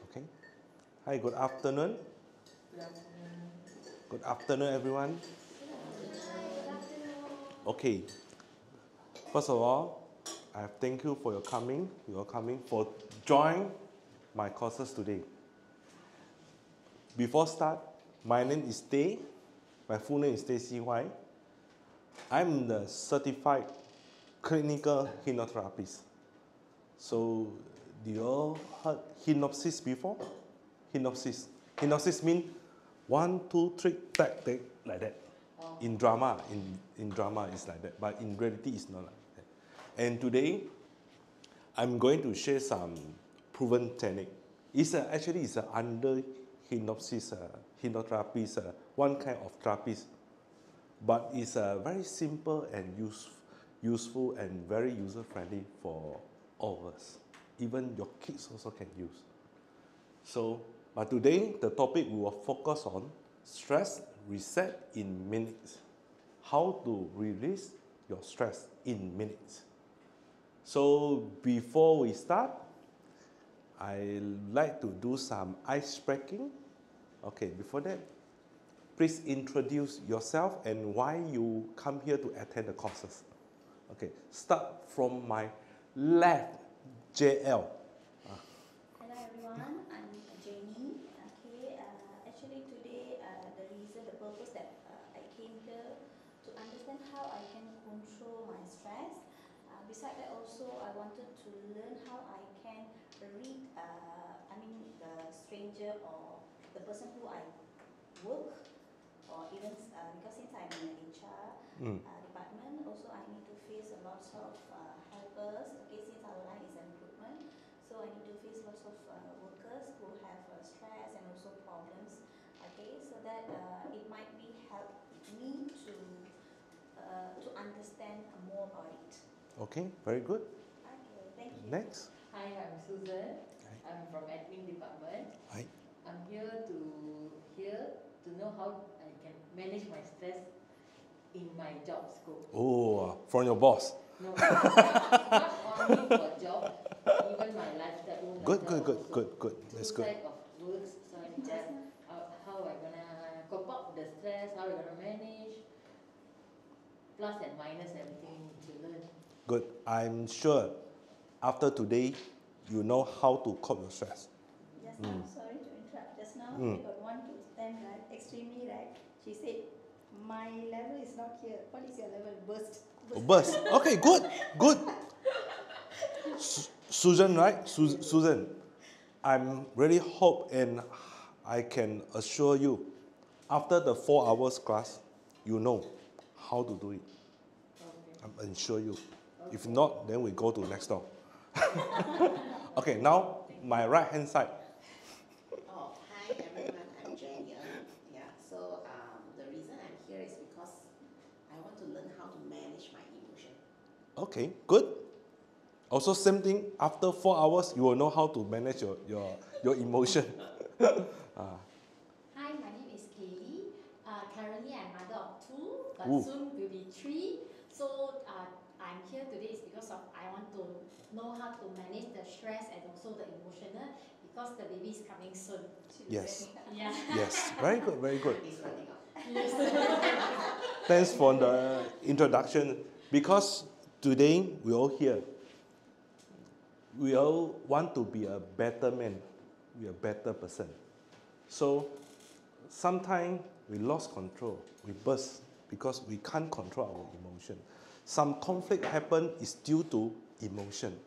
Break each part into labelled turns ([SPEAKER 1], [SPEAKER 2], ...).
[SPEAKER 1] Okay. Hi, good afternoon. Good afternoon, everyone. Okay. First of all, I thank you for your coming. You are coming for join my courses today. Before start, my name is Tay. My full name is Hwai. I'm the certified clinical hypnotherapist. So, do you all heard hypnosis before? Hypnosis. Hypnosis means 1, 2, 3, tap, take, like that. In drama, in drama it's like that, but in reality it's not like that. And today, I'm going to share some proven technique. Actually it's under hypnosis, hypnotherapy, one kind of therapist, but it's very simple and useful and very user friendly for all of us. Even your kids also can use. So, but today the topic we will focus on stress reset in minutes. How to release your stress in minutes. So before we start, I like to do some ice breaking. Okay, before that, please introduce yourself and why you come here to attend the courses. Okay, start from my left, JL.
[SPEAKER 2] Hello everyone, I'm Jenny. Okay, actually today the purpose that I came here to understand how I can control my stress. Besides that, also I wanted to learn how I can read, the stranger or the person who I work, or even because since I'm in the HR department, also I need to face a lot of helpers. Okay, since our line is recruitment, so I need to face lots of workers who have stress and also problems. Okay, so that it might be help me to understand more about it.
[SPEAKER 1] Okay, very good.
[SPEAKER 2] Okay, thank you.
[SPEAKER 1] Next.
[SPEAKER 3] Hi, I'm Susan.
[SPEAKER 1] Hi.
[SPEAKER 3] I'm from admin department.
[SPEAKER 1] Hi.
[SPEAKER 3] I'm here to know how I can manage my stress in my job scope.
[SPEAKER 1] Oh, from your boss.
[SPEAKER 3] No, not only for job, even my lifestyle, own
[SPEAKER 1] Good,
[SPEAKER 3] lifestyle
[SPEAKER 1] good,
[SPEAKER 3] also.
[SPEAKER 1] good, good. That's
[SPEAKER 3] Two
[SPEAKER 1] good.
[SPEAKER 3] side of works, so I need to how I gonna cope up with the stress, how I gonna manage, plus and minus everything we need to learn.
[SPEAKER 1] Good. I'm sure after today, you know how to cope your stress.
[SPEAKER 2] Just now, sorry to interrupt. Just now, I got one to 10, right? Extremely, right? She said, my level is not here. What is your level? Burst.
[SPEAKER 1] Burst. Okay, good, good. Susan, right? Susan, I'm really hope and I can assure you, after the 4 hours class, you know how to do it.
[SPEAKER 3] Okay.
[SPEAKER 1] I'm assure you.
[SPEAKER 3] Okay.
[SPEAKER 1] If not, then we go to next door. Okay, now my right hand side.
[SPEAKER 4] Oh, hi everyone, I'm Jenny. So the reason I'm here is because I want to learn how to manage my emotion.
[SPEAKER 1] Okay, good. Also, same thing. After 4 hours, you will know how to manage your emotion.
[SPEAKER 5] Hi, my name is Kaylee. Currently, I'm mother of 2, but
[SPEAKER 1] Ooh.
[SPEAKER 5] soon will be 3. So I'm here today is because of I want to know how to manage the stress and also the emotional because the baby is coming soon.
[SPEAKER 1] Yes.
[SPEAKER 5] Yeah.
[SPEAKER 1] Yes. Very good. Very good.
[SPEAKER 4] It's running out.
[SPEAKER 5] Yes.
[SPEAKER 1] Thanks for the introduction. Because today we all here. We all want to be a better man, be a better person. So sometimes we lost control, we burst because we can't control our emotion. Some conflict happen is due to emotion.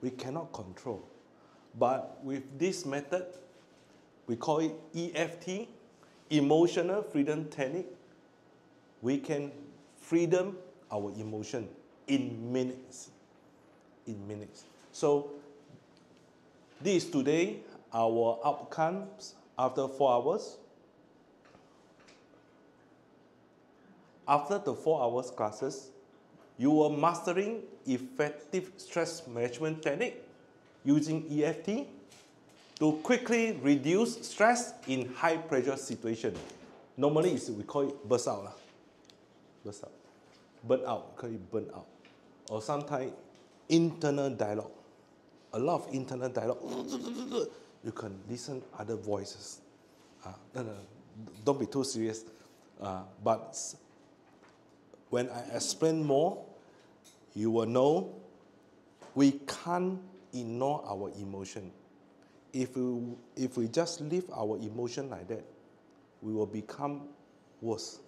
[SPEAKER 1] We cannot control. But with this method, we call it EFT, Emotional Freedom Technique. We can freedom our emotion in minutes. In minutes. So this is today our outcomes after 4 hours. After the 4 hours classes, you are mastering effective stress management technique using EFT to quickly reduce stress in high pressure situation. Normally we call it burst out. Burst out. Burn out, we call it burn out. Or sometimes internal dialogue. A lot of internal dialogue. you can listen other voices. No, no, don't be too serious. But when I explain more, you will know we can't ignore our emotion. If we just leave our emotion like that, we will become worse.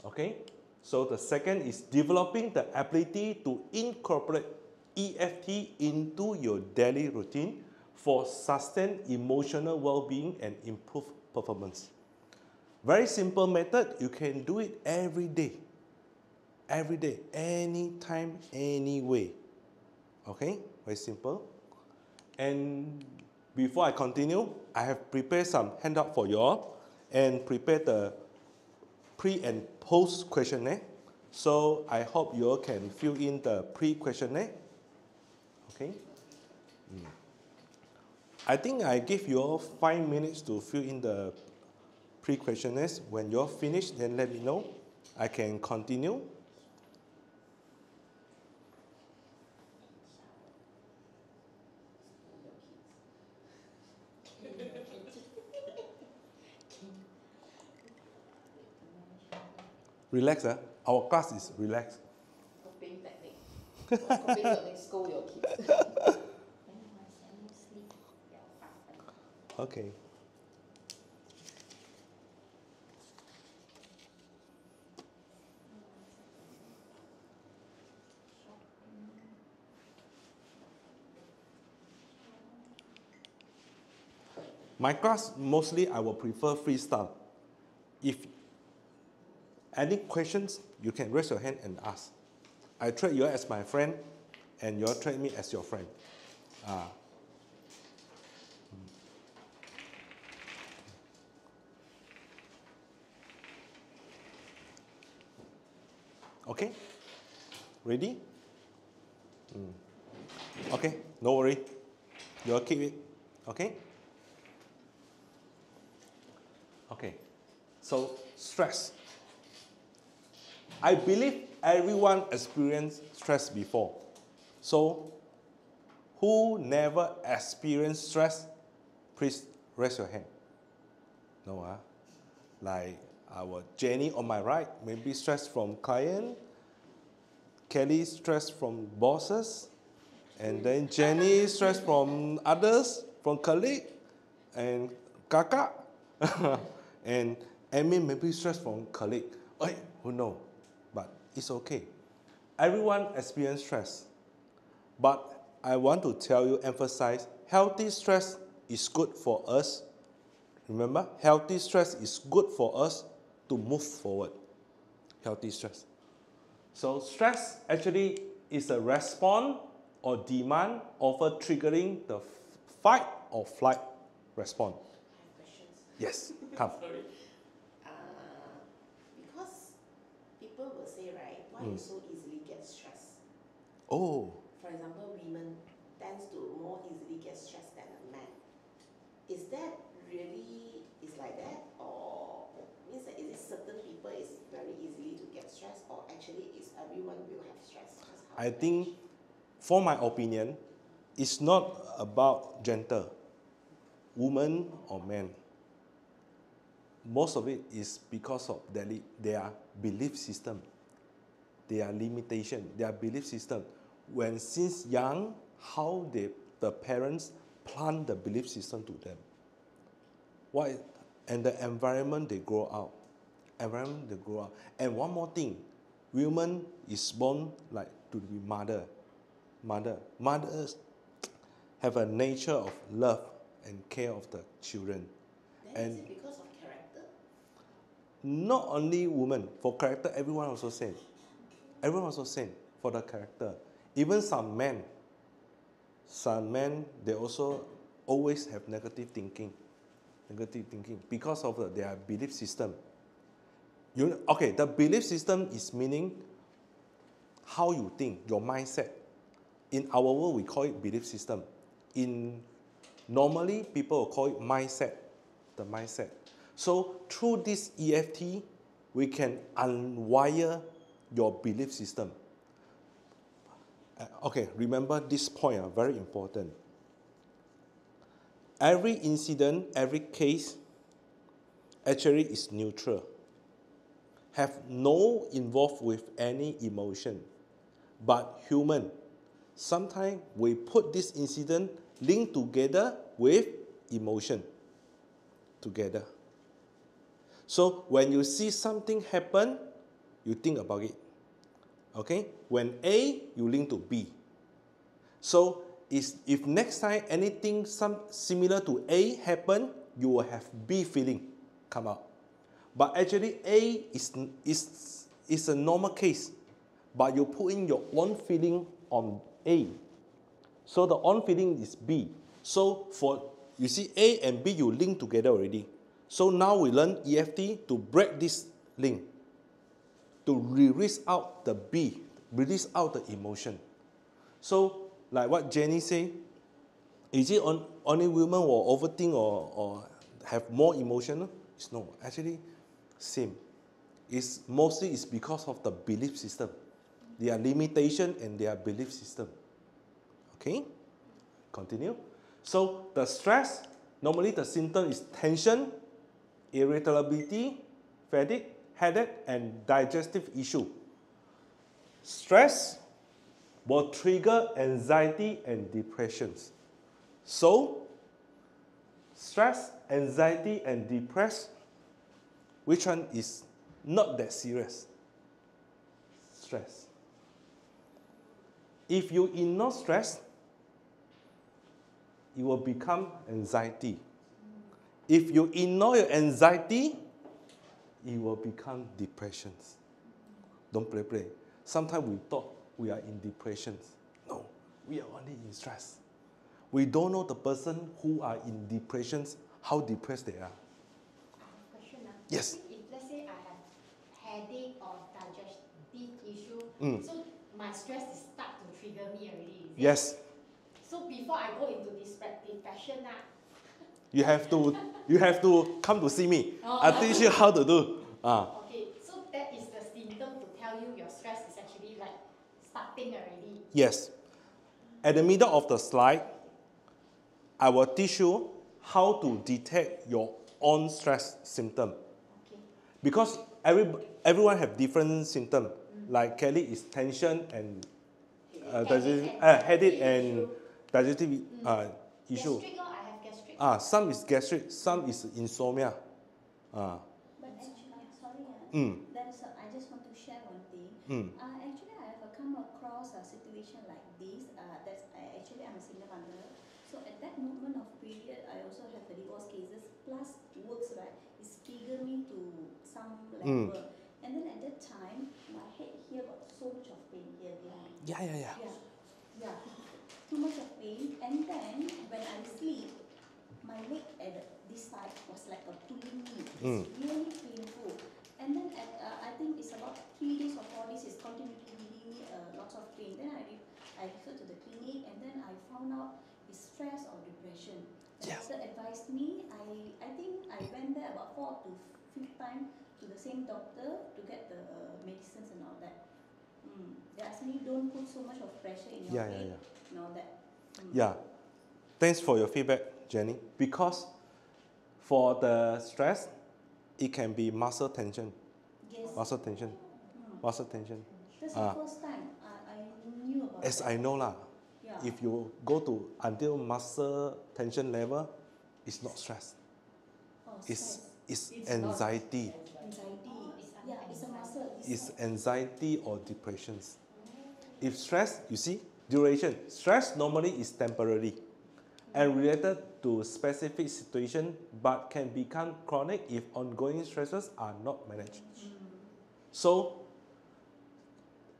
[SPEAKER 1] Okay? So the second is developing the ability to incorporate EFT into your daily routine for sustained emotional well-being and improved performance. Very simple method, you can do it every day. Every day, anytime, anyway. Okay, very simple. And before I continue, I have prepared some handout for you all and prepared the pre and post questionnaire. So I hope you all can fill in the pre-questionnaire. Okay. I think I give you all 5 minutes to fill in the pre-questionnaires. When you're finished, then let me know. I can continue. Relax, our class is relaxed.
[SPEAKER 4] Coping technique. What's coping technique? Scold your kids.
[SPEAKER 1] Okay. My class, mostly I will prefer freestyle. If any questions, you can raise your hand and ask. I treat you as my friend, and you treat me as your friend. Okay? Ready? Okay, no worry. You'll keep it. Okay? Okay. So, stress. I believe everyone experienced stress before. So, who never experienced stress? Please raise your hand. No, like our Jenny on my right, maybe stress from client, Kelly stress from bosses, and then Jenny stress from others, from colleague, and Kakak, and Amy maybe stress from colleague. Who knows? But it's okay. Everyone experiences stress. But I want to tell you, emphasize, healthy stress is good for us. Remember, healthy stress is good for us to move forward. Healthy stress. So stress actually is a response or demand often triggering the fight or flight response.
[SPEAKER 4] I have questions.
[SPEAKER 1] Yes, come.
[SPEAKER 4] Sorry. Because people will say, right, why you so easily get stressed?
[SPEAKER 1] Oh,
[SPEAKER 4] For example, women tends to more easily get stressed than a man. Is that really is like that, or means that is it certain people is very easily to get stressed, or actually is everyone will have stress?
[SPEAKER 1] I think, for my opinion, it's not about gender, woman or man. Most of it is because of their belief system, their limitation, their belief system. When since young, how the parents plant the belief system to them. And the environment they grow up. And one more thing, women is born like to be mother. Mothers have a nature of love and care of the children.
[SPEAKER 4] Then
[SPEAKER 1] And
[SPEAKER 4] is it because of character?
[SPEAKER 1] not only women, for character, everyone also same. Everyone also same for the character. Even some men, they also always have negative thinking because of their belief system. The belief system is meaning how you think, your mindset. In our world, we call it belief system. Normally, people will call it mindset, the mindset. So through this EFT, we can unwire your belief system. Remember this point, very important. every incident, every case actually is neutral. Have no involved with any emotion. But human, sometimes we put this incident linked together with emotion together. So when you see something happen, you think about it. Okay? When A, you link to B. So if next time anything similar to A happen, you will have B feeling come out. But actually A is a normal case. But you put in your own feeling on A. So the own feeling is B. So you see A and B, you link together already. So now we learn EFT to break this link, to release out the B, release out the emotion. So like what Jenny said, is it only women will overthink or have more emotion? It's no, actually same. Mostly it's because of the belief system. Their limitation and their belief system. Okay? Continue. So the stress, normally the symptom is tension, irritability, fatigue, headache, and digestive issue. Stress will trigger anxiety and depressions. So, stress, anxiety, and depression, which one is not that serious? Stress. If you ignore stress, it will become anxiety. If you ignore your anxiety, it will become depressions. Don't play. Sometimes we thought we are in depressions. No, we are only in stress. We don't know the person who are in depressions, how depressed they are.
[SPEAKER 5] I have a question.
[SPEAKER 1] Yes.
[SPEAKER 5] If let's say I have headache or digestive issue, so my stress is start to trigger me already, is it?
[SPEAKER 1] Yes.
[SPEAKER 5] So before I go into this depression,
[SPEAKER 1] You have to come to see me.
[SPEAKER 5] Oh.
[SPEAKER 1] I'll teach you how to do.
[SPEAKER 5] Okay, so that is the symptom to tell you your stress is actually like starting already.
[SPEAKER 1] Yes. At the middle of the slide, I will teach you how to detect your own stress symptom.
[SPEAKER 5] Okay.
[SPEAKER 1] Because everyone have different symptoms. Like Kelly is tension and headache and digestive issue.
[SPEAKER 5] Gastric, I have gastric.
[SPEAKER 1] Some is gastric, some is insomnia.
[SPEAKER 2] But actually, sorry, I just want to share one thing. Actually, I have come across a situation like this. I'm a single mother. So at that moment of period, I also have the divorce cases. Plus works, right, is trigger me to some level. And then at that time, my head here got so much of pain here behind. Yeah. Too much of pain. And then when I sleep, my leg at this side was like a pulling me. It's really painful. And then I think it's about 3 days or 4 days, it's continually giving me lots of pain. Then I referred to the clinic, and then I found out it's stress or depression. The doctor advised me. I think I went there about 4 to 5 times to the same doctor to get the medicines and all that. They asked me, don't put so much of pressure in your head and all that.
[SPEAKER 1] Yeah. Thanks for your feedback, Jenny. Because for the stress, it can be muscle tension.
[SPEAKER 2] Yes.
[SPEAKER 1] Muscle tension. Muscle tension.
[SPEAKER 2] That's the first time I knew about
[SPEAKER 1] As
[SPEAKER 2] that.
[SPEAKER 1] I know lah.
[SPEAKER 2] Yeah.
[SPEAKER 1] If you go to until muscle tension level, it's not stress. It's anxiety.
[SPEAKER 2] Anxiety. Yeah, it's a muscle.
[SPEAKER 1] It's anxiety or depressions. If stress, you see, duration. Stress normally is temporary and related to specific situation, but can become chronic if ongoing stresses are not managed. So,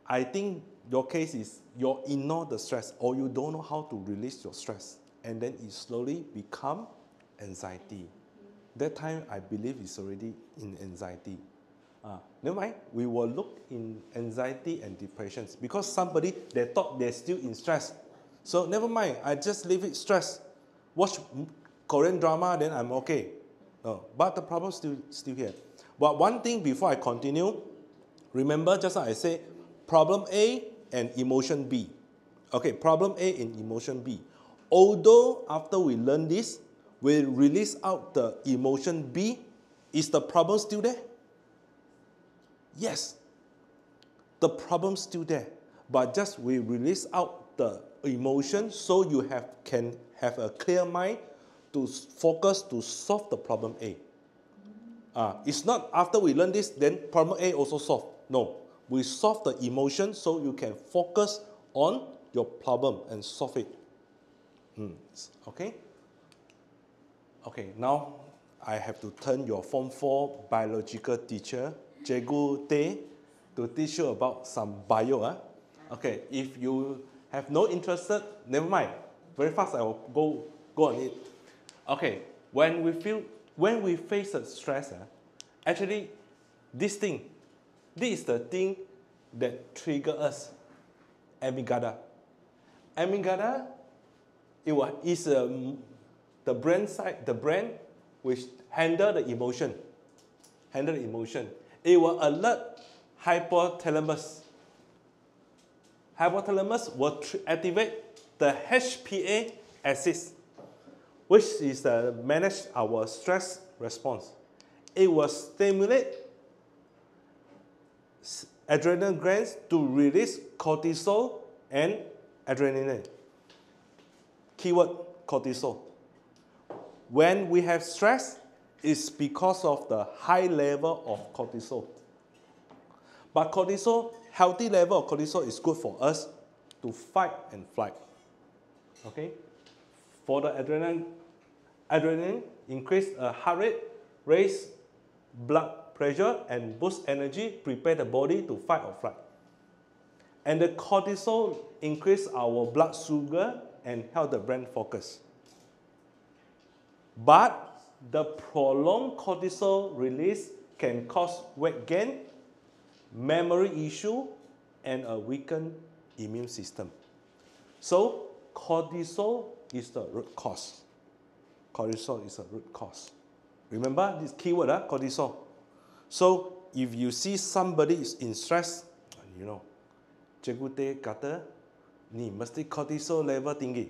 [SPEAKER 1] I think your case is you ignore the stress or you don't know how to release your stress, and then it slowly become anxiety. That time, I believe it's already in anxiety. Never mind, we will look in anxiety and depressions because somebody, they thought they're still in stress. So never mind, I just leave it stress. Watch Korean drama, then I'm okay. No, but the problem still here. But one thing before I continue, remember just like I said, problem A and emotion B. Okay, problem A and emotion B. Although after we learn this, we release out the emotion B, is the problem still there? Yes, the problem's still there, but just we release out the emotion so you can have a clear mind to focus to solve the problem A. It's not after we learn this, then problem A also solved. No, we solve the emotion so you can focus on your problem and solve it. Okay? Okay, now I have to turn your Form 4 biological teacher, Cikgu Teh, to teach you about some bio. Okay, if you have no interest, never mind. Very fast I will go on it. Okay, when we face a stress, actually this is the thing that trigger us. Amygdala. Amygdala, is the brain which handle the emotion. It will alert hypothalamus. Hypothalamus will activate the HPA axis, which is manage our stress response. It will stimulate adrenal glands to release cortisol and adrenaline. Keyword cortisol. When we have stress, it's because of the high level of cortisol. But cortisol, healthy level of cortisol is good for us to fight and flight. Okay? For the adrenaline increase heart rate, raise blood pressure, and boost energy, prepare the body to fight or flight. And the cortisol increase our blood sugar and help the brain focus. But the prolonged cortisol release can cause weight gain, memory issue, and a weakened immune system. So cortisol is the root cause. Cortisol is a root cause. Remember this keyword, cortisol. So if you see somebody is in stress, you know, Cikgu Teh kata, ni mesti cortisol level tinggi.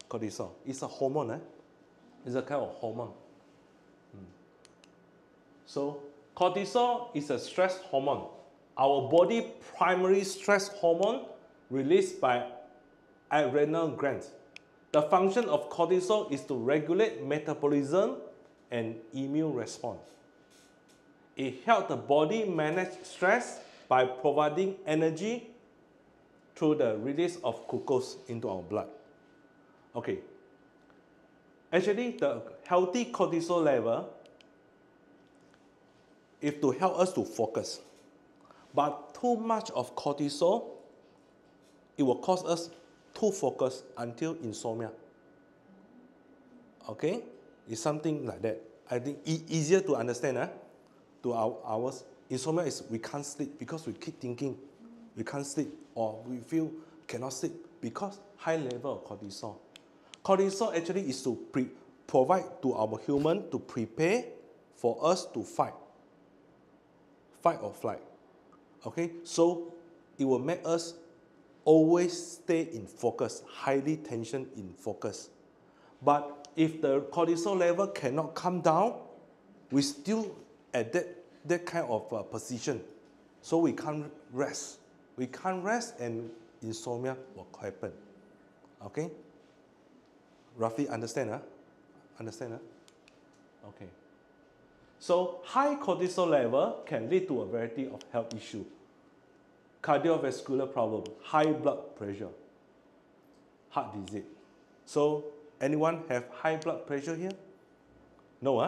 [SPEAKER 1] Cortisol. It's a hormone. It's a kind of hormone. So cortisol is a stress hormone. Our body primary stress hormone released by adrenal glands. The function of cortisol is to regulate metabolism and immune response. It helps the body manage stress by providing energy through the release of glucose into our blood. Okay. Actually, the healthy cortisol level is to help us to focus. But too much of cortisol, it will cause us to focus until insomnia. Okay? It's something like that. I think easier to understand. To ours, insomnia is we can't sleep because we keep thinking. We can't sleep or we feel cannot sleep because high level of cortisol. Cortisol actually is to provide to our human to prepare for us to fight or flight. Okay, so it will make us always stay in focus, highly tension in focus. But if the cortisol level cannot come down, we still at that kind of position. So we can't rest. We can't rest and insomnia will happen. Okay? Roughly understand? Understand? Okay. So high cortisol level can lead to a variety of health issues. Cardiovascular problem, high blood pressure, heart disease. So anyone have high blood pressure here? No,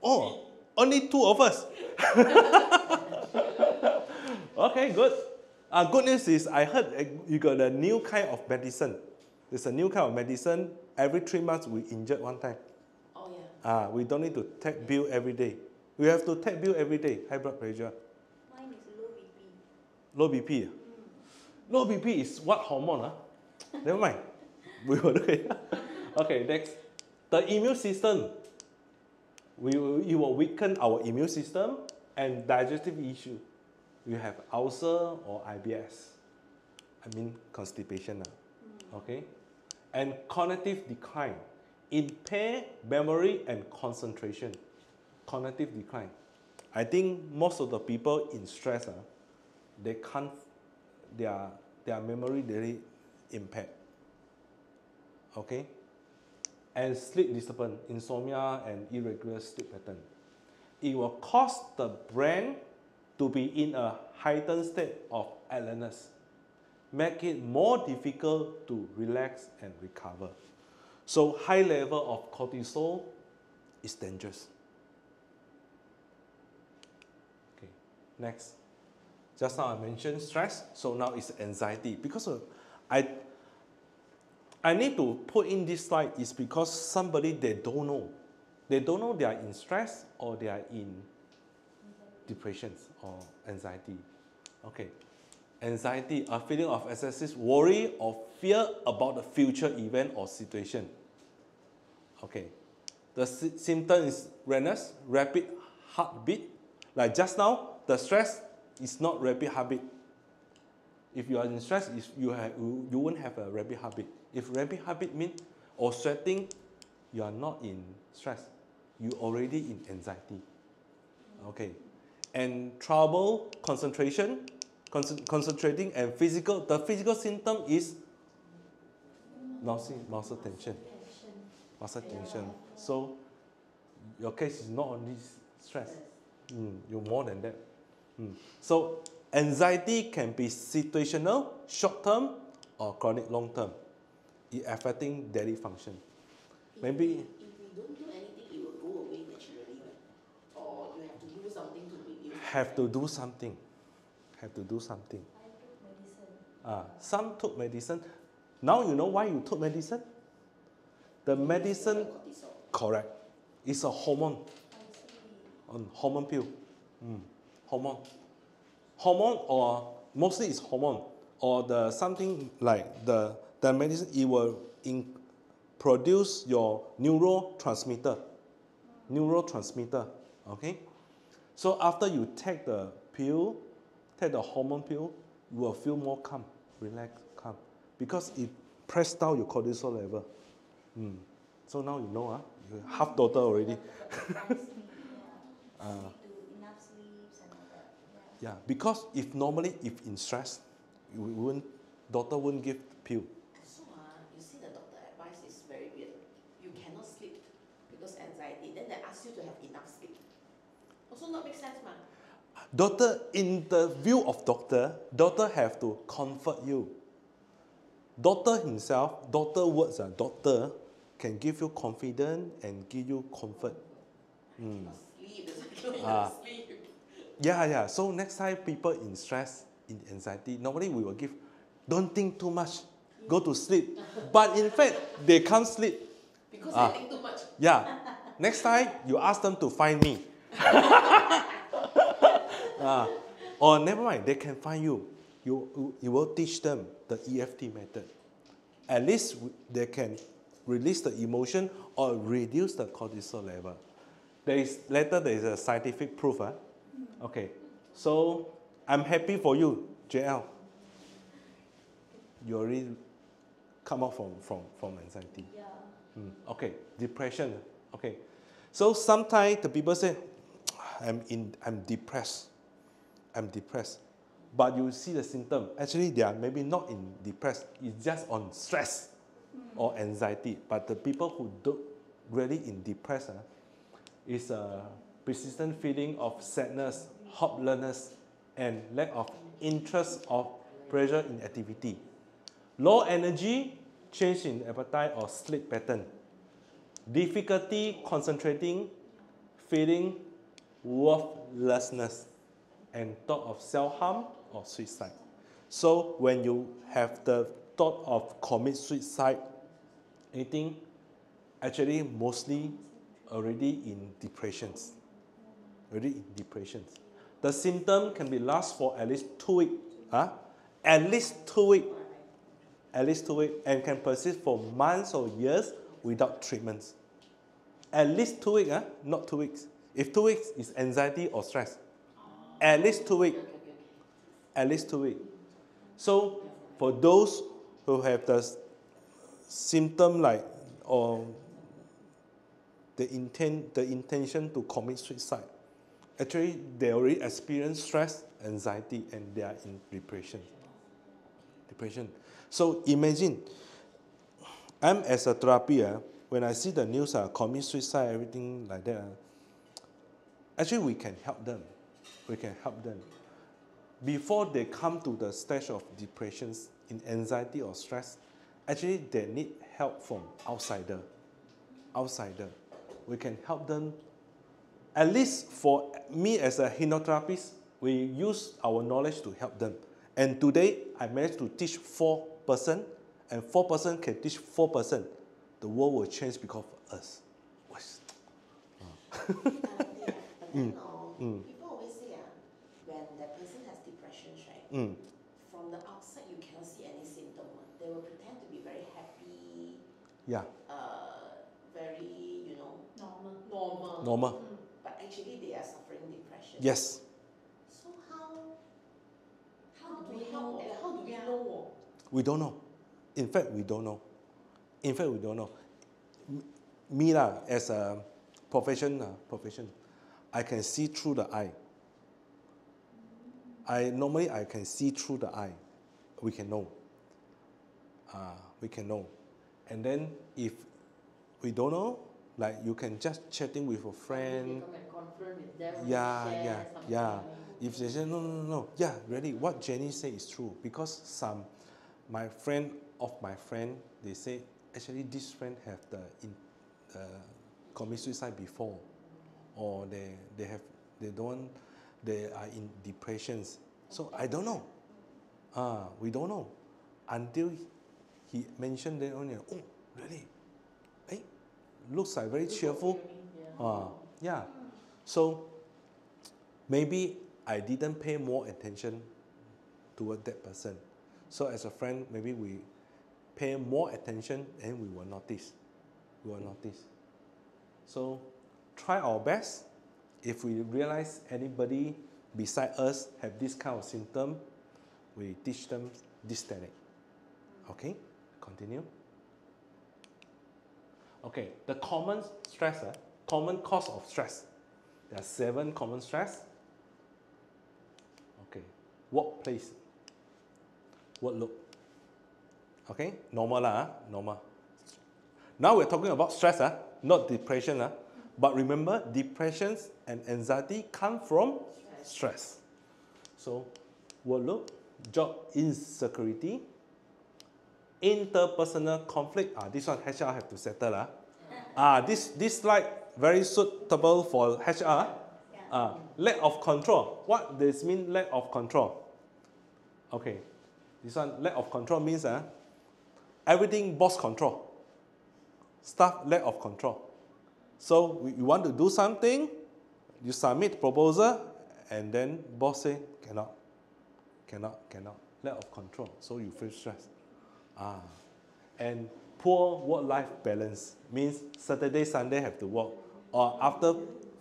[SPEAKER 1] Oh, only two of us. Okay, good. Good news is I heard you got a new kind of medicine. There's a new kind of medicine. Every 3 months we inject one time.
[SPEAKER 4] Oh yeah.
[SPEAKER 1] We don't need to take bill every day. We have to take bill every day, high blood pressure.
[SPEAKER 2] Mine is low BP.
[SPEAKER 1] Low BP. Low BP is what hormone? Never mind. We will look at. Okay, next. The immune system. It will weaken our immune system and digestive issue. You have ulcer or IBS. I mean constipation. Okay? And cognitive decline. impair memory and concentration, cognitive decline. I think most of the people in stress, they can't, their memory really impaired. Okay? And sleep disturbance, insomnia and irregular sleep pattern. It will cause the brain to be in a heightened state of alertness, make it more difficult to relax and recover. So high level of cortisol is dangerous. Okay, next. Just now I mentioned stress, so now it's anxiety. Because I need to put in this slide is because somebody they don't know. They don't know they are in stress or they are in depression or anxiety. Okay. Anxiety, a feeling of excessive worry or fear about the future event or situation. Okay. The symptom is redness, rapid heartbeat. Like just now, the stress is not rapid heartbeat. If you are in stress, you won't have a rapid heartbeat. If rapid heartbeat means or sweating, you are not in stress. You already in anxiety. Okay. And trouble, concentration, concentrating and the physical symptom is nausea, muscle tension. Muscle tension. So your case is not only stress. You're more than that. So anxiety can be situational, short-term, or chronic long-term. It affecting daily function. Maybe
[SPEAKER 4] if we don't do anything, it will go away naturally, right? Or you have to do something to reduce.
[SPEAKER 1] have to do something. Have to do something.
[SPEAKER 2] I took medicine.
[SPEAKER 1] Some took medicine. Now you know why you took medicine? The medicine,
[SPEAKER 4] Cortisol.
[SPEAKER 1] correct. It's a hormone.
[SPEAKER 2] I see.
[SPEAKER 1] On hormone pill. Hormone. Hormone or mostly it's hormone. Or the something like the medicine, it will produce your neurotransmitter. Neurotransmitter. Okay? So after you take the pill, take the hormone pill, you will feel more calm, relaxed, calm. Because it pressed down your cortisol level. So now you know, you're half daughter already.
[SPEAKER 2] I see. Yeah. Need to enough sleeps and all that. Yeah.
[SPEAKER 1] Yeah, because if normally if in stress, doctor wouldn't give pill.
[SPEAKER 4] So you see the doctor advice is very weird. You cannot sleep because anxiety. Then they ask you to have enough sleep. Also not make sense, man.
[SPEAKER 1] Doctor, in the view of doctor have to comfort you. Doctor himself, doctor words, doctor can give you confidence and give you comfort.
[SPEAKER 4] Sleep, sleep.
[SPEAKER 1] Yeah. So next time people in stress, in anxiety, normally we will give, don't think too much, go to sleep. But in fact, they can't sleep.
[SPEAKER 4] Because they think too much.
[SPEAKER 1] Yeah. Next time, you ask them to find me. Or never mind, they can find you. You will teach them the EFT method. At least they can release the emotion or reduce the cortisol level. There is a scientific proof. Okay, so I'm happy for you, JL. You already come out from anxiety.
[SPEAKER 2] Yeah.
[SPEAKER 1] Okay, depression. Okay, so sometimes the people say, I'm depressed. I'm depressed. But you see the symptom. Actually, they are maybe not in depressed. It's just on stress or anxiety. But the people who do really in depressed is a persistent feeling of sadness, hopelessness, and lack of interest or pressure in activity. Low energy, change in appetite or sleep pattern. Difficulty concentrating, feeling worthlessness, and thought of self-harm or suicide. So when you have the thought of commit suicide, anything, actually mostly already in depressions. The symptom can be last for at least 2 weeks. At least 2 weeks. And can persist for months or years without treatments. At least 2 weeks, not 2 weeks. If 2 weeks is anxiety or stress. At least 2 weeks. At least 2 weeks. So for those who have the symptom like or the intention to commit suicide. Actually, they already experience stress, anxiety, and they are in depression. So imagine, I'm as a therapy, when I see the news, commit suicide, everything like that, actually we can help them. Before they come to the stage of depressions, in anxiety or stress, actually they need help from outsider. We can help them. At least for me as a hypnotherapist, we use our knowledge to help them. And today, I managed to teach 4 person, and 4 person can teach 4 person. The world will change because of us.
[SPEAKER 4] People always say when that person has depression, right? From the outside, you cannot see any symptom. They will pretend to be very happy.
[SPEAKER 1] Yeah.
[SPEAKER 4] Very, normal.
[SPEAKER 1] Normal.
[SPEAKER 4] But actually, they are suffering depression.
[SPEAKER 1] Yes.
[SPEAKER 4] So how do we help? And how do we know?
[SPEAKER 1] We don't know. In fact, we don't know. Me as a profession, I can see through the eye. Normally I can see through the eye. We can know. And then if we don't know, like you can just chatting with a friend.
[SPEAKER 3] Come and confront with them.
[SPEAKER 1] Yeah. If they say no, yeah, really, what Jenny say is true, because my friend, they say actually this friend have commit suicide before, or they are in depressions. So I don't know. We don't know until he mentioned that only. Oh, really? Hey, looks like very cheerful. Yeah. So maybe I didn't pay more attention toward that person. So as a friend, maybe we pay more attention and we will notice. So try our best. If we realize anybody beside us have this kind of symptom, we teach them this technique. Okay, continue. Okay, the common stress, common cause of stress. There are 7 common stress. Okay, workplace, workload. Okay, normal normal. Now we're talking about stress, not depression. But remember, depressions and anxiety come from stress. So, workload, job insecurity, interpersonal conflict. This one HR have to settle. This slide very suitable for HR. Lack of control. What does mean lack of control? Okay, this one lack of control means everything boss control. Staff lack of control. So you want to do something, you submit proposal, and then boss say cannot. Lack of control. So you feel stress. And poor work-life balance means Saturday, Sunday have to work, or after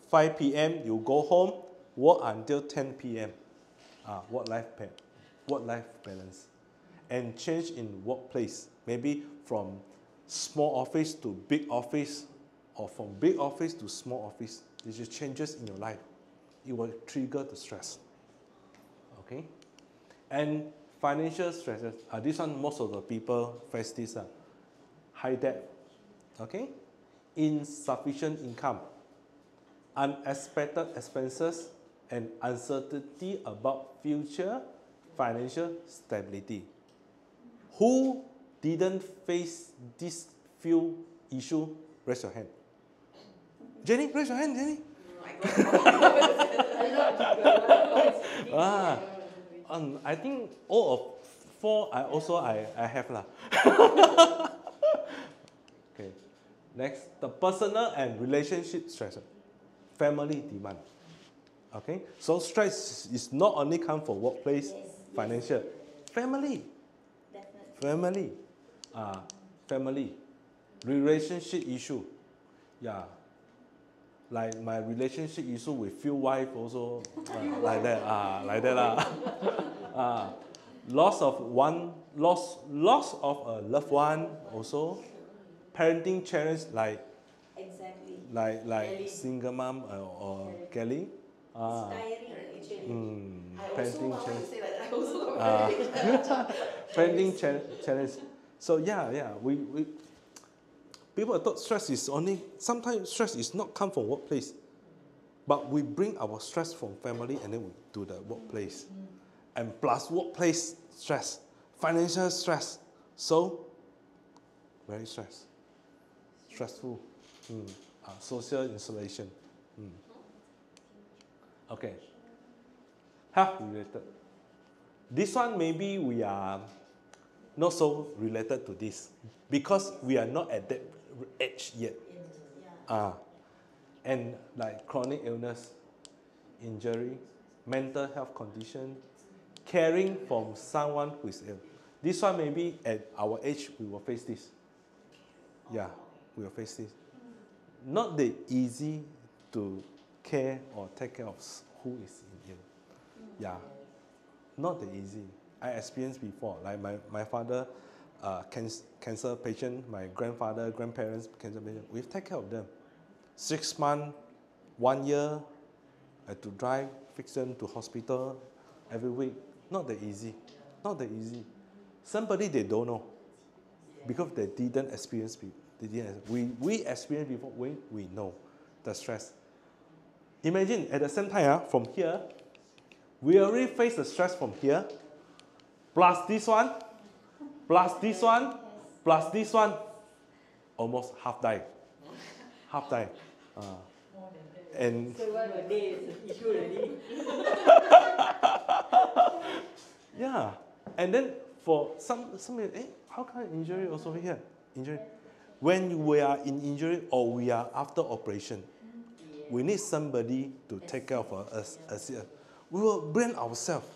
[SPEAKER 1] 5 p.m. you go home, work until 10 p.m. Work-life balance. And change in workplace, maybe from small office to big office, or from big office to small office. These are changes in your life. It will trigger the stress. Okay? And financial stresses. This one, most of the people face this. High debt. Okay? Insufficient income. Unexpected expenses, and uncertainty about future financial stability. Who didn't face these few issues? Raise your hand. Jenny, raise your hand, Jenny. I think all of 4 I have lah. Okay. Next, the personal and relationship stress. Family demand. Okay. So stress is not only come for workplace, financial, family.
[SPEAKER 2] Definitely.
[SPEAKER 1] Family, relationship issue, like my relationship issue with few wife also, like that loss of a loved one also, parenting challenge like
[SPEAKER 2] Exactly.
[SPEAKER 1] like
[SPEAKER 3] Kelly.
[SPEAKER 1] single mom or Kelly.
[SPEAKER 2] It's tiring actually.
[SPEAKER 4] I also
[SPEAKER 1] Parenting
[SPEAKER 4] want
[SPEAKER 1] challenge.
[SPEAKER 4] to say like that. I also
[SPEAKER 1] Ah.
[SPEAKER 4] got
[SPEAKER 1] Parenting challenge. So yeah, we people thought stress is only, sometimes stress is not come from workplace, but we bring our stress from family and then we do the workplace, and plus workplace stress, financial stress, so very stressful, social isolation. Okay, health related. This one maybe we are not so related to this because we are not at that age yet.
[SPEAKER 2] Yeah.
[SPEAKER 1] And like chronic illness, injury, mental health condition, caring from someone who is ill. This one maybe at our age we will face this. Yeah, we will face this. Not the easy to care or take care of who is in ill. Yeah, not the easy. I experienced before, like my father, cancer patient, my grandfather, grandparents, cancer patient. We take care of them. 6 months, 1 year, I had to drive, fix them to hospital every week. Not that easy. Not that easy. Somebody they don't know because they didn't experience. We experienced before. We know the stress. Imagine at the same time, from here, we already face the stress from here, plus this one, plus this one, plus this one, almost half die. Half die. And
[SPEAKER 3] So one a day is an issue already.
[SPEAKER 1] yeah, and then for some how come injury also here? Injury. When we are in injury or we are after operation, we need somebody to take care of us. We will brain ourselves.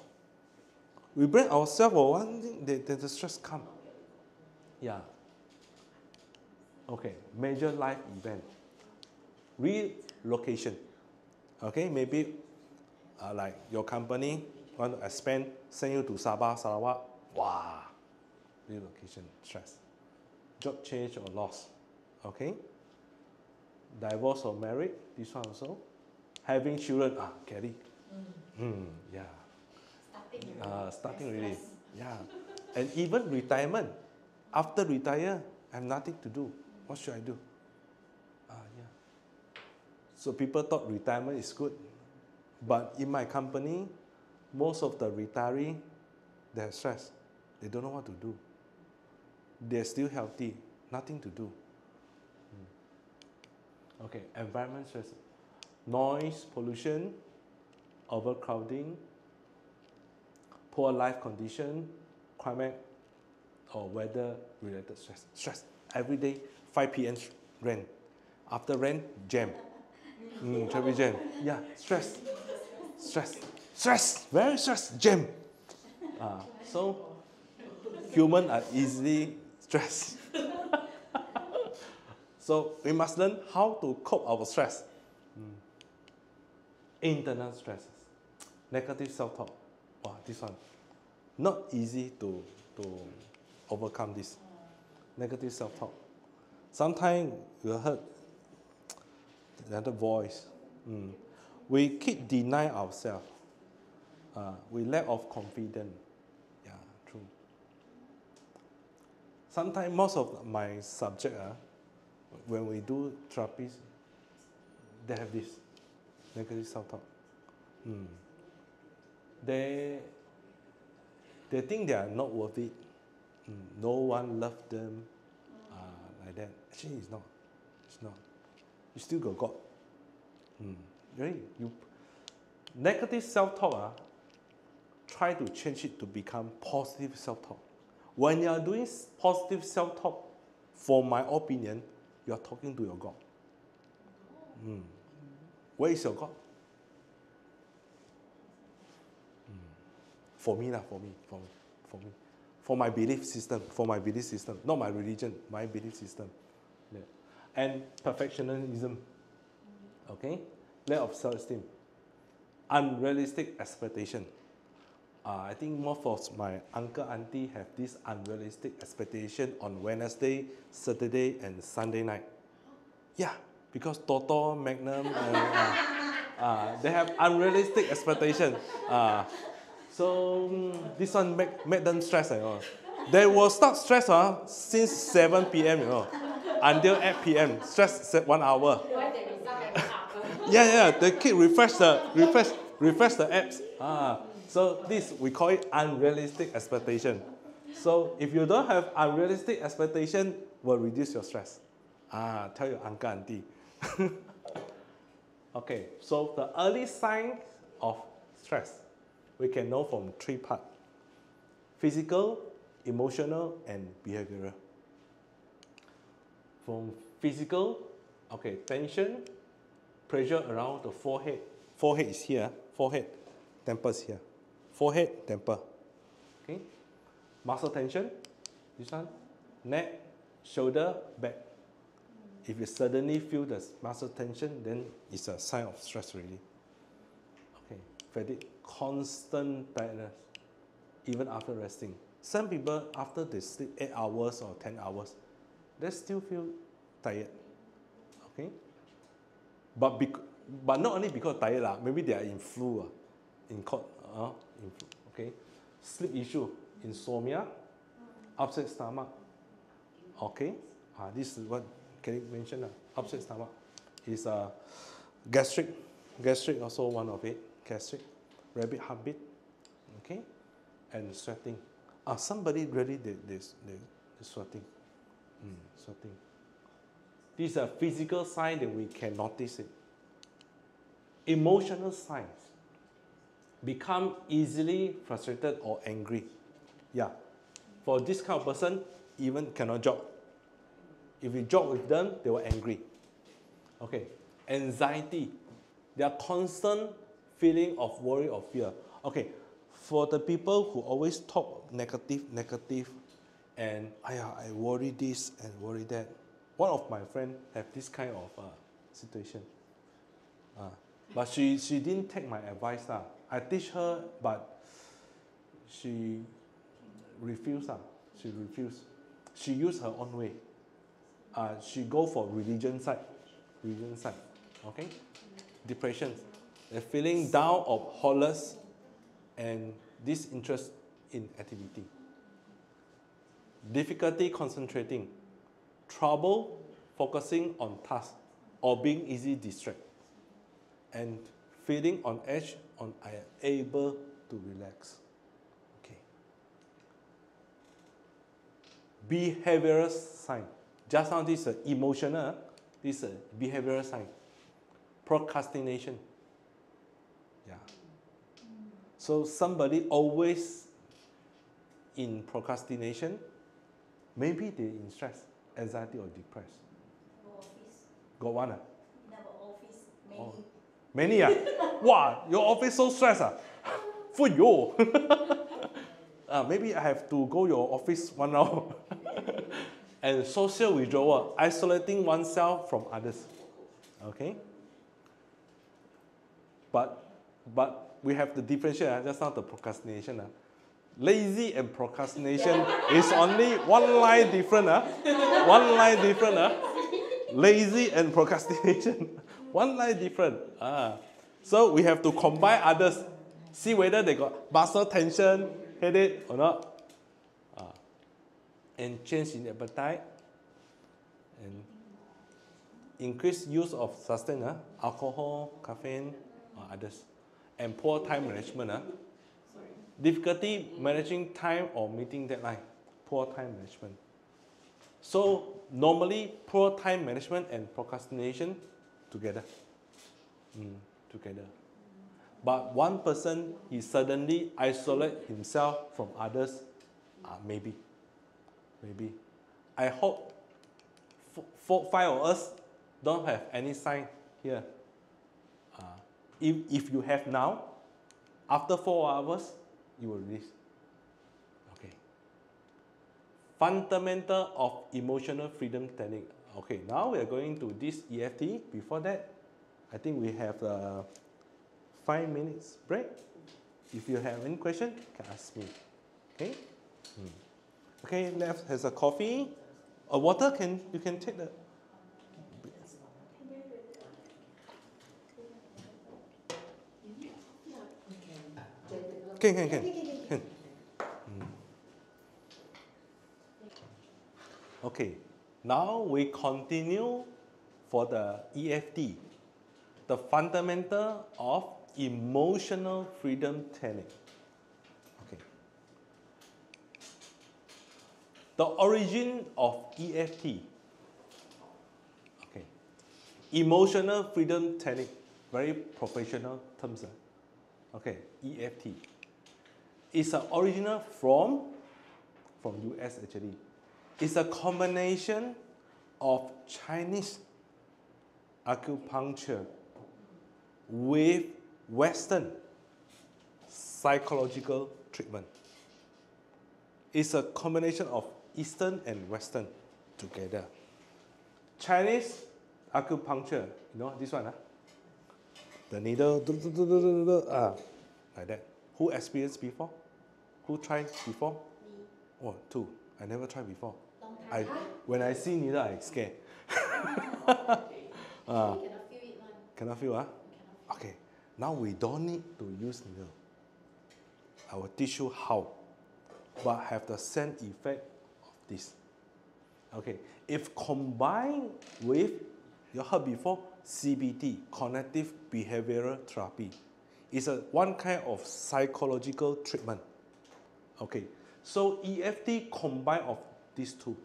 [SPEAKER 1] We brain ourselves for one thing, the stress come. Yeah. Okay, major life event. Relocation. Okay, maybe like your company want to expand, send you to Sabah, Sarawak. Wow, relocation, stress. Job change or loss. Okay. Divorce or married, this one also. Having children, carry. Yeah. Starting really. Yeah. And even retirement. After retire, I have nothing to do. What should I do? Yeah. So people thought retirement is good. But in my company, most of the retiree, they have stress. They don't know what to do. They're still healthy, nothing to do. Okay, environment stress. Noise, pollution, overcrowding, poor life condition, climate or weather-related stress. Stress. Every day, 5 p.m. rain. After rain, jam. Traffic jam. Yeah, stress. Stress. Very stress. Jam. So, humans are easily stressed. So, we must learn how to cope our stress. Internal stresses. Negative self-talk. Wow, this one. Not easy to overcome this. Negative self-talk. Sometimes you heard another voice. We keep denying ourselves. We lack of confidence. Yeah, true. Sometimes most of my subject, when we do therapies, they have this negative self-talk. They think they are not worth it. No one loves them. Like that. Actually, it's not. It's not. You still got God. Really, negative self-talk. Try to change it to become positive self-talk. When you are doing positive self-talk, for my opinion, you are talking to your God. Where is your God? For me. For my belief system. Not my religion, my belief system. Yeah. And perfectionism. Okay? Lack of self-esteem. Unrealistic expectation. I think most of my uncle, auntie have this unrealistic expectation on Wednesday, Saturday, and Sunday night. Yeah, because Toto, Magnum, they have unrealistic expectation. So this one make them stress. They will start stress since 7 p.m. Until 8 p.m. Stress 1 hour.
[SPEAKER 5] Why the result haven't up?
[SPEAKER 1] Yeah. The kid refresh the apps. So this we call it unrealistic expectation. So if you don't have unrealistic expectation, will reduce your stress. Tell your uncle auntie. Okay, so the early signs of stress we can know from 3 parts: physical, emotional, and behavioral. From physical, okay, tension, pressure around the forehead. Forehead is here. Forehead, temple is here. Forehead, temple. Okay, muscle tension. This one, neck, shoulder, back. If you suddenly feel the muscle tension, then it's a sign of stress really. Okay, fatigue, constant tiredness, even after resting. Some people, after they sleep 8 hours or 10 hours, they still feel tired. Okay, but not only because tired maybe they are in flu, in cold, okay, sleep issue, insomnia, upset stomach. Okay, this is what Kelly mentioned. Upset stomach is gastric. Gastric also one of it. Gastric, rapid heartbeat. Okay, and sweating. Somebody really they sweating. Sweating. These are physical signs that we can notice it. Emotional signs. Become easily frustrated or angry. Yeah. For this kind of person, even cannot jog. If you jog with them, they were angry. Okay. Anxiety. Their constant feeling of worry or fear. Okay. For the people who always talk negative, and I worry this and worry that. One of my friends have this kind of situation. But she didn't take my advice. I teach her, but she refused. She refused. She used her own way. She go for religion side. Okay? Depression. The feeling down or hopeless and disinterest in activity. Difficulty concentrating. Trouble focusing on tasks or being easily distracted. And feeling on edge, unable to relax. Okay. Behavioral sign. Just now this is emotional, this is behavioral sign. Procrastination. Yeah. So somebody always in procrastination, maybe they're in stress, anxiety or depressed.
[SPEAKER 2] Go office.
[SPEAKER 1] Got one?
[SPEAKER 2] Never office. Many.
[SPEAKER 1] Oh. Many? Wow, your office so stressed. For you. Maybe I have to go your office 1 hour. And social withdrawal, isolating oneself from others. Okay? But we have the differentiation, just now the procrastination. Lazy and procrastination is only one line different. One line different. Lazy and procrastination. One line different. So we have to combine others. See whether they got muscle tension, headache or not. And change in appetite. And increased use of sustained alcohol, caffeine, or others. And poor time management. Difficulty managing time or meeting deadline. Poor time management. So normally poor time management and procrastination together. Together. But one person, he suddenly isolate himself from others. Maybe. I hope 5 of us don't have any sign here. If you have now, after 4 hours, you will release. Okay. Fundamental of emotional freedom technique. Okay, now we are going to this EFT. Before that, I think we have a 5 minutes break. If you have any question, you can ask me. Okay? Okay, left has a coffee. A water, you can take the. Can. Okay, now we continue for the EFT, the fundamental of emotional freedom technique. Okay. The origin of EFT. Okay. Emotional freedom technique, very professional terms. Okay, EFT. It's an original from US actually. It's a combination of Chinese acupuncture with Western psychological treatment. It's a combination of Eastern and Western together. Chinese acupuncture, you know this one, the needle, like that. Who experienced before? Who tried before?
[SPEAKER 4] Me.
[SPEAKER 1] Oh, two. I never tried before.
[SPEAKER 5] Long time.
[SPEAKER 1] When I see needle, I scared.
[SPEAKER 4] Okay.
[SPEAKER 5] Actually, cannot feel it one.
[SPEAKER 1] Cannot feel, huh?
[SPEAKER 5] Cannot feel.
[SPEAKER 1] Okay, now we don't need to use needle. I will teach you how, but have the same effect of this. Okay, if combined with, you heard before, CBT, cognitive behavioral therapy, is one kind of psychological treatment. Okay, so EFT combine of these two.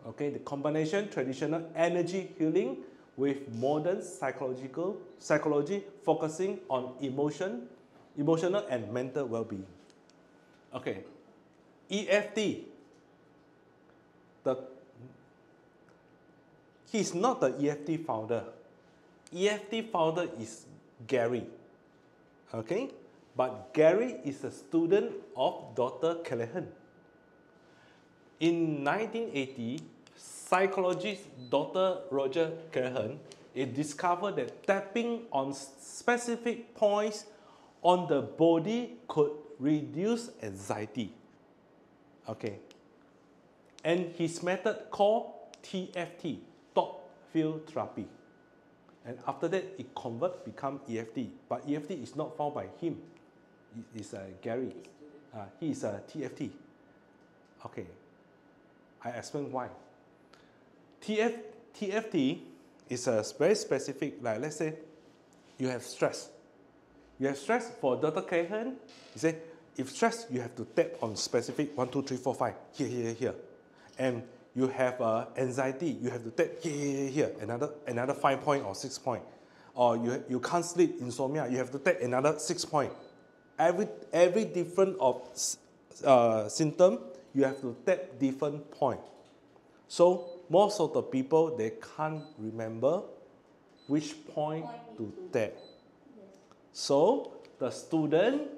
[SPEAKER 1] Okay, the combination traditional energy healing with modern psychology focusing on emotional and mental well-being. Okay, EFT. He's not the EFT founder. EFT founder is Gary. Okay, but Gary is a student of Dr. Callahan. In 1980, psychologist Dr. Roger Callahan discovered that tapping on specific points on the body could reduce anxiety. Okay. And his method called TFT, thought field therapy. And after that, it become EFT. But EFT is not found by him. It's Gary. He is a TFT. Okay. I explain why. TFT is a very specific, like let's say you have stress. You have stress for Dr. Callahan. He said, if stress, you have to tap on specific 1, 2, 3, 4, 5, here. And you have anxiety, you have to tap here, another 5 point or 6 point. Or you can't sleep, insomnia, you have to tap another 6 point. Every different of symptom, you have to tap different point. So most of the people, they can't remember which point to tap. So the student,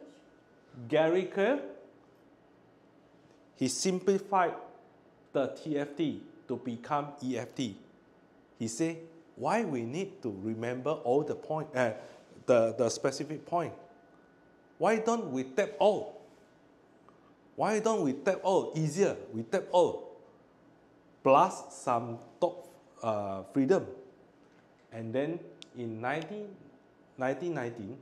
[SPEAKER 1] Gary Kerr, he simplified the TFT to become EFT. He said, why we need to remember all the point, the specific point? Why don't we tap all? Why don't we tap all? Easier, we tap all. Plus some thought freedom. And then in 1919,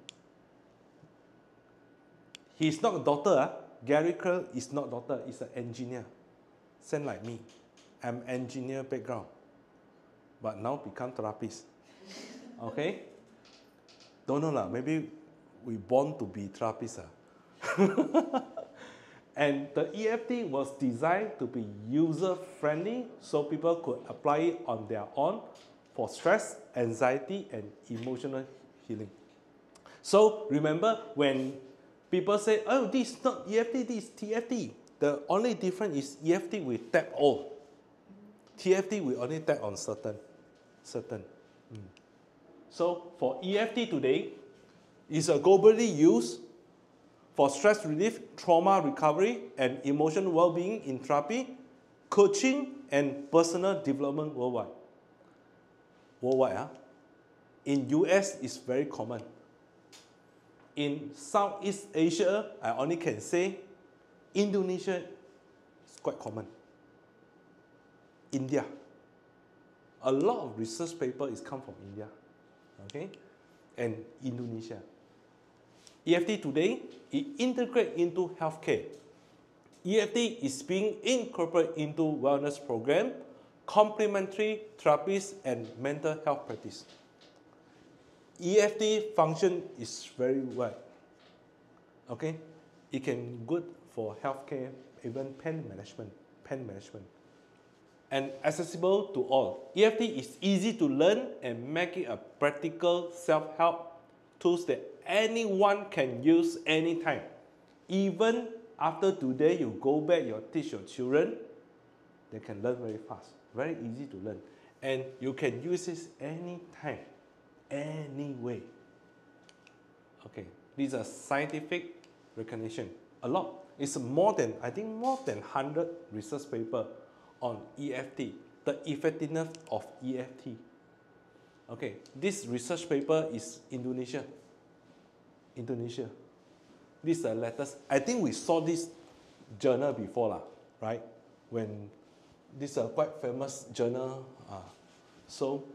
[SPEAKER 1] he's not a doctor. Gary Kerr is not a doctor, he's an engineer. Same like me. I'm engineer background. But now become therapist. Okay? Don't know lah, maybe we born to be therapist. And the EFT was designed to be user-friendly so people could apply it on their own for stress, anxiety, and emotional healing. So remember when people say, oh, this is not EFT, this is TFT. The only difference is EFT we tap all. TFT we only tap on certain. So for EFT today, it's a globally used for stress relief, trauma recovery, and emotional well-being in therapy, coaching, and personal development worldwide. In US, it's very common. In Southeast Asia, I only can say Indonesia is quite common. India. A lot of research paper is come from India. Okay? And Indonesia. EFT today, it integrates into healthcare. EFT is being incorporated into wellness program, complementary therapies, and mental health practice. EFT function is very wide. Okay, it can good for healthcare, even pain management, and accessible to all. EFT is easy to learn and make it a practical self-help tools that anyone can use anytime. Even after today, you go back, you teach your children, they can learn very fast, very easy to learn. And you can use this anytime, anyway. Okay, these are scientific recognition. A lot. It's more than, I think more than 100 research papers on EFT, the effectiveness of EFT. Okay, this research paper is Indonesia. This is the latest. I think we saw this journal before, right? When this is a quite famous journal. So,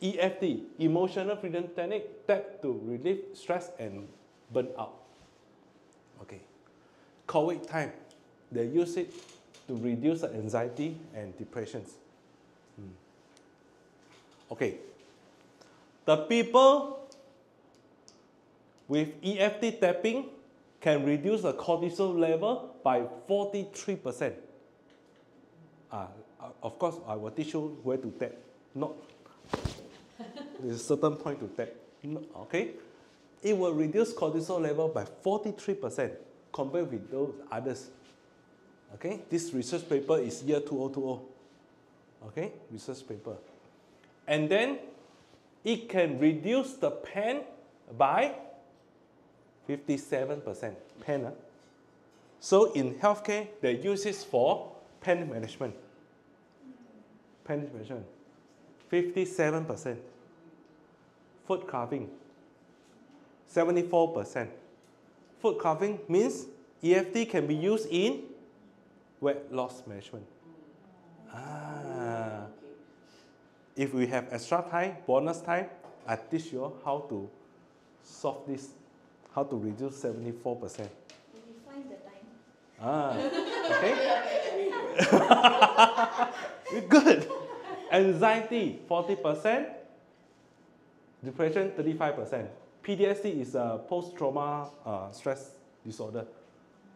[SPEAKER 1] EFT, Emotional Freedom Technique, tap to relieve stress and burnout. Okay. COVID time, they use it to reduce anxiety and depressions. Okay. The people with EFT tapping can reduce the cortisol level by 43%. Of course, I will teach you where to tap. Not there's a certain point to tap. Okay, it will reduce cortisol level by 43% compared with those others. Okay, this research paper is year 2020. Okay, research paper, and then it can reduce the pain by 57%. Pain. So in healthcare, they use this for pain management. 57%. Foot carving, 74%. Foot carving means EFT can be used in weight loss management. If we have extra time, bonus time, I teach you how to solve this, how to reduce 74%.
[SPEAKER 2] We find the time.
[SPEAKER 1] Okay. Good. Anxiety, 40%. Depression, 35%. PTSD is a post-trauma stress disorder,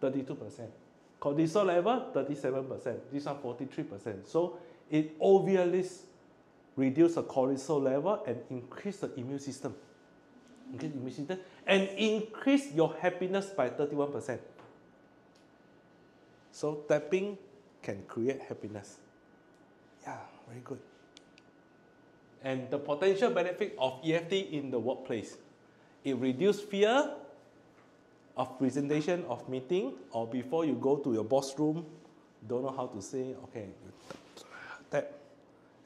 [SPEAKER 1] 32%. Cortisol level, 37%. This one, 43%. So it obviously reduce the cortisol level and increase the immune system. And increase your happiness by 31%. So tapping can create happiness. Yeah, very good. And the potential benefit of EFT in the workplace. It reduces fear of presentation, of meeting, or before you go to your boss room, don't know how to say, okay, tap,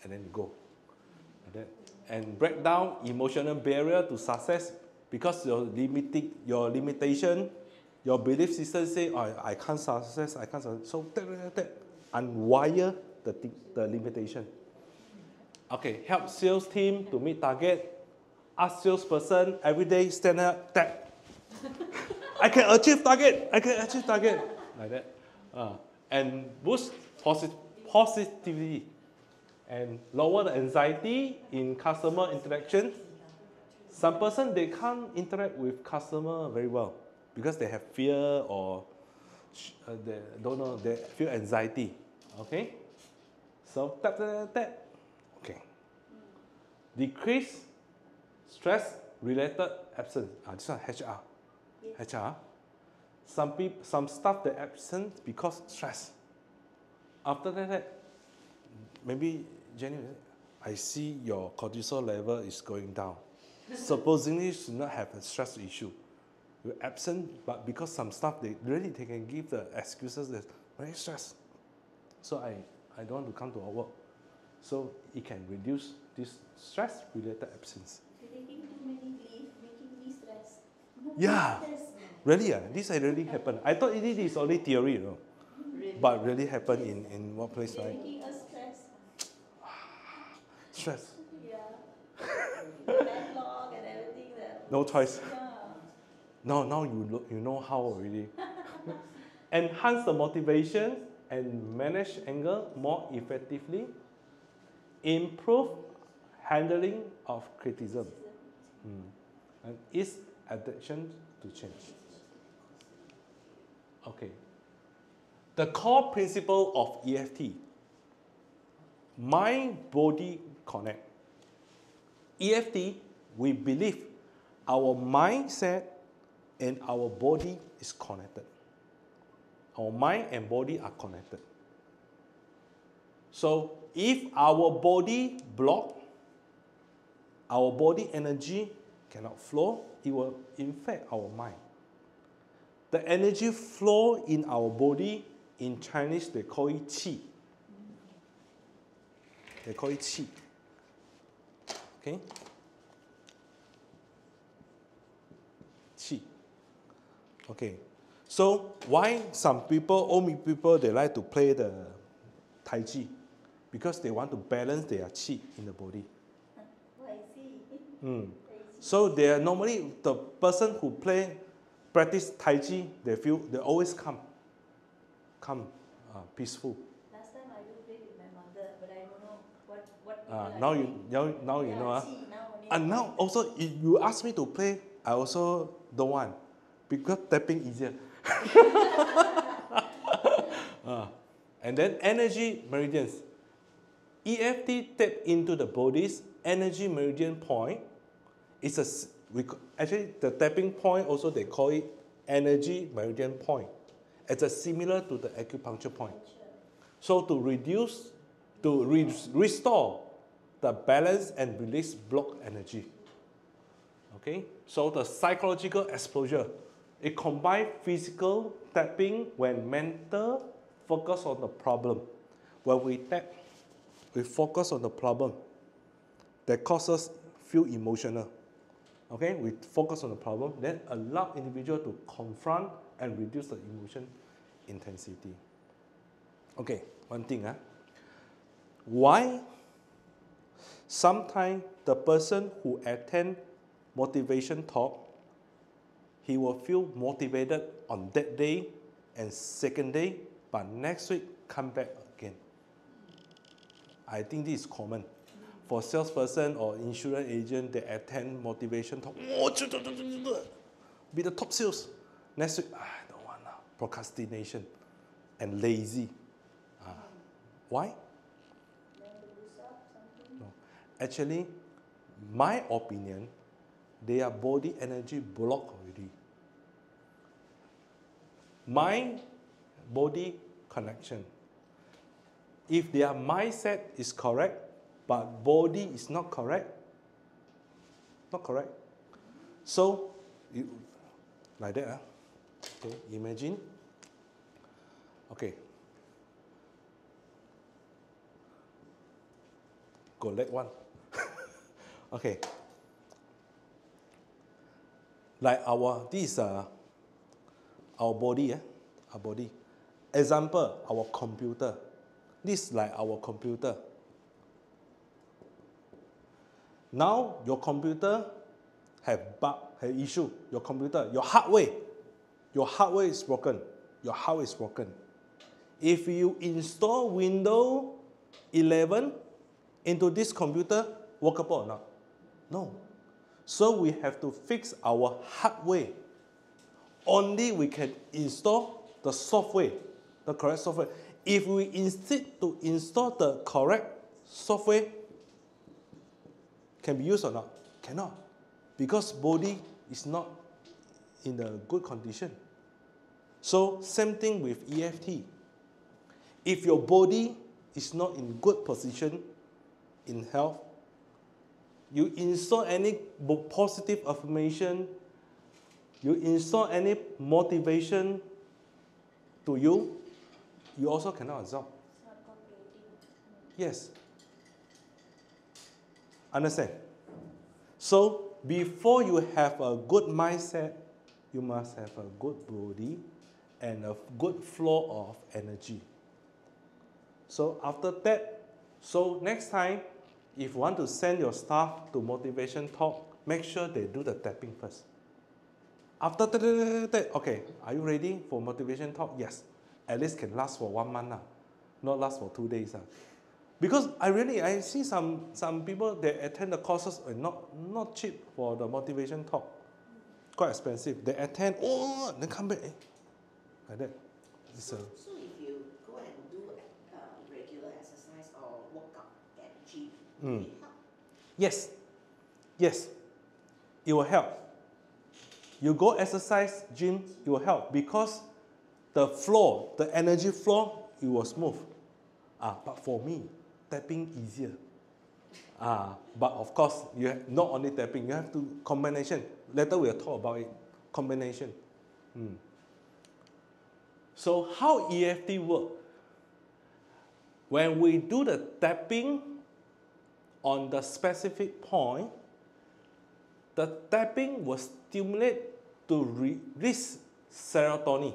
[SPEAKER 1] and then you go. Like that. And break down emotional barrier to success because your limitation, your belief system say, oh, I can't success. So tap, unwire the limitation. Okay, help sales team to meet target. Ask salesperson every day, stand up, tap. I can achieve target. Like that. And boost positivity. And lower the anxiety in customer interaction. Some person, they can't interact with customer very well because they have fear or they don't know, they feel anxiety. Okay? So tap. Okay. Decrease stress-related absence. This one HR. Yes. HR. Some staff they absent because stress. After that, maybe Jenny, I see your cortisol level is going down. Supposedly you should not have a stress issue. You're absent, but because some staff they can give the excuses that very stressed. So I don't want to come to our work. So it can reduce this stress-related absence.
[SPEAKER 2] Taking too many leave, making me stress.
[SPEAKER 1] Yeah, really, this really happened. I thought it is only theory,
[SPEAKER 3] Really?
[SPEAKER 1] But really happened in workplace, right?
[SPEAKER 2] Making us stress.
[SPEAKER 1] Stress.
[SPEAKER 2] Yeah. The backlog and everything.
[SPEAKER 1] No choice.
[SPEAKER 2] Yeah.
[SPEAKER 1] Now you know how already. Enhance the motivation and manage anger more effectively. Improve handling of criticism. And ease adaptation to change. Okay. The core principle of EFT, mind body connect. EFT, we believe our mindset and our body is connected. Our mind and body are connected. So if our body block, our body energy cannot flow, it will infect our mind. The energy flow in our body, in Chinese they call it qi. They call it qi. Okay? Qi. Okay. So why some people, old people, they like to play the Tai Chi? Because they want to balance their qi in the body.
[SPEAKER 2] Oh, I see.
[SPEAKER 1] So they are normally the person who practice Tai Chi, they always calm, peaceful.
[SPEAKER 2] Last time I do play with my mother, but I don't know what people are doing.
[SPEAKER 1] Now you know.
[SPEAKER 2] See, now only
[SPEAKER 1] And
[SPEAKER 2] I
[SPEAKER 1] now
[SPEAKER 2] know.
[SPEAKER 1] also, if you ask me to play, I also don't want, because tapping easier. And then energy meridians. EFT tap into the body's energy meridian point. Actually the tapping point also they call it energy meridian point. It's similar to the acupuncture point. So to restore the balance and release blocked energy. Okay, so the psychological exposure, it combines physical tapping when mental focus on the problem. When we tap, we focus on the problem that causes feel emotional. Okay, we focus on the problem, then allow individual to confront and reduce the emotion intensity. Okay, one thing. Why sometimes the person who attend motivation talk, he will feel motivated on that day and second day, but next week come back again. I think this is common. For salesperson or insurance agent, they attend motivation talk. Be the top sales. Next week, I don't want now. Procrastination and lazy. Why? No. Actually, my opinion, their body energy blocked already. Mind body connection. If their mindset is correct, but body is not correct, so like that. Okay, imagine. Okay. Go leg one. Okay. Like this is our body, our body. Example, our computer. This is like our computer. Now your computer have bug, have issue. Your computer, your hardware is broken. Your hardware is broken. If you install Windows 11 into this computer, workable or not? No. So we have to fix our hardware. Only we can install the software, the correct software. If we insist to install the correct software, can be used or not? Cannot. Because body is not in a good condition. So same thing with EFT. If your body is not in good position in health, you install any positive affirmation, you install any motivation to you, you also cannot absorb.
[SPEAKER 2] It's not cooperating.
[SPEAKER 1] Yes. Understand? So before you have a good mindset, you must have a good body and a good flow of energy. So after that, so next time, if you want to send your staff to motivation talk, make sure they do the tapping first. After that, okay, are you ready for motivation talk? Yes. At least can last for 1 month, not last for 2 days. Because I see some people, they attend the courses and not cheap for the motivation talk. Quite expensive. They attend, oh, then come back, like that.
[SPEAKER 4] So if you go and do regular exercise or workout at gym, will it help?
[SPEAKER 1] Yes, it will help. You go exercise, gym, it will help because the flow, the energy flow, it will smooth. But for me, tapping easier. But of course, not only tapping, you have to combination. Later we'll talk about it. Combination. So how EFT work? When we do the tapping on the specific point, the tapping will stimulate to release serotonin.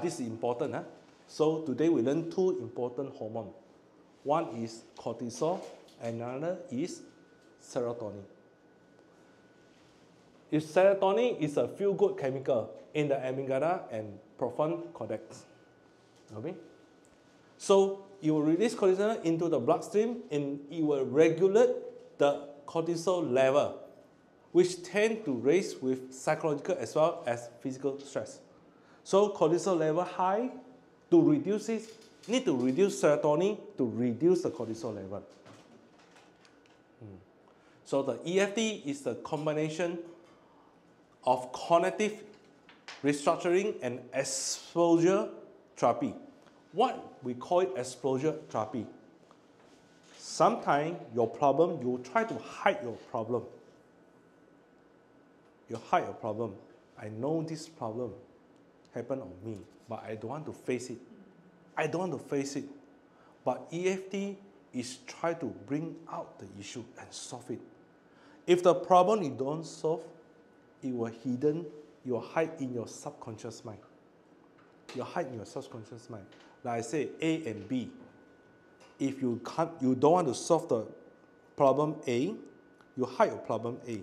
[SPEAKER 1] This is important. So today we learn 2 important hormones. One is cortisol, another is serotonin. If serotonin is a feel-good chemical in the amygdala and prefrontal cortex. Okay? So it will release cortisol into the bloodstream and it will regulate the cortisol level, which tend to raise with psychological as well as physical stress. So cortisol level high, to reduce it, need to reduce serotonin to reduce the cortisol level. So the EFT is the combination of cognitive restructuring and exposure therapy. What we call it exposure therapy. Sometimes your problem, you try to hide your problem. You hide your problem. I know this problem happened on me, but I don't want to face it. I don't want to face it. But EFT is try to bring out the issue and solve it. If the problem you don't solve, it will hidden, you will hide in your subconscious mind. You hide in your subconscious mind. Like I say, A and B. If you don't want to solve the problem A, you hide your problem A.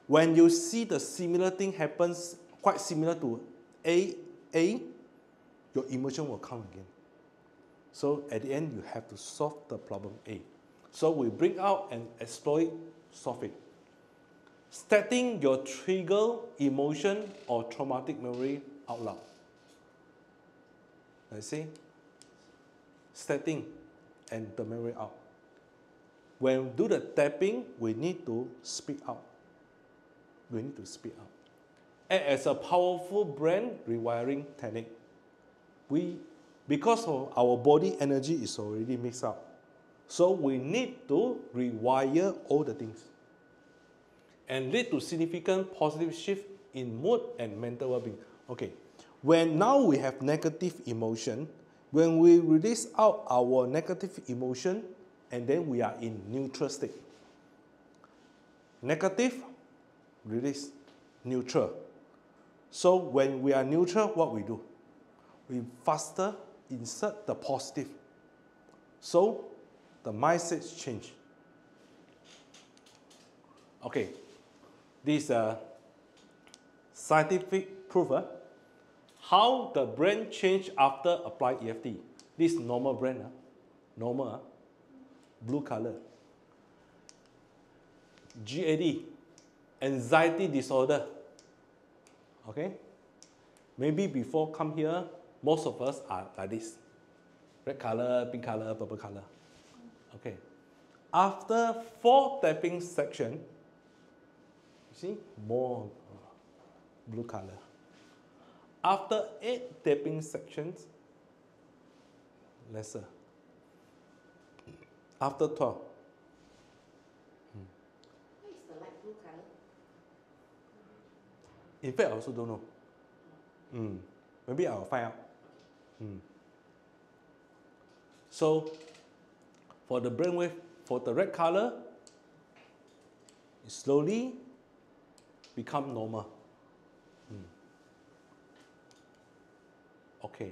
[SPEAKER 1] When you see the similar thing happens, quite similar to A, your emotion will come again. So at the end, you have to solve the problem A. So we bring out and exploit, solve it. Stating your trigger, emotion, or traumatic memory out loud. Let's see. Stating and the memory out. When we do the tapping, we need to speak out. We need to speak out. And as a powerful brain rewiring technique, because of our body energy is already mixed up, so we need to rewire all the things and lead to significant positive shift in mood and mental well-being. Okay, when now we have negative emotion, when we release out our negative emotion, and then we are in neutral state. Negative, release, neutral. So when we are neutral, what we do? We faster insert the positive. So the mindset change. Okay, this scientific proof. How the brain change after apply EFT. This normal brain, normal, blue color. GAD, anxiety disorder. Okay, maybe before come here, most of us are like this. Red color, pink color, purple color. Okay, after 4 tapping section, you see more blue color. After 8 tapping sections, lesser. After 12.
[SPEAKER 4] What is the light blue color?
[SPEAKER 1] In fact, I also don't know. Maybe I'll find out. So, for the brainwave, for the red color, it slowly become normal. Okay.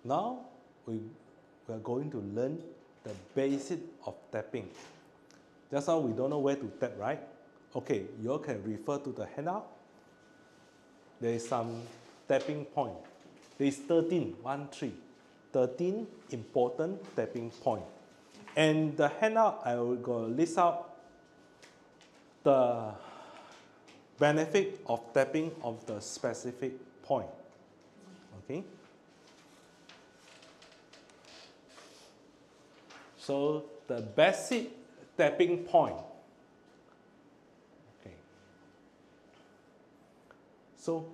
[SPEAKER 1] Now we are going to learn the basic of tapping. Just now we don't know where to tap, right? Okay, you all can refer to the handout. there is some tapping point. There is 13, 13 important tapping point. And the handout, I will go list out the benefit of tapping of the specific point. Okay? So the basic tapping point. Okay. So,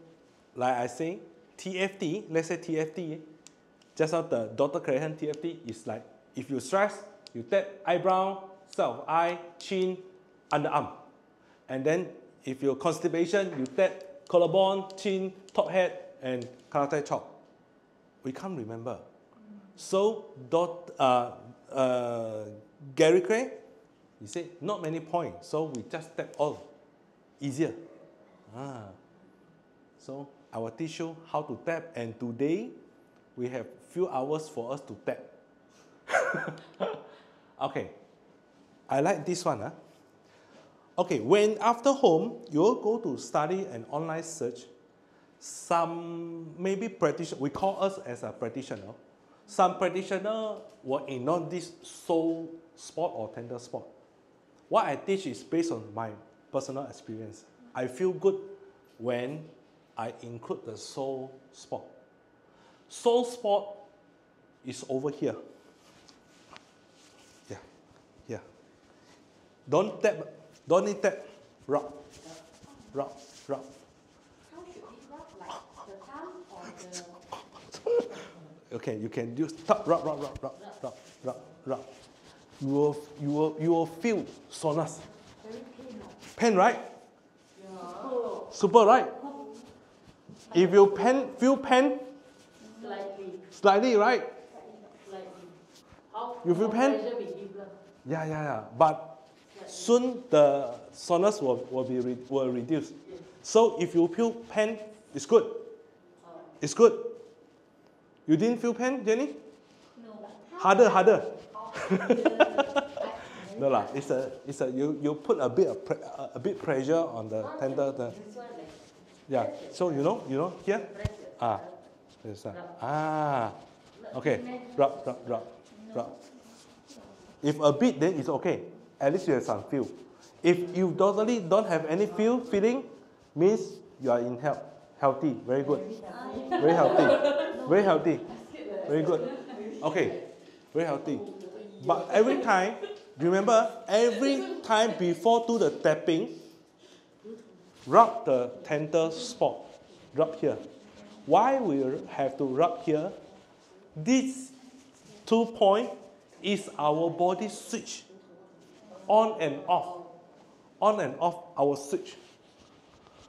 [SPEAKER 1] like I say, TFT, let's say TFT, just now the Dr. Crahan TFT is like, if you stress, you tap eyebrow, side of eye, chin, underarm. And then if you're constipation, you tap collarbone, chin, top head, and karate chop. We can't remember. So Gary Craig, he said, not many points, so we just tap all. Easier. So I will teach you how to tap, and today we have few hours for us to tap. Okay, I like this one. Okay, when after home, you will go to study an online search, some maybe practitioner, we call us as a practitioner, some practitioner will ignore this sole spot or tender spot. What I teach is based on my personal experience. I feel good when I include the sole spot. Sole spot is over here. Yeah, yeah. Don't tap, don't need tap. Rub, rub, rub.
[SPEAKER 5] How should we rub? Like the thumb or the...
[SPEAKER 1] Okay, you can use rub, rub, rub, rub, rub, rub, rub. You will feel soreness.
[SPEAKER 5] Very pain, no?
[SPEAKER 1] Pain, right?
[SPEAKER 5] Yeah.
[SPEAKER 1] Super, right? If you feel pain, slightly, right?
[SPEAKER 3] Slightly. How
[SPEAKER 1] You feel pain?
[SPEAKER 3] pressure we give lah.
[SPEAKER 1] Yeah. But soon the soreness will reduce. So if you feel pain, it's good. It's good. You didn't feel pain, Jenny?
[SPEAKER 2] No.
[SPEAKER 1] Harder. No lah. It's a you put a bit pressure on the tender.
[SPEAKER 3] This one like
[SPEAKER 1] Yeah. So you know here.
[SPEAKER 3] pressure.
[SPEAKER 1] This one. Okay. Rub. If a bit, then it's okay. At least you have some feel. If you totally don't have any feeling, means you are in health, healthy, very good, very healthy, very healthy, very good. Okay, very healthy. But every time, remember, every time before do the tapping, rub the tender spot. Rub here. Why we have to rub here? This 2 point is our body switch. On and off our switch.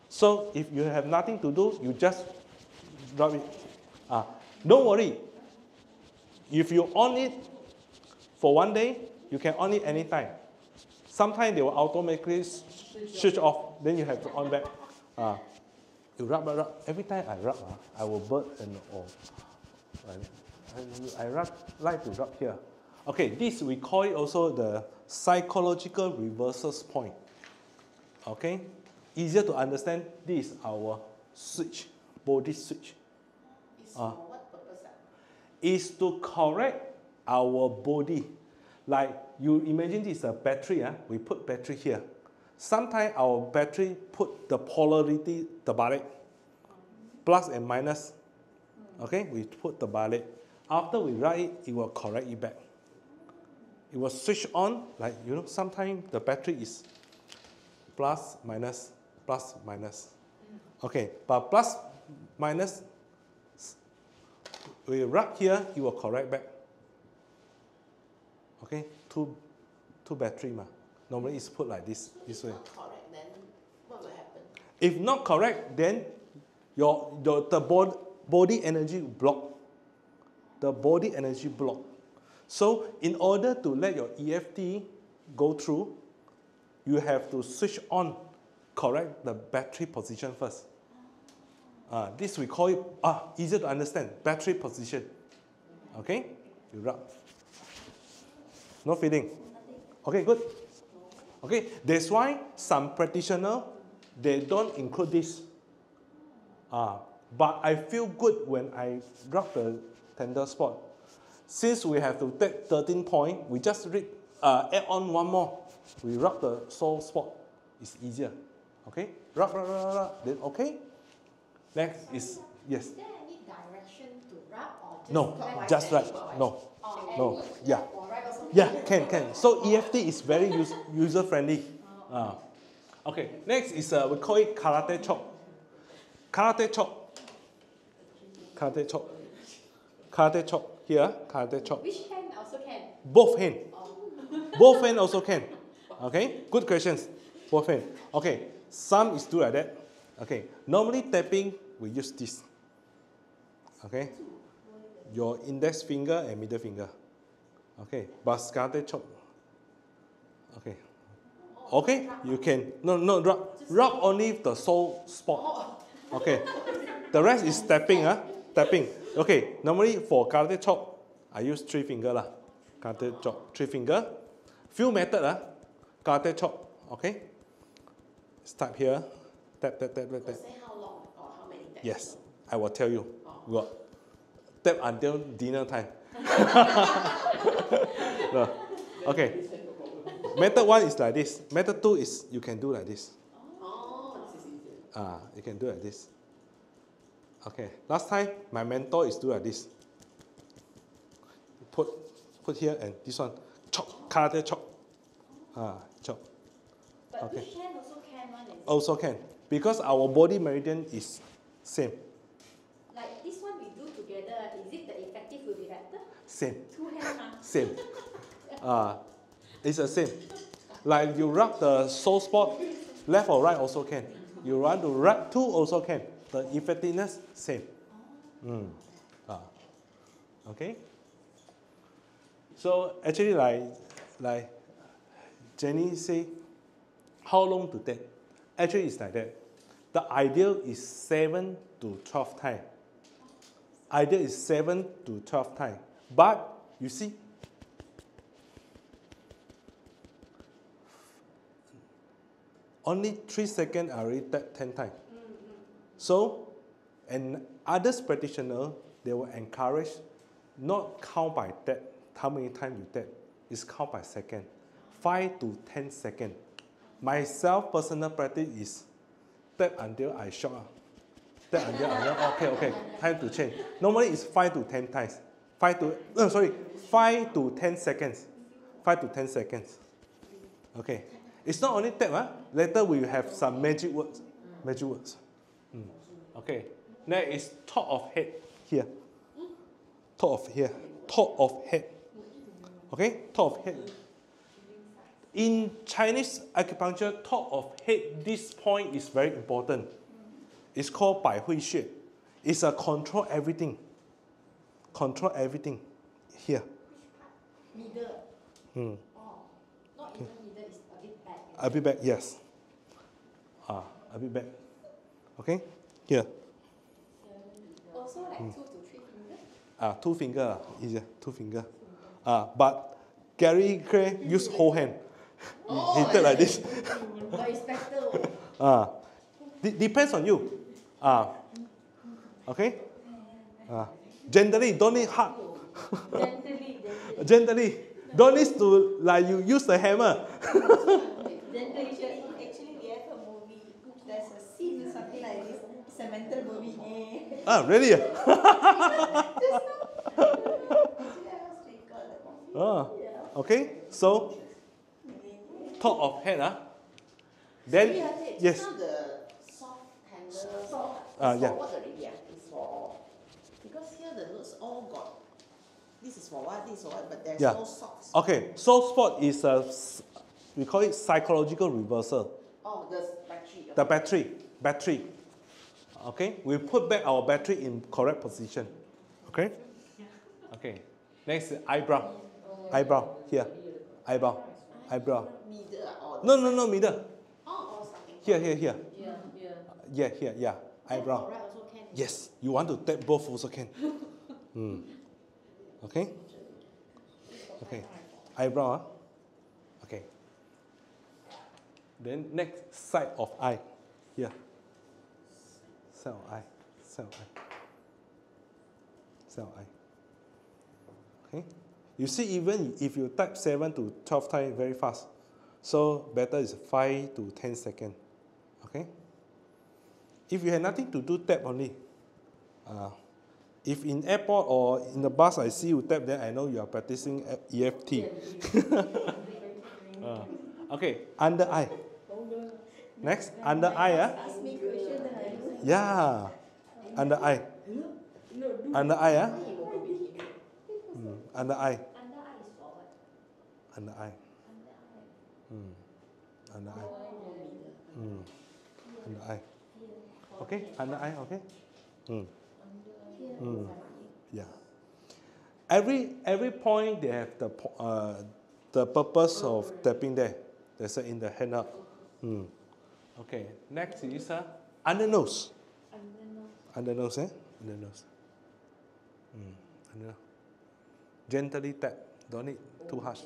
[SPEAKER 1] So if you have nothing to do, you just rub it. Don't worry. If you on it for 1 day, you can on it anytime. Sometimes they will automatically switch off, then you have to on back. You rub. Every time I rub, I will burn and I like to rub here. Okay, this we call it also the psychological reversal point. Okay, easier to understand. This is our switch, body switch.
[SPEAKER 4] It's for what purpose?
[SPEAKER 1] Is to correct our body. Like you imagine this is a battery. We put battery here. Sometimes our battery put the polarity terbalik, plus and minus. Okay, we put terbalik. After we write it, it will correct it back. It will switch on, like sometimes the battery is plus, minus. Okay, but plus, minus, we rub here, it will correct back. Okay, two battery normally it's put like this way.
[SPEAKER 4] Not correct, then what will happen?
[SPEAKER 1] If not correct, then the body energy block. The body energy block. So in order to let your EFT go through, you have to switch on, correct the battery position first. This we call it, easier to understand, battery position. Okay, you rub. No feeling. Okay, good. Okay, that's why some practitioners, they don't include this. But I feel good when I rub the tender spot. Since we have to take 13 points, we just add on one more. We rub the sore spot. It's easier. Okay? Rub, rub, rub, rub. Then okay. Next is, yes.
[SPEAKER 5] Is there any direction to rub or just
[SPEAKER 1] No,
[SPEAKER 5] left
[SPEAKER 1] just
[SPEAKER 5] or
[SPEAKER 1] right.
[SPEAKER 5] right?
[SPEAKER 1] No.
[SPEAKER 5] Or
[SPEAKER 1] No.
[SPEAKER 5] any
[SPEAKER 1] Yeah.
[SPEAKER 5] left or right also?
[SPEAKER 1] Yeah, can. So EFT is very user friendly. Okay, next is we call it karate chop. Karate chop. Karate chop. Karate chop. Here, karate chop.
[SPEAKER 5] Which hand also can?
[SPEAKER 1] Both hand.
[SPEAKER 5] Oh.
[SPEAKER 1] Both hand also can. Okay, good questions. Both hand. Okay, some is do like that. Okay, normally tapping we use this. Okay, your index finger and middle finger. Okay, but karate chop. Okay. Okay, you can no rub only the sole spot. Okay, the rest is tapping. Tapping. Okay, normally for karate chop, I use 3 finger lah. Karate chop 3 finger. Few method karate chop. Okay, start here. Tap.
[SPEAKER 4] Say how long or how many taps?
[SPEAKER 1] Yes, I will tell you. Got tap until dinner time. No. Okay. Method 1 is like this. Method 2 is you can do like this.
[SPEAKER 4] Oh, this is easier.
[SPEAKER 1] You can do like this. Okay. Last time my mentor is do like this. Put here and this one. Chop. Karate chop. Chop.
[SPEAKER 2] But
[SPEAKER 1] Okay.
[SPEAKER 2] which hand also can one is
[SPEAKER 1] Also can. Because our body meridian is same.
[SPEAKER 5] Like this one we do together, is it the effective will be better?
[SPEAKER 1] Same.
[SPEAKER 5] 2 hands
[SPEAKER 1] Same. It's the same. Like you rub the sore spot, left or right also can. You want to rub 2 also can. The effectiveness same. Okay. So actually like Jenny say, how long to take? Actually it's like that. The ideal is 7 to 12 times. Ideal is 7 to 12 times. But you see, only 3 seconds I already tap 10 times. So, and others practitioners, they will encourage not count by tap, how many times you tap. It's count by second. 5 to 10 seconds. Myself, personal practice is tap until I shock. Tap until I know, okay, time to change. Normally it's 5 to 10 times. 5 to 10 seconds. 5 to 10 seconds. Okay. It's not only tap, later we will have some magic words. Magic words. Okay. Next is top of head here. Top of here. Top of head. Okay? Top of head. In Chinese acupuncture, top of head, this point is very important. It's called 百会穴. It's a control everything. Control everything. Here.
[SPEAKER 5] Middle.
[SPEAKER 1] Hmm.
[SPEAKER 5] Oh, not even middle, it's a bit back.
[SPEAKER 1] A bit back, yes. A bit back. Okay? Here.
[SPEAKER 5] Also like 2 to 3 fingers.
[SPEAKER 1] 2 finger, easier. 2 finger. But Gary Gray use whole hand. He did like this.
[SPEAKER 5] But it's better.
[SPEAKER 1] Depends on you. Okay? Gently, don't need hard. Gently. Don't need to, like you use the hammer.
[SPEAKER 2] actually we have a movie. There's a scene something like this. It's a mental movie.
[SPEAKER 1] Really?
[SPEAKER 2] Just now. Actually I was recall the movie. Yeah.
[SPEAKER 1] Okay, so top of head. Then, yes.
[SPEAKER 4] Now the soft handle,
[SPEAKER 2] Soft.
[SPEAKER 1] Yeah.
[SPEAKER 4] for what already? It's for, because here the notes all got, this is for what, this is for what, but there's
[SPEAKER 1] Yeah.
[SPEAKER 4] no socks.
[SPEAKER 1] Okay, soft spot is we call it psychological reversal.
[SPEAKER 4] Oh, the battery.
[SPEAKER 1] The battery. Okay, we put back our battery in correct position. Okay? Okay. Next, eyebrow. Eyebrow, here. Eyebrow.
[SPEAKER 4] Middle or
[SPEAKER 1] No, middle.
[SPEAKER 4] Oh, something.
[SPEAKER 1] Here.
[SPEAKER 3] Yeah.
[SPEAKER 1] Yeah. Eyebrow.
[SPEAKER 5] Right also can.
[SPEAKER 1] Yes, you want to tap both also can. Okay? Okay. Eyebrow. Okay. Then next side of eye. Here. Side of eye. cell I. Cell I. Okay? You see, even if you type 7 to 12 times very fast, so better is 5 to 10 seconds. Okay? If you have nothing to do, tap only. If in airport or in the bus I see you tap, then I know you are practicing EFT. Okay, under eye. Next, under eye.
[SPEAKER 2] Ask me question, then I know.
[SPEAKER 1] Yeah, under eye. Under eye. Under eye.
[SPEAKER 2] Under eye is for what?
[SPEAKER 1] Under eye.
[SPEAKER 2] Under eye.
[SPEAKER 1] Under eye.
[SPEAKER 2] Here.
[SPEAKER 1] Under eye.
[SPEAKER 2] Here.
[SPEAKER 1] Okay, under eye. Okay.
[SPEAKER 2] Here.
[SPEAKER 1] Yeah. Every point they have the purpose of tapping there. That's in the hand up. Okay. Next is under nose. Under nose, eh? Under nose. Under. Gently tap. Don't need too harsh.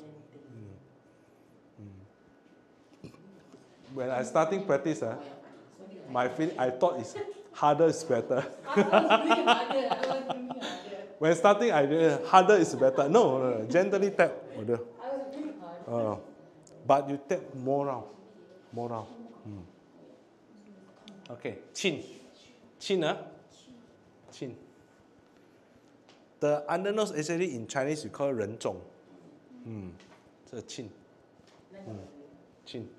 [SPEAKER 1] When I starting practice, my feeling, I thought it's harder is better. When starting, I harder is better. No, gently tap. But you tap more round. Okay, chin. Chin. The under nose actually in Chinese you call it 人中. So chin. Chin.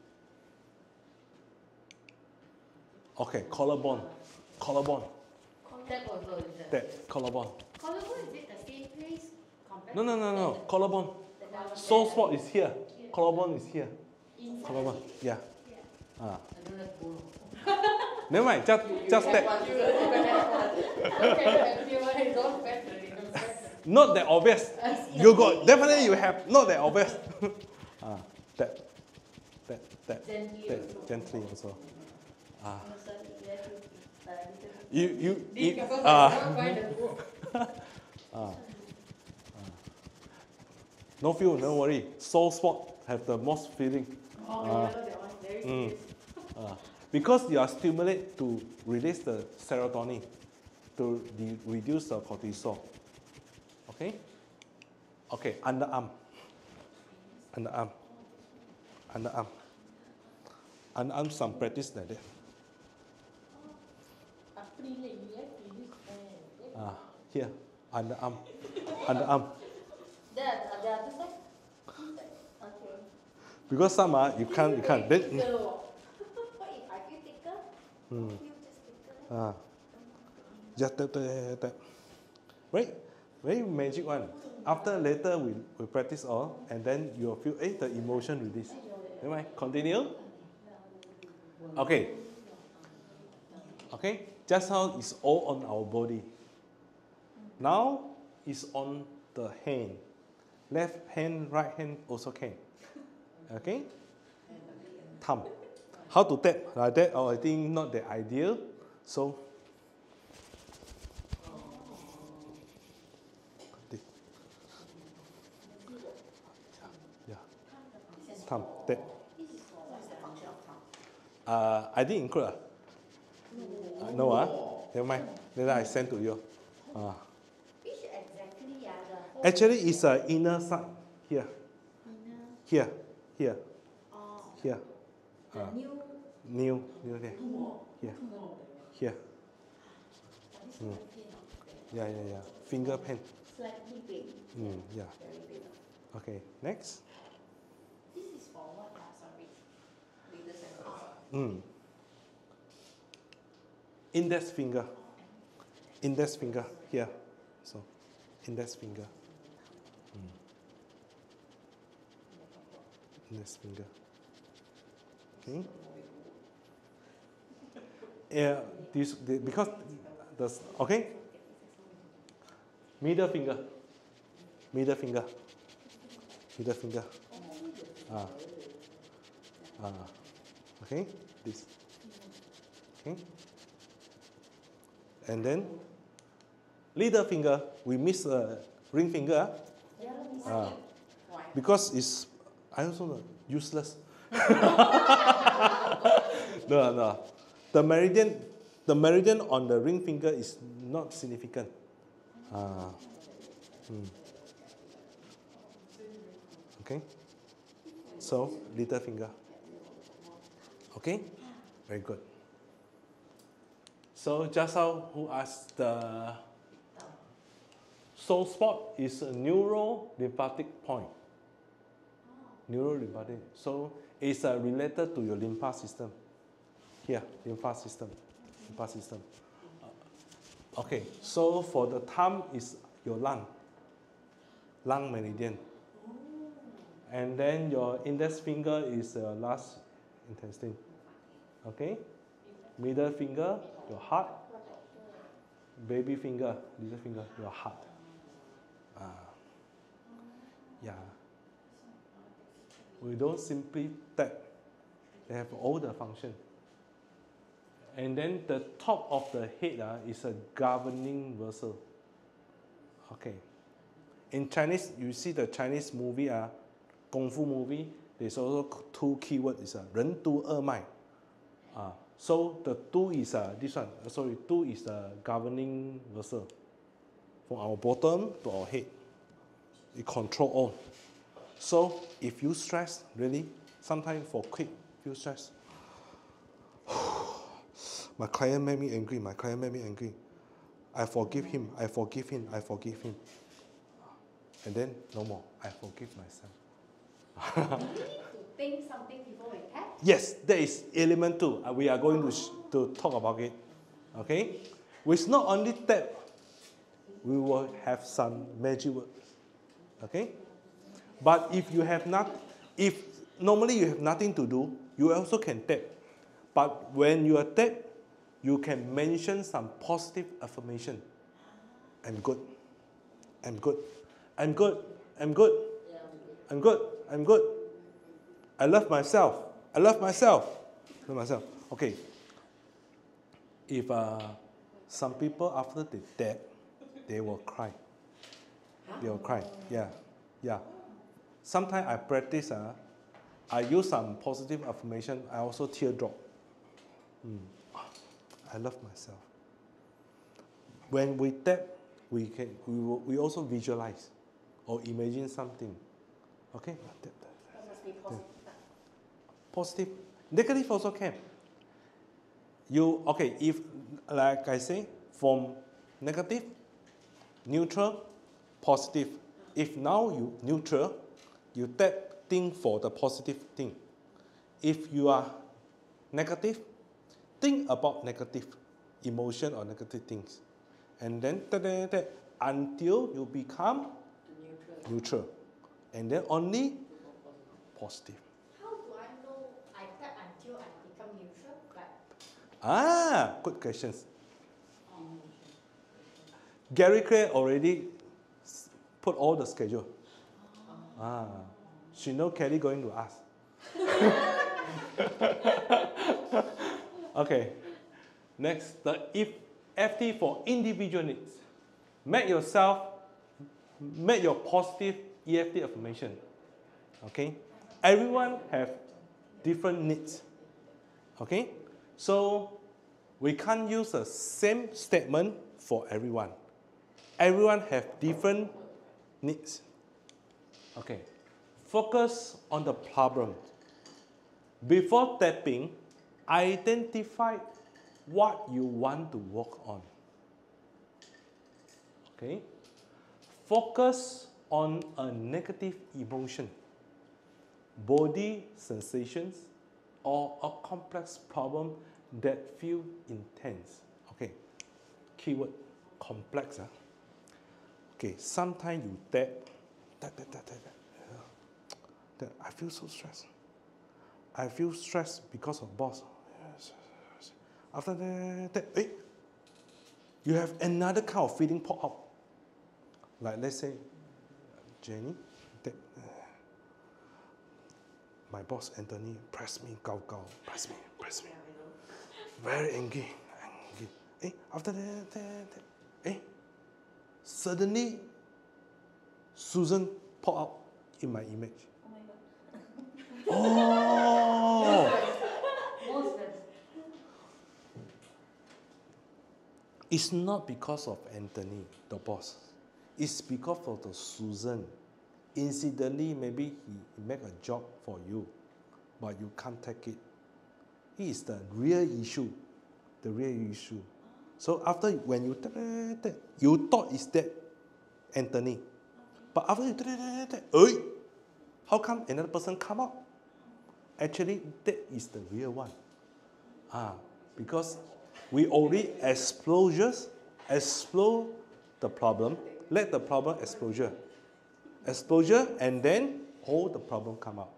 [SPEAKER 1] Okay, collarbone.
[SPEAKER 3] Tap also is that.
[SPEAKER 1] That collarbone.
[SPEAKER 5] Collarbone, is it the same place compared
[SPEAKER 1] No. Collarbone.
[SPEAKER 5] to
[SPEAKER 1] Soft spot is here. Collarbone is here.
[SPEAKER 5] inside?
[SPEAKER 1] Collarbone. Yeah.
[SPEAKER 3] I don't have bone.
[SPEAKER 1] Never mind. Just tap. Not that obvious. You got definitely you have not that obvious. Tap. Gently also. No feel, no worry. Soul spot have the most feeling. Because you are stimulated to release the serotonin to reduce the cortisol. Okay? Okay, underarm. Underarm, some practice like that. Here, underarm.
[SPEAKER 2] The other side? Okay.
[SPEAKER 1] Because some you can't. Then,
[SPEAKER 2] What if I feel thicker? You just thicker?
[SPEAKER 1] just tap. Right? Very magic one. After later we practice all, and then you'll feel the emotion release. Never mind. Continue. Okay. Just now it's all on our body. Now it's on the hand. Left hand, right hand also can. Okay? Thumb. How to tap? Like that, I think not the ideal. So, yeah. Thumb, tap. I didn't include. No, never mind. Then I send to you.
[SPEAKER 2] Which exactly are the whole
[SPEAKER 1] Actually, it's inner side here.
[SPEAKER 2] inner?
[SPEAKER 1] Here.
[SPEAKER 2] Oh,
[SPEAKER 1] Here.
[SPEAKER 2] the
[SPEAKER 1] New there. Here. Yeah. Finger pen.
[SPEAKER 2] slightly big.
[SPEAKER 1] Yeah.
[SPEAKER 2] Very big.
[SPEAKER 1] Okay. Next.
[SPEAKER 5] This is for what? Sorry.
[SPEAKER 1] Index finger. Index finger here. So, index finger. Index finger. Okay. Yeah. Because okay. Middle finger. Okay. This. Okay. And then little finger, we miss ring finger. Because it's, I also know, useless. No. The meridian The meridian on the ring finger is not significant. Okay? So, little finger. Okay? Very good. So, just now who asked the soul spot is a neuro-lymphatic point. Neuro-lymphatic. So, it's related to your lymphatic system. Here, lymphatic system. Lymphatic system. Okay, so for the thumb is your lung meridian. And then your index finger is last intestine. Okay? Middle finger, your heart. Baby finger, little finger, your heart. Yeah. We don't simply tap. They have all the function. And then the top of the head is a governing vessel. Okay. In Chinese, you see the Chinese movie, Kung Fu movie, there's also two keywords, is 人督二脉. So the two is this one, two is the governing vessel. From our bottom to our head. It control all. So if you stress, really, sometimes for quick, feel stress. My client made me angry, I forgive him. And then no more, I forgive myself.
[SPEAKER 5] Do you need to think something before we tap?
[SPEAKER 1] Yes, that is element 2. We are going to talk about it. Okay? With not only tap, we will have some magic words. Okay? But if you have if normally you have nothing to do, you also can tap. But when you are tap, you can mention some positive affirmation. I'm good. I'm good. I'm good. I'm good. I'm good. I'm good. I love myself. I love myself. I love myself. Okay. If some people after they tap, they will cry. They will cry. Yeah. Yeah. Sometimes I practice. I use some positive affirmation. I also teardrop. I love myself. When we tap, we also visualize or imagine something. Okay?
[SPEAKER 5] That must be positive.
[SPEAKER 1] Positive. Negative also can. If, like I say, from negative, neutral, positive. If now you neutral, you tap, think for the positive thing. If you are negative, think about negative emotion or negative things. And then until you become neutral. And then only positive.
[SPEAKER 5] How do I know I tap until I become neutral?
[SPEAKER 1] Good questions. Gary Clay already put all the schedule. She know Kelly going to ask. Okay. Next, the FT for individual needs. Make your positive EFT affirmation. Okay? Everyone have different needs. Okay? So we can't use the same statement for everyone. Everyone have different needs. Okay. Focus on the problem. Before tapping, identify what you want to work on. Okay? Focus on a negative emotion, body sensations, or a complex problem that feel intense. Okay, keyword, complex. Okay, sometimes you tap. I feel so stressed. I feel stressed because of boss. After that, you have another kind of feeling pop up. Like let's say, Jenny, my boss Anthony press me, press me. Very angry. After that, suddenly, Susan pop up in my image.
[SPEAKER 2] Oh my god.
[SPEAKER 1] Oh!
[SPEAKER 3] Most
[SPEAKER 1] It's not because of Anthony, the boss. It's because of the Susan. Incidentally, maybe he make a job for you, but you can't take it. It is the real issue. The real issue. So after when you thought it's that Anthony. But after you how come another person come out? Actually, that is the real one. Because we already explore the problem, let the problem exposure, and then all the problem come out.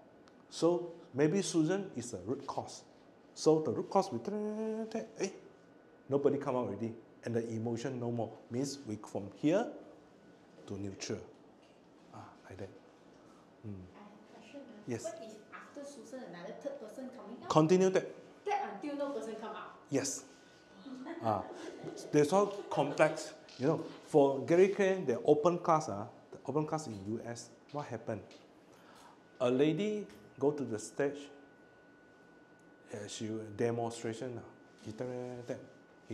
[SPEAKER 1] So maybe Susan is the root cause. So the root cause we nobody come out already, and the emotion no more. Means we from here to neutral. Like that.
[SPEAKER 5] I have a question.
[SPEAKER 1] Yes.
[SPEAKER 5] What if after Susan another third person coming out?
[SPEAKER 1] Continue that.
[SPEAKER 5] That until no person come out.
[SPEAKER 1] Yes. They're so complex. You know, for Gary Crane, the open class in US, what happened? A lady go to the stage, she demonstration. He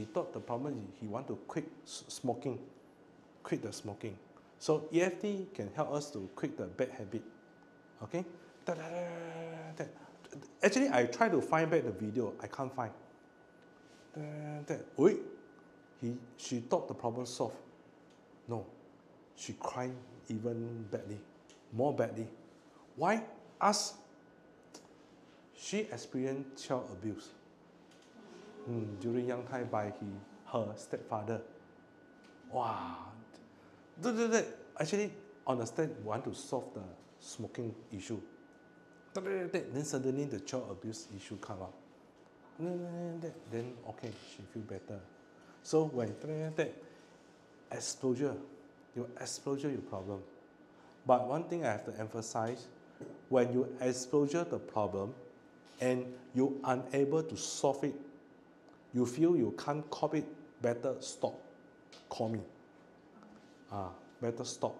[SPEAKER 1] thought the problem is he want to quit the smoking. So EFT can help us to quit the bad habit. Okay? Actually, I try to find back the video. I can't find. She thought the problem solved. No. She cried even badly. More badly. Why? Ask. She experienced child abuse during young time by her stepfather. Wow. Actually, on the stage, want to solve the smoking issue. Then suddenly the child abuse issue come up. Then okay, she feel better. So when exposure your problem. But one thing I have to emphasize, when you exposure the problem and you unable to solve it, you feel you can't cope it, better stop. Call me. Better stop.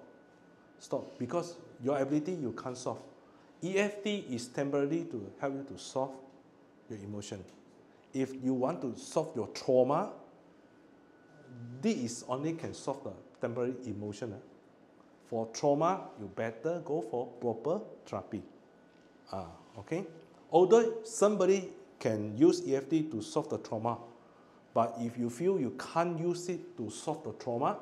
[SPEAKER 1] Stop. Because your ability you can't solve. EFT is temporary to help you to solve your emotion. If you want to solve your trauma, this is only can solve the temporary emotion. For trauma, you better go for proper therapy. Okay? Although somebody can use EFT to solve the trauma, but if you feel you can't use it to solve the trauma,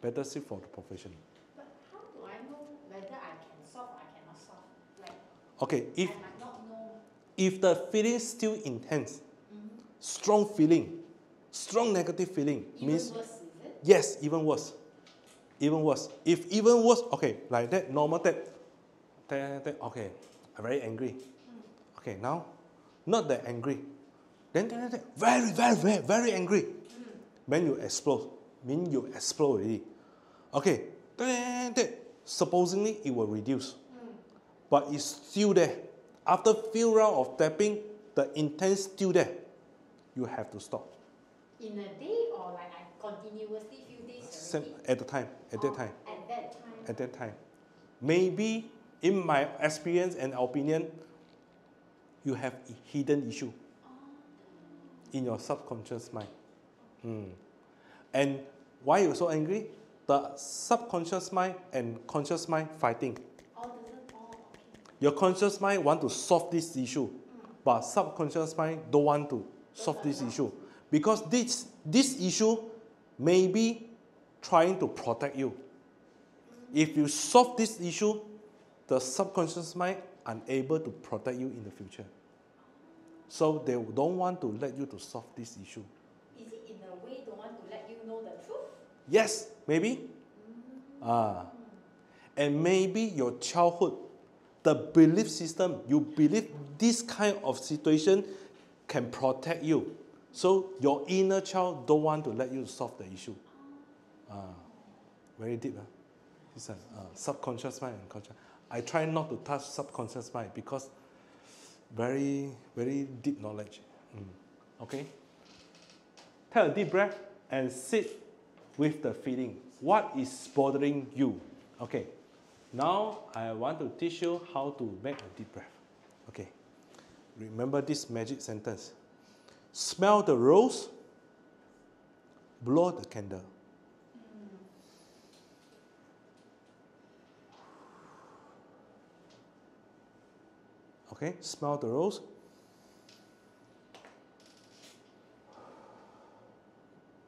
[SPEAKER 1] better seek for the professional.
[SPEAKER 5] But how do I know whether I can solve or I cannot solve? Like,
[SPEAKER 1] okay,
[SPEAKER 5] I might not know.
[SPEAKER 1] if the feeling is still intense, strong feeling, strong negative feeling,
[SPEAKER 5] Even
[SPEAKER 1] means
[SPEAKER 5] worse, is it?
[SPEAKER 1] yes, even worse. Even worse. If even worse, okay, like that, normal that, okay, I'm very angry. Okay, now, not that angry. Then, very angry. When you explode, mean you explode already. Okay, supposedly it will reduce. But it's still there. After few rounds of tapping, the intense still there. You have to stop.
[SPEAKER 5] In a day or like I continuously few days
[SPEAKER 1] Same,
[SPEAKER 5] already?
[SPEAKER 1] at the time, at that time.
[SPEAKER 5] At that time.
[SPEAKER 1] At that time. Maybe, in my experience and opinion, you have a hidden issue in your subconscious mind. And why you're so angry? The subconscious mind and conscious mind fighting.
[SPEAKER 5] Okay.
[SPEAKER 1] Your conscious mind want to solve this issue, but subconscious mind don't want to solve this issue. Because this issue may be trying to protect you. If you solve this issue, the subconscious mind unable to protect you in the future. So they don't want to let you to solve this issue.
[SPEAKER 5] Is it in a way don't want to let you know the truth?
[SPEAKER 1] Yes, maybe. And maybe your childhood, the belief system, you believe this kind of situation can protect you. So your inner child don't want to let you solve the issue. Very deep. This is subconscious mind and conscious. I try not to touch subconscious mind because very, very deep knowledge. Okay? Take a deep breath and sit with the feeling. What is bothering you? Okay. Now I want to teach you how to make a deep breath. Okay. Remember this magic sentence. Smell the rose, Blow the candle. Okay, smell the rose.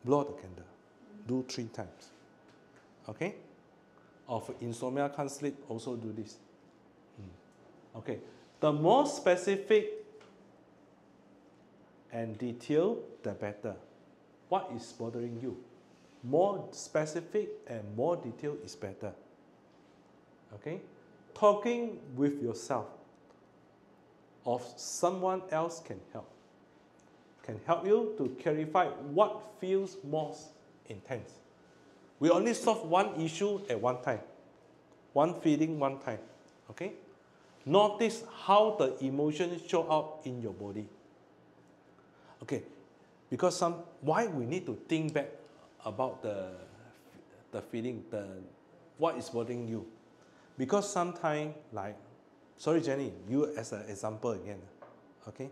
[SPEAKER 1] Blow the candle. Do 3 times. Okay? Or for insomnia, can't sleep, also do this. Okay. The more specific and detailed, the better. What is bothering you? More specific and more detailed is better. Okay? Talking with yourself or someone else can help. Can help you to clarify what feels most intense. We only solve one issue at one time. One feeling, one time. Okay? Notice how the emotions show up in your body. Okay, because why we need to think back about the feeling, what is bothering you. Because sometimes, like, sorry Jenny, you as an example again. Okay?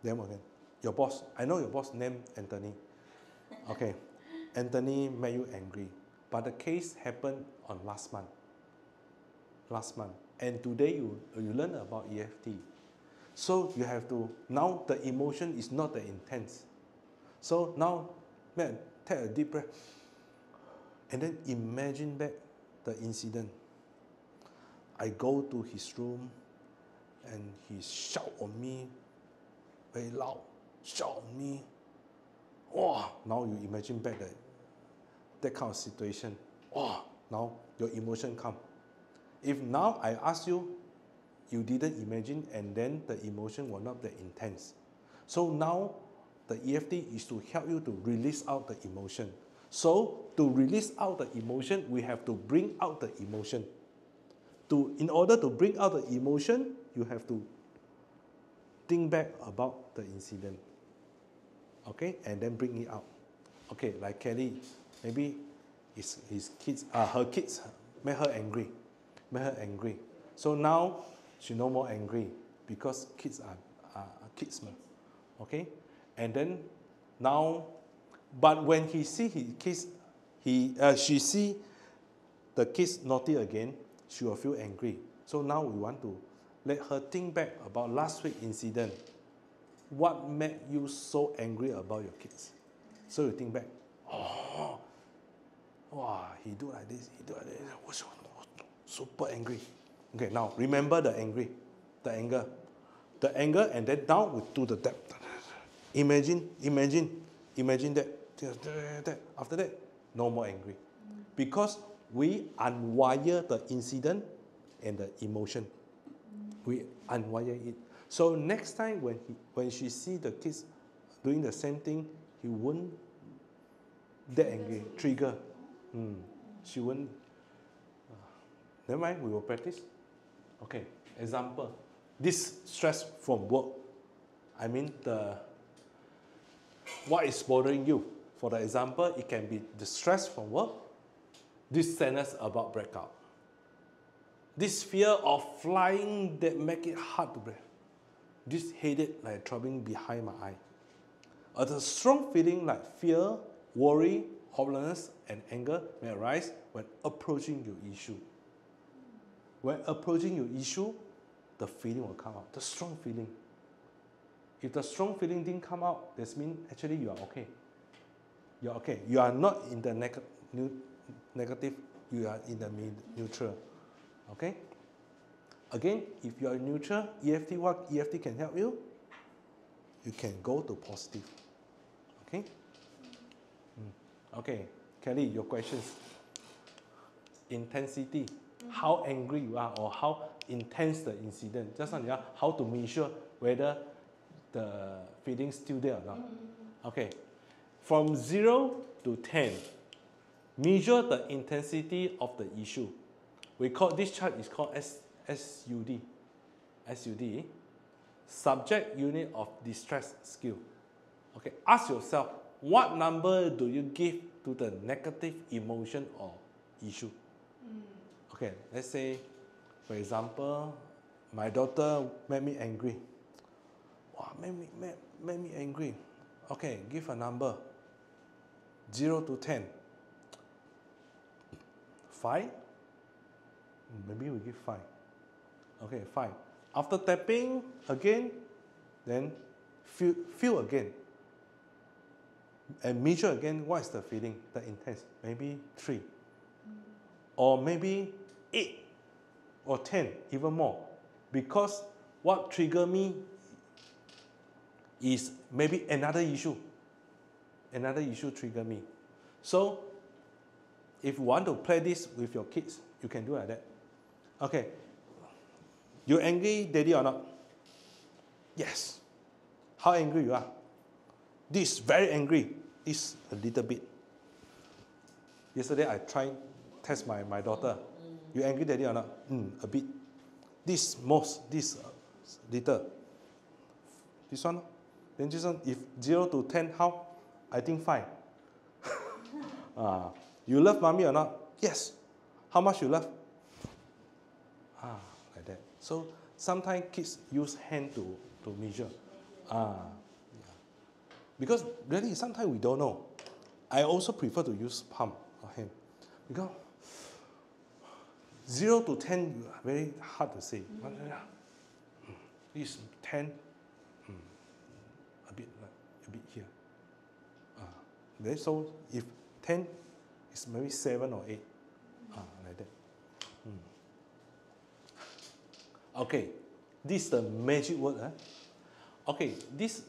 [SPEAKER 1] Then again. Your boss, I know your boss named Anthony. Okay. Anthony made you angry. But the case happened on last month. And today you learn about EFT. So you have to, now the emotion is not that intense. So now, man, take a deep breath. And then imagine back the incident. I go to his room and he shout on me, very loud, shout on me. Oh, now you imagine back that kind of situation. Oh, now your emotion come. If now I ask you, you didn't imagine and then the emotion was not that intense. So now the EFT is to help you to release out the emotion. So to release out the emotion, we have to bring out the emotion. In order to bring out the emotion, you have to think back about the incident. Okay, and then bring it out. Okay, like Kelly, maybe her kids made her angry. So now she no more angry because kids are kids. Okay, and then now, but when he see his kids, she see the kids naughty again, she will feel angry. So now we want to let her think back about last week's incident. What made you so angry about your kids? So you think back, oh, wow, he do like this, he do like this, I was super angry. Okay, now remember the anger, and then down we do the depth. Imagine that. After that, no more angry, because we unwire the incident and the emotion. We unwire it. So next time when she see the kids doing the same thing, he won't that angry, trigger. She won't. Never mind, we will practice. Okay, example. This stress from work. I mean what is bothering you. For the example, it can be the stress from work, this sadness about breakout, this fear of flying that make it hard to breathe, this headache like throbbing behind my eye, or the strong feeling like fear, worry, hopelessness, and anger may arise when approaching your issue. When approaching your issue, the feeling will come out, the strong feeling. If the strong feeling didn't come out, that means actually you are okay. You are okay. You are not in the negative, you are in the neutral. Okay? Again, if you are neutral, what EFT can help you? You can go to positive. Okay? Okay, Kelly, your questions. Intensity. How angry you are or how intense the incident. Just now, how to measure whether the feeling still there or not. Okay. From 0 to 10, measure the intensity of the issue. We call this chart is called SUD. SUD, Subject Unit of Distress Skill. Okay, ask yourself, what number do you give to the negative emotion or issue? Okay, let's say, for example, my daughter made me angry. Wow, made me angry. Okay, give a number. 0 to 10. 5? Maybe we give 5. Okay, 5. After tapping again, then feel again. And measure again, what is the feeling, the intense? Maybe 3. Or maybe 8 or 10, even more. Because what trigger me is maybe another issue. Another issue trigger me. So, if you want to play this with your kids, you can do like that. Okay. You angry, daddy, or not? Yes. How angry you are? This very angry. This a little bit. Yesterday I tried test my daughter. You angry, daddy, or not? A bit. This little. This one. Then this one, if 0 to 10, how? I think 5. You love mommy or not? Yes. How much you love? Like that. So sometimes kids use hand to measure. Yeah. Because really sometimes we don't know. I also prefer to use palm or hand. Because 0 to 10 very hard to say. This 10, a bit here. Then so if 10 is maybe 7 or 8, like that. Okay, this is the magic word. Okay, this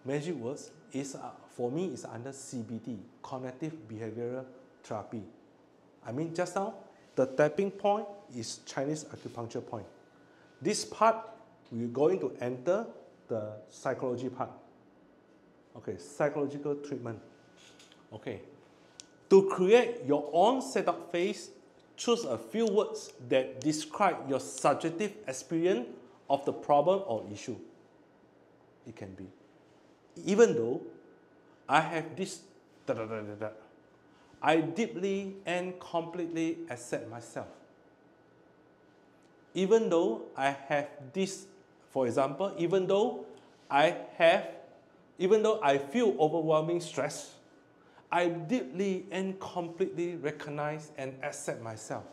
[SPEAKER 1] magic words is for me is under CBT, cognitive behavioral therapy. I mean just now the tapping point is Chinese acupuncture point. This part we're going to enter the psychology part. Okay, psychological treatment. Okay, to create your own setup phase, choose a few words that describe your subjective experience of the problem or issue. It can be, even though I have this, I deeply and completely accept myself. Even though I have this, for example, even though I feel overwhelming stress, I deeply and completely recognize and accept myself.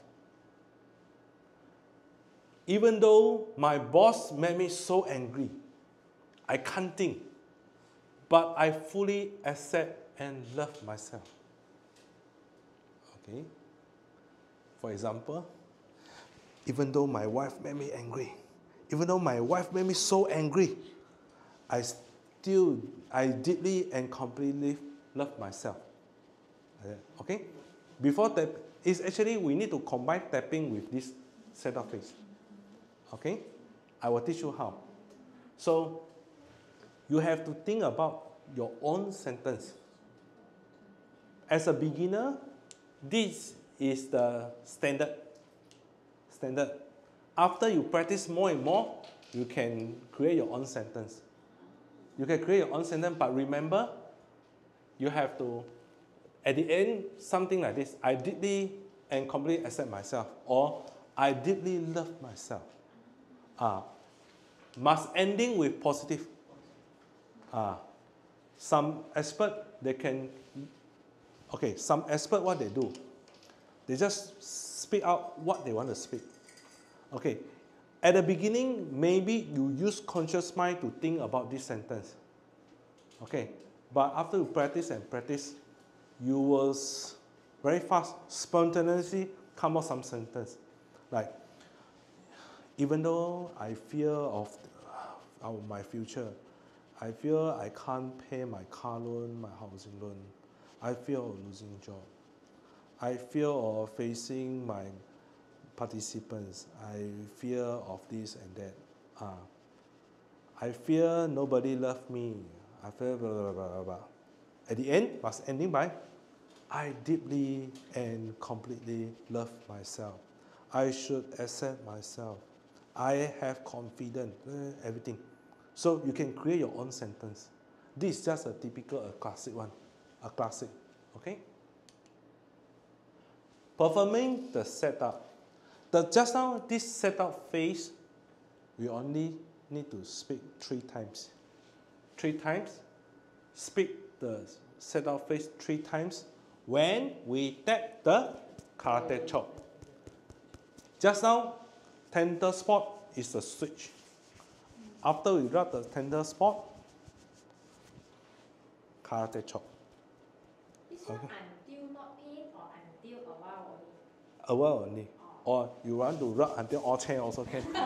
[SPEAKER 1] Even though my boss made me so angry, I can't think, but I fully accept and love myself. Okay? For example, even though my wife made me angry, even though my wife made me so angry, I deeply and completely love myself. Okay? Before that, it's actually we need to combine tapping with this setup phase. Okay? I will teach you how. So, you have to think about your own sentence. As a beginner, this is the standard. After you practice more and more, you can create your own sentence. You can create your own sentence, but remember, you have to, at the end, something like this. I deeply and completely accept myself, or I deeply love myself. Must ending with positive. Some expert, they can, okay, some expert, what they do, they just speak out what they want to speak. Okay, at the beginning, maybe you use conscious mind to think about this sentence. Okay, but after you practice and practice, you will very fast, spontaneously come up some sentence. Like, even though I fear of my future, I feel I can't pay my car loan, my housing loan. I fear of losing job. I fear of facing my participants. I fear of this and that. I fear nobody loves me. I fear blah, blah, blah, blah, blah. At the end, must ending by, I deeply and completely love myself. I should accept myself. I have confidence, everything. So you can create your own sentence. This is just a typical, a classic one. A classic, okay? Performing the setup. Just now, this setup phase, we only need to speak 3 times. 3 times. Speak the setup phase 3 times. when we tap the karate chop. Just now, tender spot is the switch. After we rub the tender spot, karate chop.
[SPEAKER 5] This one until not pain or until a while only?
[SPEAKER 1] A while only. Or you want to rub until all chain also can.
[SPEAKER 4] The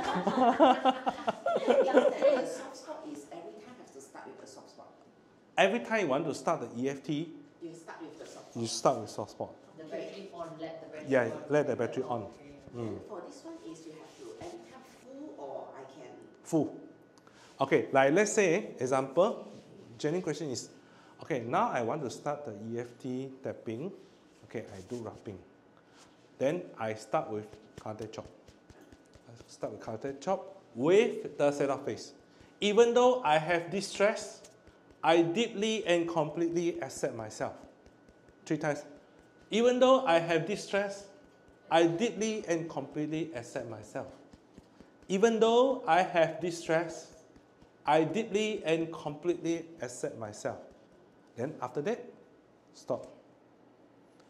[SPEAKER 4] soft spot is every time has to start with the soft spot.
[SPEAKER 1] Every time you want to start the EFT,
[SPEAKER 4] You start with the soft spot.
[SPEAKER 1] you start with soft spot.
[SPEAKER 3] The battery on, let the battery
[SPEAKER 1] Yeah,
[SPEAKER 3] on.
[SPEAKER 1] let the battery on.
[SPEAKER 4] And for this one is you have to every time full or I can.
[SPEAKER 1] Full. Okay, like let's say, example, Jenny question is, okay, now I want to start the EFT tapping. Okay, I do rubbing. Then I start with karate chop. I start with karate chop with the setup phase. Even though I have this stress, I deeply and completely accept myself. 3 times. Even though I have this stress, I deeply and completely accept myself. Even though I have this stress, I deeply and completely accept myself. Then after that, stop.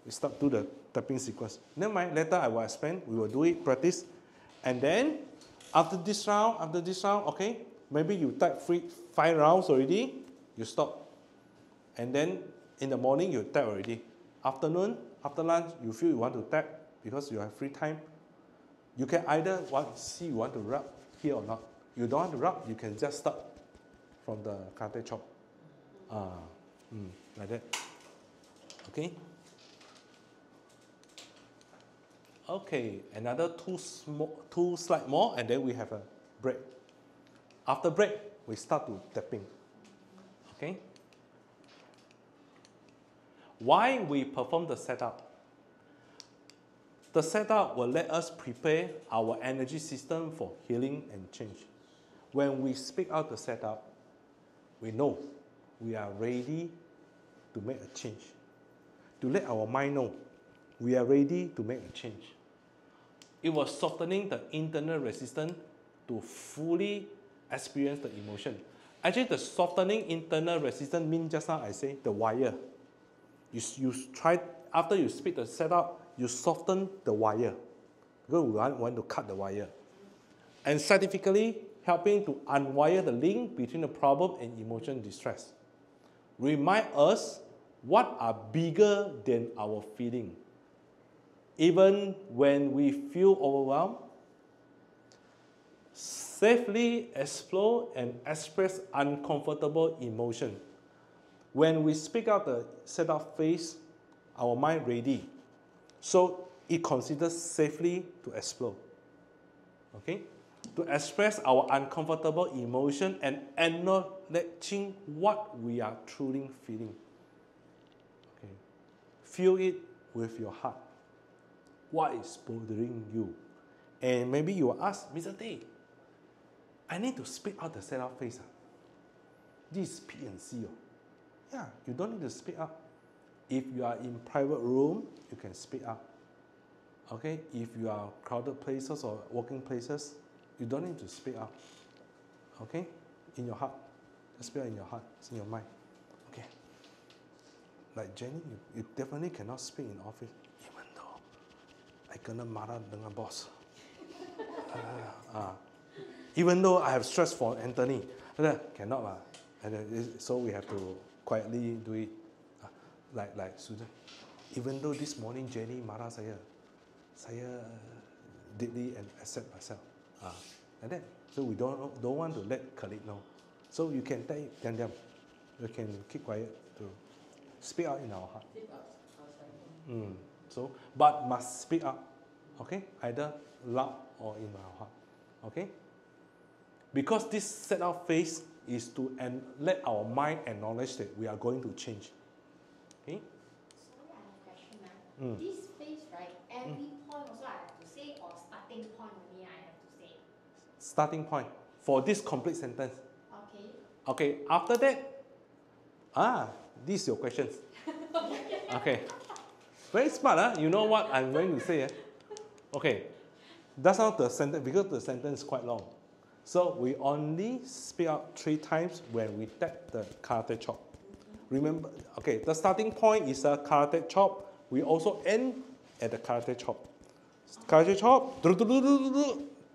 [SPEAKER 1] We start to the tapping sequence. Never mind, later I will explain. We will do it, practice. And then, after this round, okay, maybe you tap 5 rounds already, you stop. And then, in the morning, you tap already. Afternoon, after lunch, you feel you want to tap because you have free time. You can either see you want to rub here or not. You don't want to rub, you can just start from the karate chop. Like that. Okay? Okay, another 2 slides more, and then we have a break. After break, we start to tapping. Okay? Why we perform the setup? The setup will let us prepare our energy system for healing and change. When we speak out the setup, we know we are ready to make a change. To let our mind know we are ready to make a change. It was softening the internal resistance to fully experience the emotion. Actually, the softening internal resistance means just now I say the wire. You try, after you speak the setup, you soften the wire. Because we want to cut the wire. And scientifically, helping to unwire the link between the problem and emotion distress. Remind us what are bigger than our feeling. Even when we feel overwhelmed, safely explore and express uncomfortable emotion. When we speak out the setup phase, our mind ready. So it considers safely to explore. Okay? To express our uncomfortable emotion and acknowledging what we are truly feeling. Okay? Feel it with your heart. What is bothering you? And maybe you will ask, Mr. Tay, I need to speak out the setup phase. This is P and C. Yeah, you don't need to speak up. If you are in private room, you can speak up. Okay, if you are crowded places or working places, you don't need to speak up. Okay, in your heart. Just speak out in your heart, it's in your mind. Okay. Like Jenny, you definitely cannot speak in office, even though I kena marah dengan boss. Even though I have stress for Anthony, cannot lah. So we have to quietly do it. Like Susan. Even though this morning Jenny marah saya deeply and accept myself. Like that. So we don't want to let colleague know. So you can tell them. You can keep quiet to speak out in our heart. So, but must speak up. Okay? Either loud or in our heart. Okay? Because this setup phase is to let our mind acknowledge that we are going to change. Okay?
[SPEAKER 5] Sorry, I have a question. This phase, right, every point also I have to say, or starting point only I have to say?
[SPEAKER 1] Starting point for this complete sentence.
[SPEAKER 5] Okay.
[SPEAKER 1] Okay, after that, this is your questions. Okay. Very smart, You know what I'm going to say. Okay. That's not the sentence, because the sentence is quite long. So we only speak out 3 times when we tap the karate chop. Remember, okay, the starting point is a karate chop. We also end at the karate chop. Karate chop,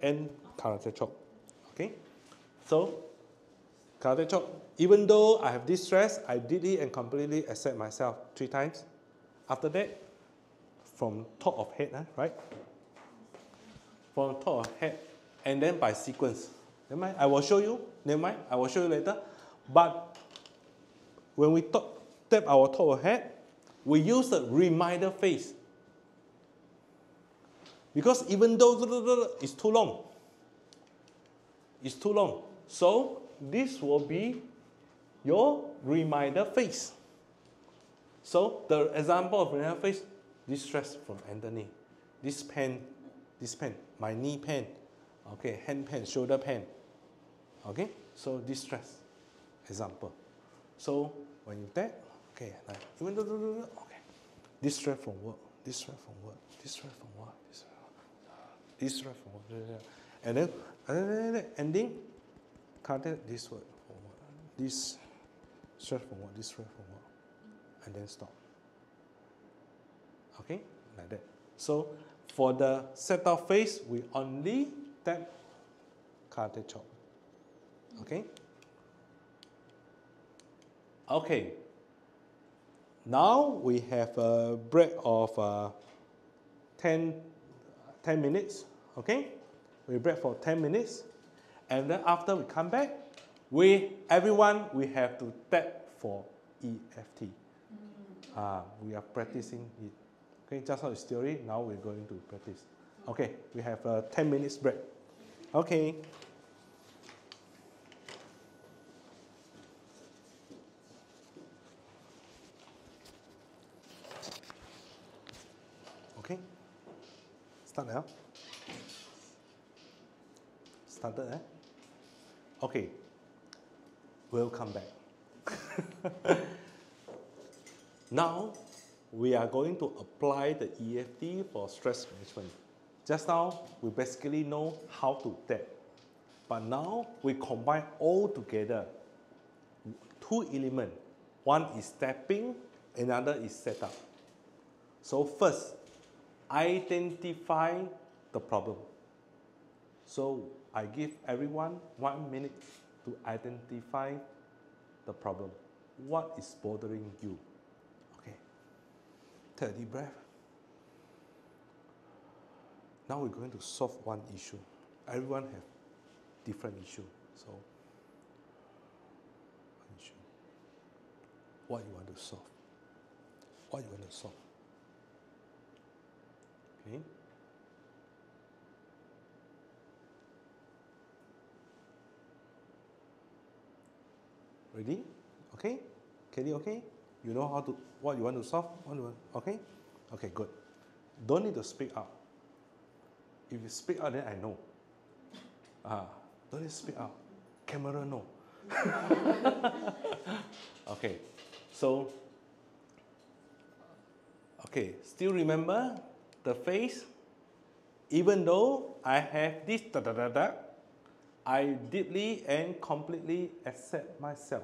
[SPEAKER 1] and karate chop. Okay? So, karate chop, even though I have this stress, I did it and completely accept myself 3 times. After that, from top of head, right? From top of head, and then by sequence. Never mind, I will show you. Never mind, I will show you later. But when we tap our top of head, we use the reminder phase. Because even though it's too long, so this will be your reminder phase. So the example of reminder phase, this stress from Anthony, this pain, my knee pain, okay, hand pain, shoulder pain, okay. So this stress, example. So when you tap, okay, like even though, okay, this stress from work, this stress from work, this stress from work, this stress from work, and then ending, contact this word from work, this stress from work, this stress from work, and then stop. Okay, like that. So for the setup phase, we only tap karate chop. Okay. Okay. Now we have a break of 10 minutes. Okay, we break for 10 minutes, and then after we come back, everyone have to tap for EFT. We are practicing it. Okay, just now it's theory. Now we're going to practice. Okay, we have a 10 minutes break. Okay. Okay. Start now. Started, eh? Okay. We'll come back. Now, we are going to apply the EFT for stress management. Just now, we basically know how to tap. But now, we combine all together. 2 elements. One is tapping, another is setup. So first, identify the problem. So I give everyone 1 minute to identify the problem. What is bothering you? Okay. Take a deep breath. Now we're going to solve one issue. Everyone have different issue. So, one issue. What you want to solve? What you want to solve? Okay. Ready? Okay? Kelly, okay? You know what you want to solve? Okay? Okay, good. Don't need to speak out. If you speak out, then I know. Don't need to speak out. Camera, no. Okay. So, okay, still remember the phase? Even though I have this I deeply and completely accept myself.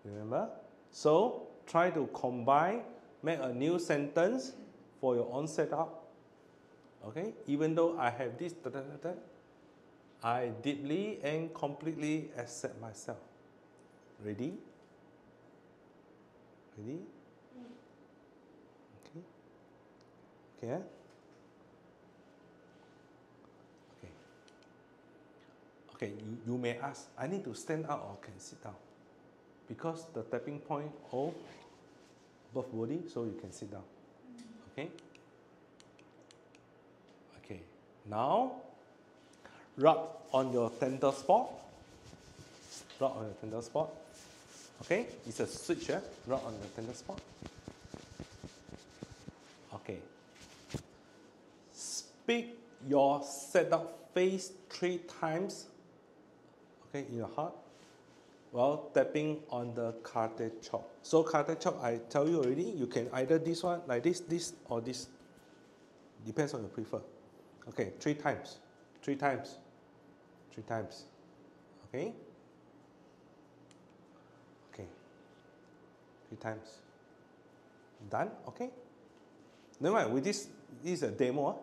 [SPEAKER 1] Remember? So, try to combine, make a new sentence for your own setup. Okay? Even though I have this I deeply and completely accept myself. Ready? Ready? Okay. Okay. Okay. Okay, you may ask, I need to stand up or can sit down? Because the tapping point all above body, so you can sit down. Okay? Okay. Now, rub on your tender spot. Rub on your tender spot. Okay? It's a switch, eh? Rub on your tender spot. Okay. Speak your setup phase 3 times. Okay, in your heart. While tapping on the karate chop. So karate chop, I tell you already, you can either this one, like this, or this. Depends on your prefer. Okay, 3 times. 3 times. 3 times. Okay? Okay. 3 times. Done? Okay. Never mind, with this is a demo.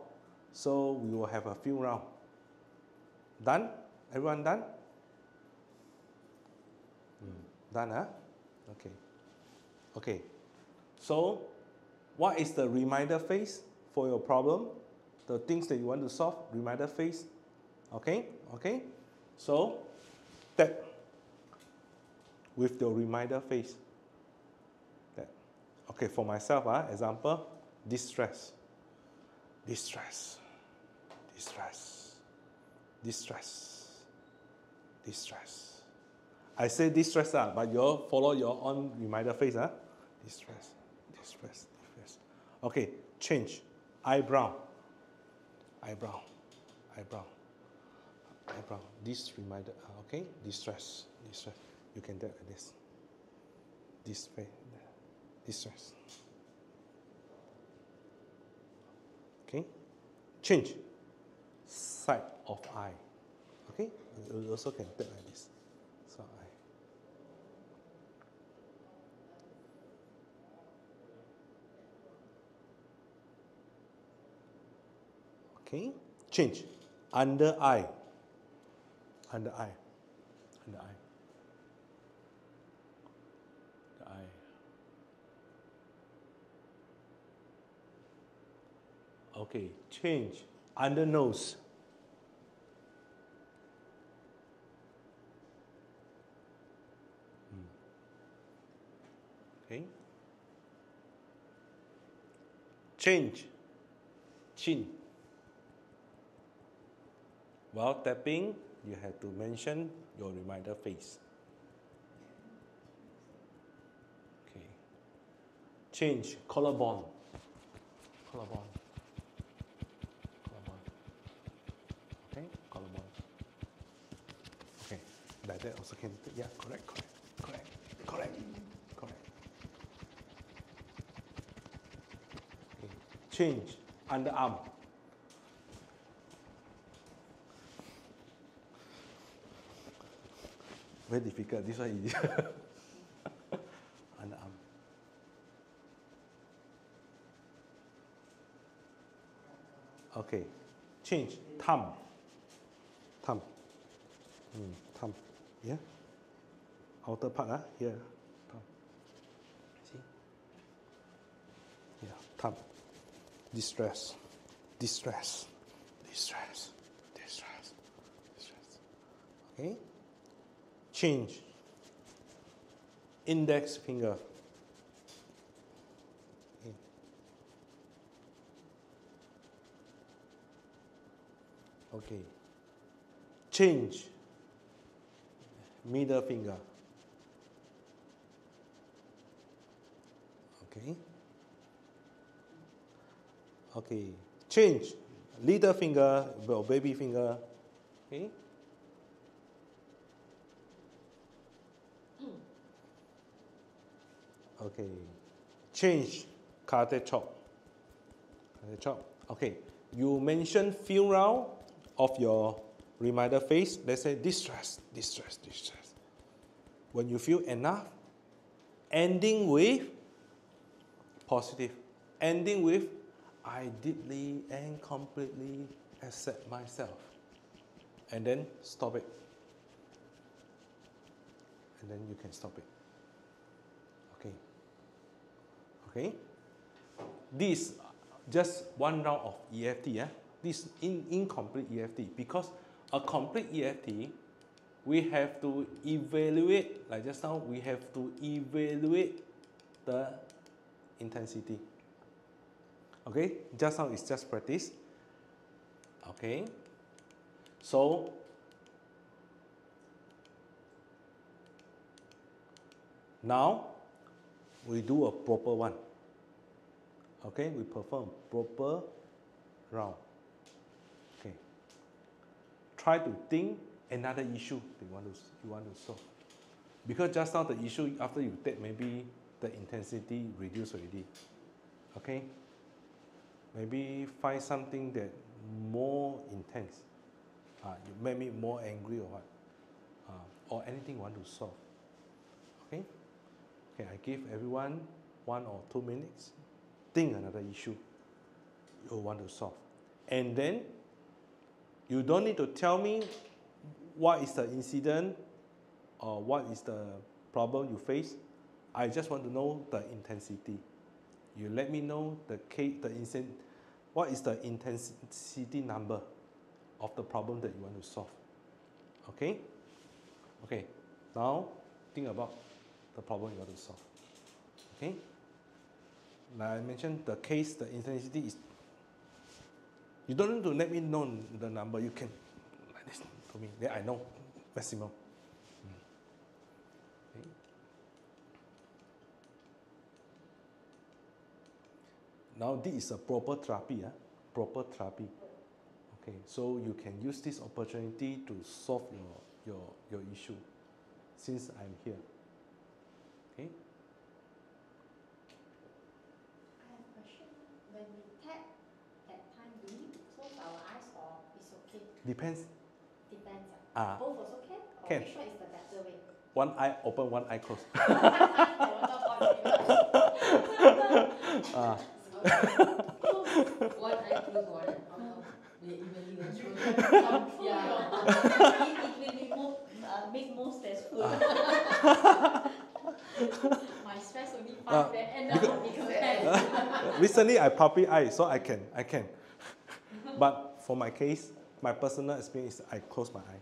[SPEAKER 1] So we will have a few rounds. Done? Everyone done? Done, huh? Okay. Okay. So, what is the reminder phase for your problem? The things that you want to solve, reminder phase. Okay? Okay? So, that with your reminder phase. That. Okay, for myself, example, distress. Distress. Distress. Distress. Distress. I say distress, but you all follow your own reminder phase. Distress, distress, distress. Okay, change. Eyebrow. Eyebrow. Eyebrow. Eyebrow. This reminder. Okay, distress. Distress. You can do like this. This way. Distress. Okay. Change. Side of eye. Okay. You also can take like this. Side eye. Okay. Change. Under eye. Under eye. Under eye. The eye. Okay. Change. Under nose. Okay. Change. Chin. While tapping, you have to mention your reminder phase. Okay. Change. Collarbone. Collarbone. Collarbone. Okay. Collarbone. Okay. Like that also can. Yeah. Correct. Correct. Correct. Correct. Correct. Okay. Change. Underarm. Very difficult. This one easy. Underarm. Okay. Change. Thumb. Thumb. Thumb. Yeah. Outer part, here. Thumb. See? Yeah. Thumb. Distress. Distress. Distress. Distress. Distress. Okay. Change. Index finger. Okay. Okay. Change. Middle finger. Okay. Okay. Change. Little finger or baby finger. Okay. Okay. Change. Karate chop. Karate chop. Okay. You mention few round of your reminder phase. Let's say distress, distress, distress. When you feel enough, ending with positive. Ending with I deeply and completely accept myself. And then stop it. And then you can stop it. Okay. Okay. This just one round of EFT. This incomplete EFT, because a complete EFT, we have to evaluate, like just now, we have to evaluate the intensity. Okay, just now it's just practice. Okay, so now we do a proper one. Okay, we perform proper round. Okay, try to think another issue you want to solve, because just now the issue after you take, maybe the intensity reduced already. Okay, maybe find something that more intense. You make me more angry or what, or anything you want to solve. Okay, Okay, I give everyone 1 or 2 minutes. Think another issue you want to solve. And then you don't need to tell me what is the incident or what is the problem you face. I just want to know the intensity. You let me know what is the intensity number of the problem that you want to solve. Okay? Okay, now think about the problem you want to solve. Okay? Like I mentioned, the intensity is, you don't need to let me know the number, you can like this to me, then I know maximum. Okay. Now this is a proper therapy, proper therapy. Okay, so you can use this opportunity to solve your issue since I'm here. Okay?
[SPEAKER 5] I have a question. When we tap that time, do we need to close our eyes or it's okay?
[SPEAKER 1] Depends.
[SPEAKER 5] Depends.
[SPEAKER 1] Ah.
[SPEAKER 5] Both also can? Or
[SPEAKER 1] Can.
[SPEAKER 5] which one is the better way?
[SPEAKER 1] One eye open, one eye closed. Ah.
[SPEAKER 3] One eye close, one eye. The imagination. Yeah.
[SPEAKER 2] It will make more stressful.
[SPEAKER 5] My stress only 5, then end up become 10.
[SPEAKER 1] Recently I puppy eye, so I can. But for my case, my personal experience is I close my eye.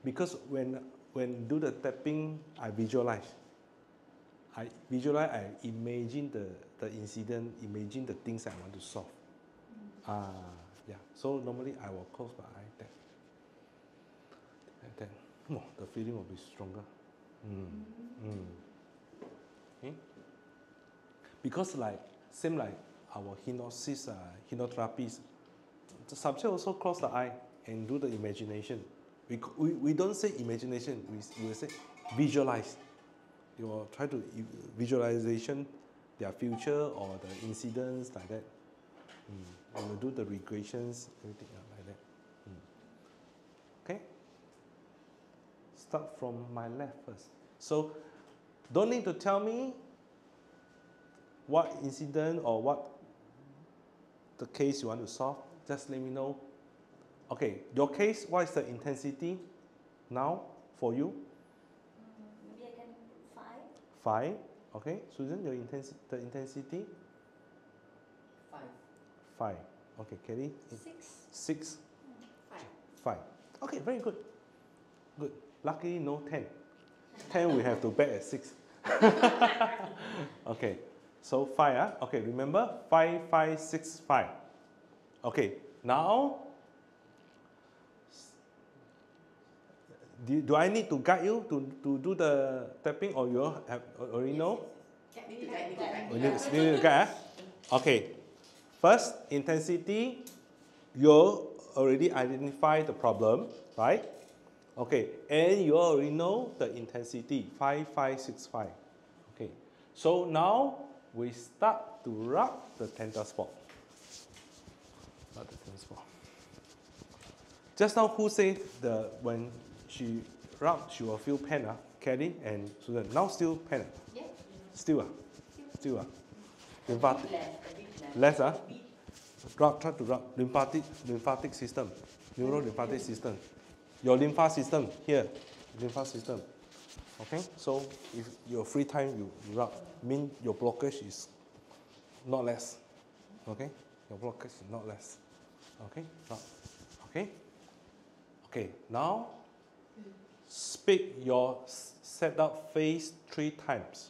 [SPEAKER 1] Because when do the tapping, I visualize. I imagine the incident, imagine the things I want to solve. Yeah. So normally I will close my eye. Then the feeling will be stronger. Okay? Because same like our hypnosis, hypnotherapist, the subject also close the eye and do the imagination. We don't say imagination, we will say visualize. You will try to visualization their future or the incidents like that. We will do the regressions, everything like that. Okay? Start from my left first. So, don't need to tell me what incident or what the case you want to solve. Just let me know. Okay, your case, what is the intensity now for you?
[SPEAKER 2] Maybe I can put
[SPEAKER 1] 5.
[SPEAKER 2] 5.
[SPEAKER 1] Okay, Susan, the intensity?
[SPEAKER 3] 5.
[SPEAKER 1] 5. Okay, Kelly?
[SPEAKER 2] 6.
[SPEAKER 1] 6.
[SPEAKER 4] 5.
[SPEAKER 1] 5. Okay, very good. Good. Luckily, no 10. 10 we have to bet at 6. Okay, so 5. Okay, remember 5, 5, 6, 5. Okay, now do I need to guide you to do the tapping, or you all have already know?
[SPEAKER 4] Need to guide.
[SPEAKER 1] We need to guide. Okay, first intensity, you already identify the problem, right? Okay, and you already know the intensity, 5, 5, 6, 5. Okay, so now we start to rub the tender spot. Rub the tender spot. Just now, who said when she rub, she will feel pain? Kelly and Susan. Now still pain?
[SPEAKER 5] Yeah.
[SPEAKER 1] Still? Still? Lymphatic.
[SPEAKER 3] Less.
[SPEAKER 1] Less? Try to rub lymphatic system, neurolymphatic system. Your lymphatic system here, lymphatic system. Okay, so if your free time you rub, mean your blockage is not less. Okay, your blockage is not less. Okay, rub. Okay. Okay, now speak your setup phrase 3 times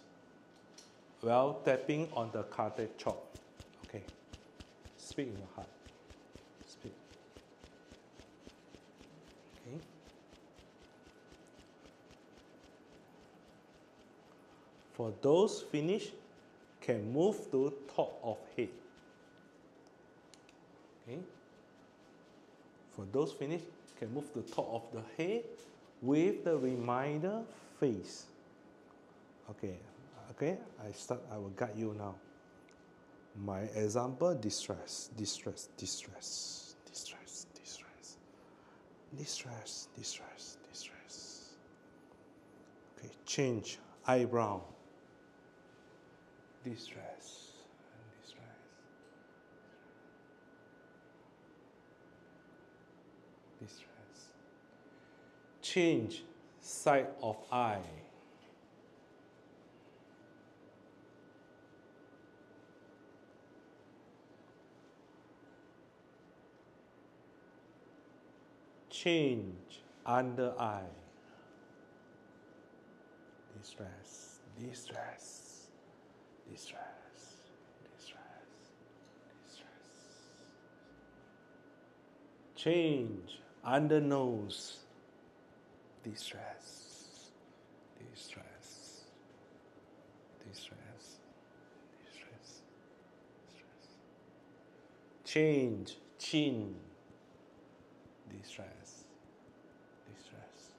[SPEAKER 1] while tapping on the cardiac chord. Okay, speak in your heart. Speak. Okay. For those finished, can move to top of head. Okay. For those finished, can move to top of the head with the reminder face. Okay. Okay. I will guide you now. My example: distress, distress, distress, distress, distress, distress, distress, distress. Okay. Change eyebrow. distress, distress. Distress. Change side of eye. Change under eye. Distress, distress, distress, distress, distress. Change under nose. Distress, distress, distress, distress, distress. Change chin. Distress, distress,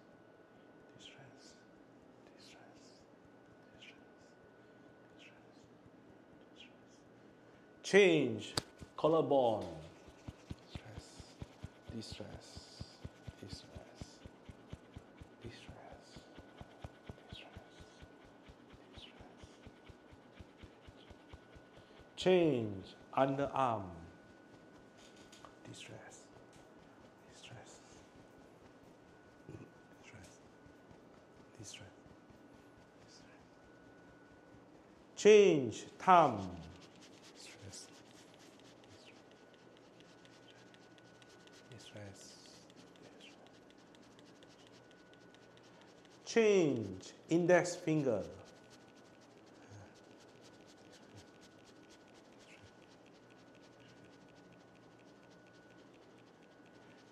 [SPEAKER 1] distress, distress, distress, distress, distress. Change collarbone. Distress, distress, distress, distress, distress, distress. Change underarm. Distress. Distress. Distress. Distress. Distress. Change thumb. Distress. Distress. Distress. Change index finger.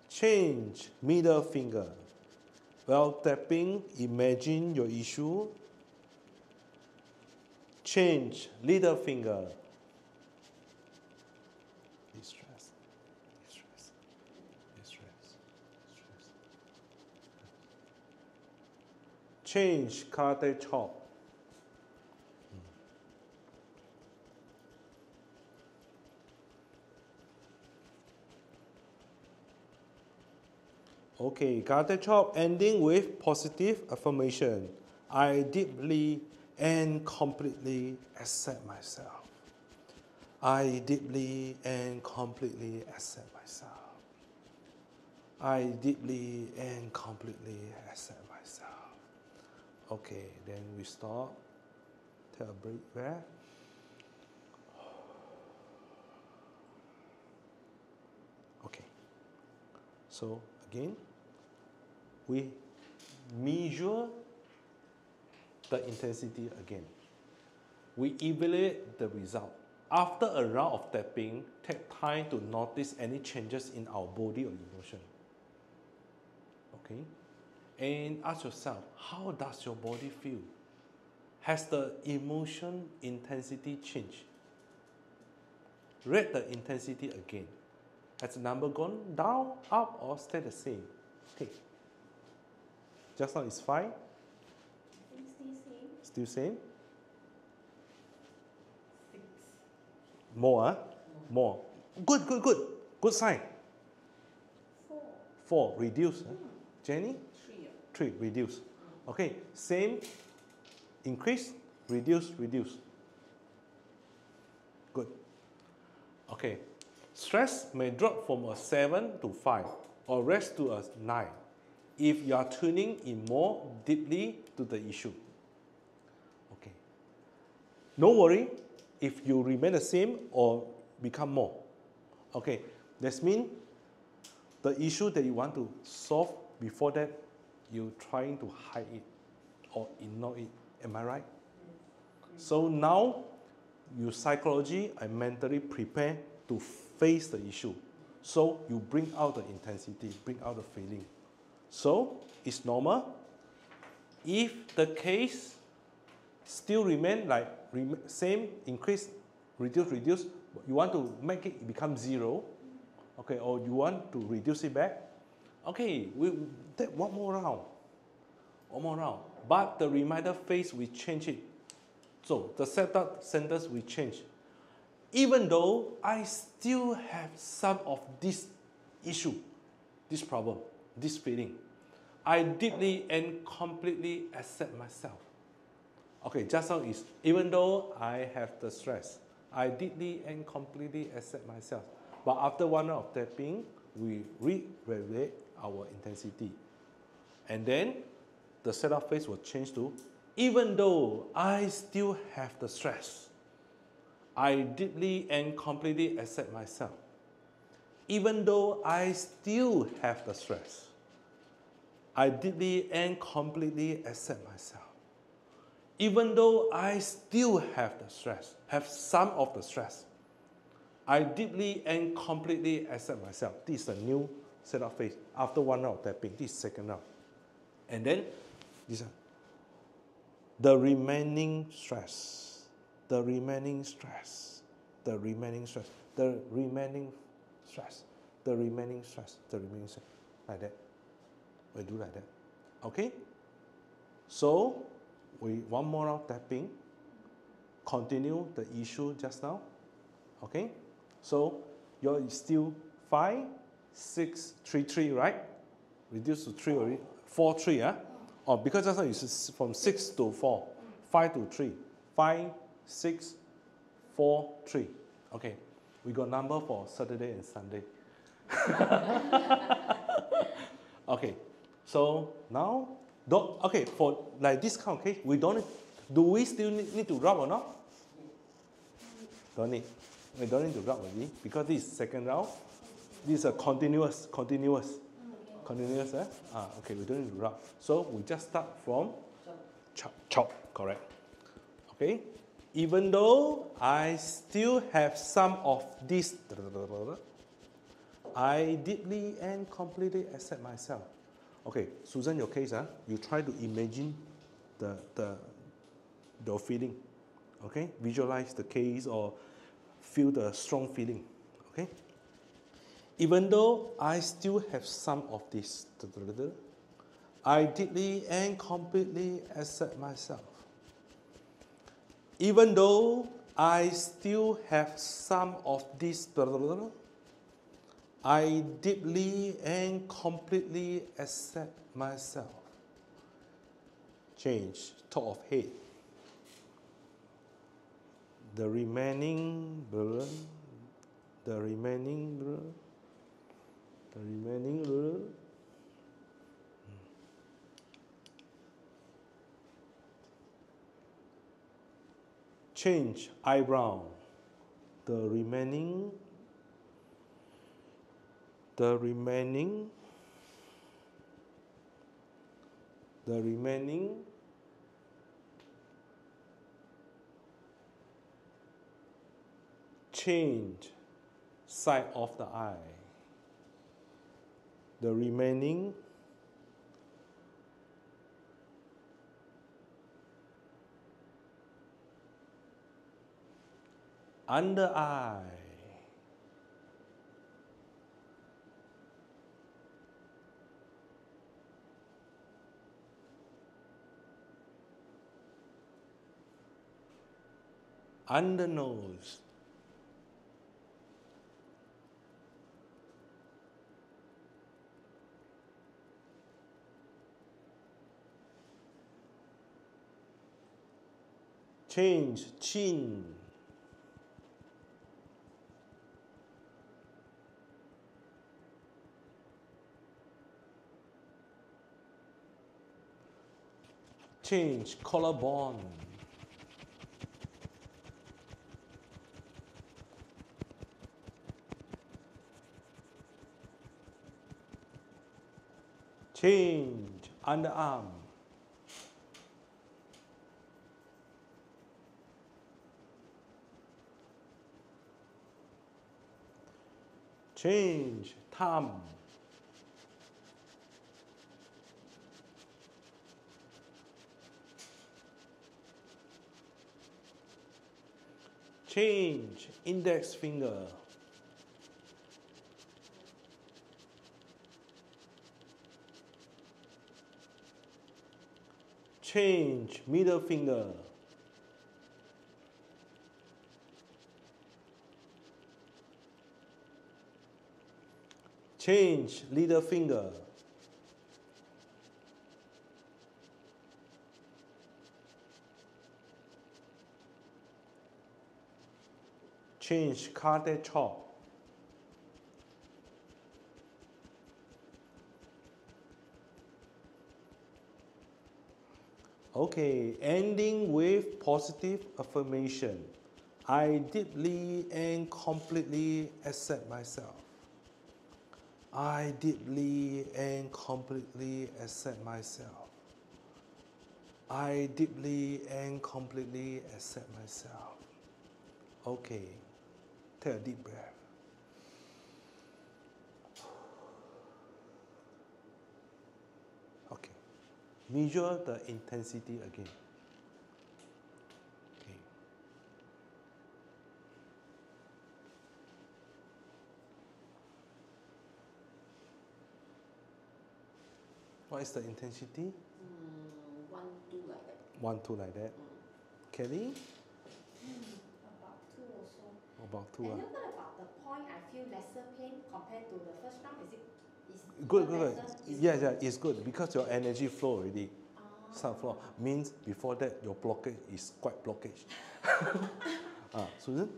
[SPEAKER 1] Change middle finger. While tapping, imagine your issue. Change little finger. Distress, distress, distress, distress. Change karate chop. Okay, karate chop ending with positive affirmation. I deeply and completely accept myself. I deeply and completely accept myself. I deeply and completely accept myself. Okay, then we stop. Take a break there. Okay. So again, we measure the intensity again. We evaluate the result. After a round of tapping, take time to notice any changes in our body or emotion. Okay? And ask yourself, how does your body feel? Has the emotion intensity changed? Rate the intensity again. Has the number gone down, up, or stay the same? Okay. Just now it's 5.
[SPEAKER 2] I think still same.
[SPEAKER 1] Still same?
[SPEAKER 3] 6.
[SPEAKER 1] More, huh? More. Good, good, good. Good sign.
[SPEAKER 2] 4.
[SPEAKER 1] 4, reduce. Huh? Jenny?
[SPEAKER 4] 3.
[SPEAKER 1] 3, reduce. Okay, same, increase, reduce, reduce. Good. Okay, stress may drop from a 7 to 5 or rest to a 9 if you are tuning in more deeply to the issue. Okay. No worry if you remain the same or become more. Okay, that means the issue that you want to solve before that, you're trying to hide it or ignore it. Am I right? So now you psychologically and mentally prepare to face the issue. So you bring out the intensity, bring out the feeling. So it's normal. If the case still remain like same, increase, reduce, you want to make it become 0, okay, or you want to reduce it back, okay, we take one more round. But the reminder phase, we change it. So the setup sentence we change. Even though I still have some of this issue, this problem, this feeling, I deeply and completely accept myself. Okay, just now is, even though I have the stress, I deeply and completely accept myself. But after 1 hour of tapping, we re-regulate our intensity. And then the setup phase will change to, even though I still have the stress, I deeply and completely accept myself. Even though I still have the stress, I deeply and completely accept myself. Even though I still have the stress, have some of the stress, I deeply and completely accept myself. This is a new setup phase. After 1 hour of tapping, this is second round. And then, this one. The remaining stress, the remaining stress, the remaining stress, the remaining stress, the remaining stress, the remaining stress. Like that. We do like that. Okay? So, one more round tapping. Continue the issue just now. Okay? So, you're still 5, 6, 3, 3, right? Reduce to 3 already. 4, 3, huh? Oh, because just now you said from 6 to 4, 5 to 3, 5, 6, 4, 3. Okay, we got number for Saturday and Sunday. Okay, so now, okay, for like this kind of case, do we still need to rub or not? Don't need. We don't need to rub already because this is second round. This is a continuous. Continuous, eh? Okay, we don't need to rub. So we just start from chop, correct. Okay? Even though I still have some of this, I deeply and completely accept myself. Okay, Susan, your case, you try to imagine your feeling. Okay? Visualize the case or feel the strong feeling. Okay? Even though I still have some of this, I deeply and completely accept myself. Even though I still have some of this, I deeply and completely accept myself. Change, top of head. The remaining, change eyebrow. The remaining change side of the eye. The remaining under eye. Under nose. Change chin. Change collarbone. Change underarm. Change thumb. Change index finger. Change middle finger. Change little finger. change karte chop. Okay, ending with positive affirmation. I deeply and completely accept myself. I deeply and completely accept myself. I deeply and completely accept myself. Okay, take a deep breath. Okay, measure the intensity again. Okay. What is the intensity?
[SPEAKER 4] 1, 2 like that.
[SPEAKER 1] 1, 2 like that. Kelly?
[SPEAKER 5] About 2 also.
[SPEAKER 1] About 2.
[SPEAKER 5] And then what about the point I feel lesser pain compared to the first round? Is it
[SPEAKER 1] Good,
[SPEAKER 5] even
[SPEAKER 1] good,
[SPEAKER 5] better?
[SPEAKER 1] good. Yeah, it's good because your energy flow already.
[SPEAKER 5] Ah.
[SPEAKER 1] Start flow. Means before that your blockage is quite blockage. Susan?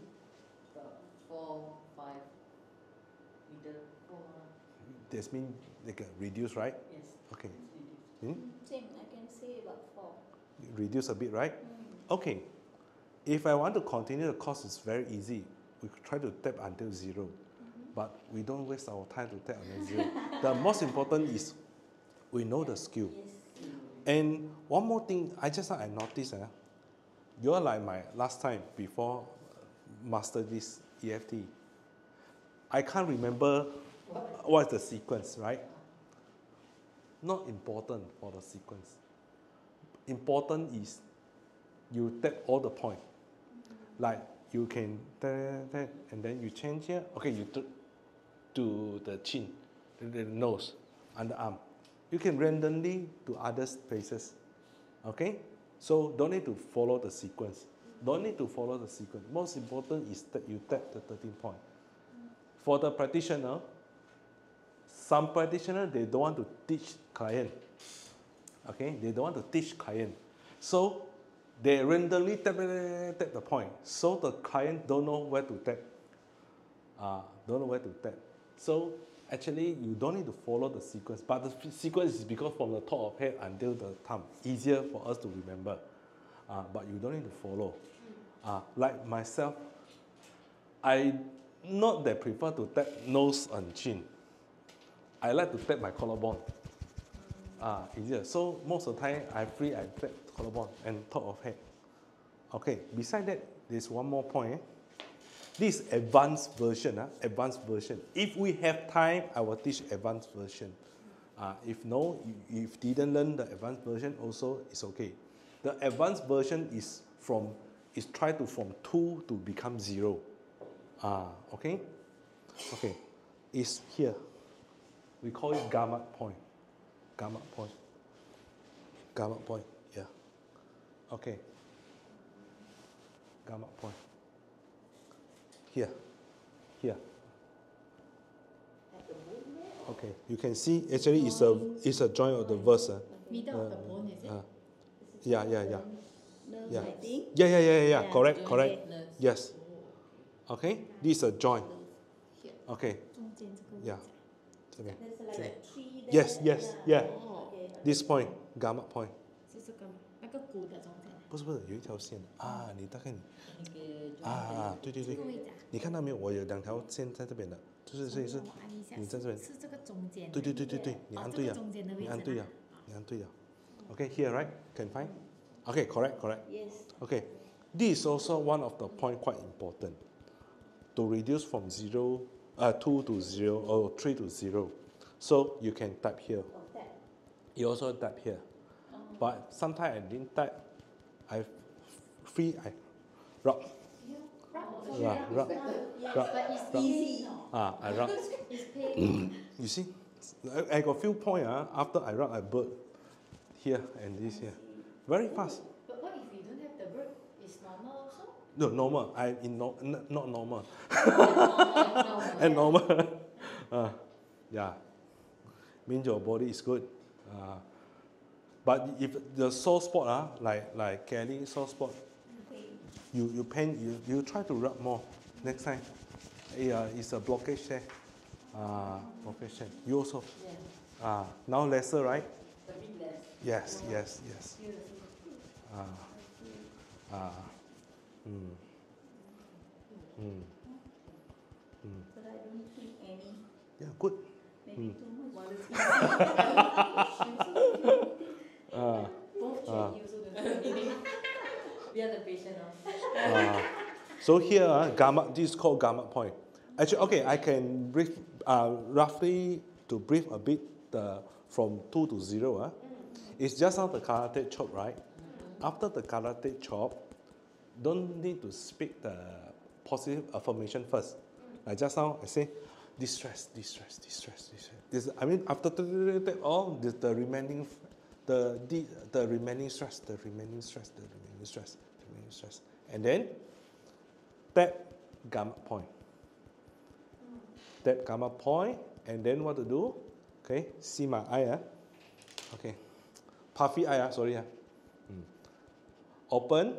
[SPEAKER 3] 4, 5, middle, 4.
[SPEAKER 1] That's mean like reduce, right?
[SPEAKER 3] Yes.
[SPEAKER 1] Okay.
[SPEAKER 3] It's reduced.
[SPEAKER 2] Same, I can say about 4.
[SPEAKER 1] Reduce a bit, right? Okay. If I want to continue the course, it's very easy. We try to tap until 0. But we don't waste our time to tap until 0. The most important is we know the skill.
[SPEAKER 2] Yes.
[SPEAKER 1] And one more thing, I noticed, you're like my last time before master this EFT. I can't remember what's the sequence, right? Not important for the sequence. Important is you tap all the point. Like you can tap, and then you change here. Okay, you to the chin, the nose, underarm. You can randomly to other places. Okay? So don't need to follow the sequence. Don't need to follow the sequence. Most important is that you tap the 13 point. For the practitioner, some practitioner they don't want to teach client. Okay? They don't want to teach client. So they randomly tap the point. So the client don't know where to tap. Don't know where to tap. So actually you don't need to follow the sequence. But the sequence is because from the top of head until the thumb. Easier for us to remember. But you don't need to follow. Like myself, I not that prefer to tap nose and chin. I like to tap my collarbone. Easier. So most of the time I tap collarbone and top of head. Okay, beside that, there's one more point. This advanced version, advanced version. If we have time, I will teach advanced version. If no, if didn't learn the advanced version, also it's okay. The advanced version is try to from 2 to become 0. Okay? Okay. It's here. We call it gamma point. Gamma point. Gamma point. Yeah. Okay. Gamma point. Here. Here.
[SPEAKER 4] At the bone there?
[SPEAKER 1] Okay. You can see actually it's a joint of the verse.
[SPEAKER 5] Middle of the bone, is it?
[SPEAKER 1] Yeah.
[SPEAKER 2] Nerves,
[SPEAKER 1] Yeah.
[SPEAKER 2] I think.
[SPEAKER 1] Yeah.
[SPEAKER 2] Yeah,
[SPEAKER 1] Correct.
[SPEAKER 2] joint
[SPEAKER 1] Correct.
[SPEAKER 2] there.
[SPEAKER 1] Yes. Okay. This is a joint. Okay.
[SPEAKER 5] 中间这个位置。
[SPEAKER 1] Yeah. 这边。
[SPEAKER 2] There's like a tree there.
[SPEAKER 1] Yes. Yeah.
[SPEAKER 2] Okay.
[SPEAKER 1] This point, gamma point.
[SPEAKER 5] 是这个吗？那个骨的中间。
[SPEAKER 1] 不是，有一条线你大概
[SPEAKER 3] 那个
[SPEAKER 1] 对，
[SPEAKER 5] 这个位置啊。
[SPEAKER 1] 你看到没有？我有2条线在这边的，就是
[SPEAKER 5] 我按一下。
[SPEAKER 1] 你在这边。
[SPEAKER 5] 是这个中间。
[SPEAKER 1] 对，你按对了，
[SPEAKER 5] 中间的位置。
[SPEAKER 1] 你按对了。Okay, here, right? Can find? Okay, correct.
[SPEAKER 2] Yes.
[SPEAKER 1] Okay, this is also one of the point quite important to reduce from 2 to 0 or 3 to 0. So you can type here. You also type here. But sometimes I didn't type. I rub. Rub.
[SPEAKER 5] But it's easy.
[SPEAKER 1] I rub.
[SPEAKER 5] It's pain.
[SPEAKER 1] You see, I got few point after I rub I burn here and this here. Very fast.
[SPEAKER 5] But what if you don't have the bird? It's normal also?
[SPEAKER 1] No, normal. Not normal.
[SPEAKER 5] Normal.
[SPEAKER 1] And normal. Yeah. Means your body is good. But if the sore spot, like Kelly sore spot, you try to rub more. next time. Yeah, it's a blockage there. Blockage there. You also.
[SPEAKER 3] Yeah.
[SPEAKER 1] Now lesser, right?
[SPEAKER 3] A bit less.
[SPEAKER 1] Yes, yes, yes.
[SPEAKER 3] Here also.
[SPEAKER 1] Mm, mm, mm.
[SPEAKER 2] But I don't think any.
[SPEAKER 1] Yeah, good.
[SPEAKER 2] Maybe too much.
[SPEAKER 3] Mother's
[SPEAKER 5] Both Jenny also don't know anything.
[SPEAKER 3] We are the patient now.
[SPEAKER 1] So here, gamma, this is called gamma point. Actually, okay, I can brief roughly to brief a bit from 2 to 0. It's just now the karate chop, right? After the karate chop, don't need to speak the positive affirmation first. Like just now, I say, distress, distress, distress, distress. I mean, after all, the remaining, the remaining stress, the remaining stress, the remaining stress, the remaining stress, and then tap gamma point. Tap gamma point, and then what to do? Okay, see my eye, okay, puffy eye, sorry, Open,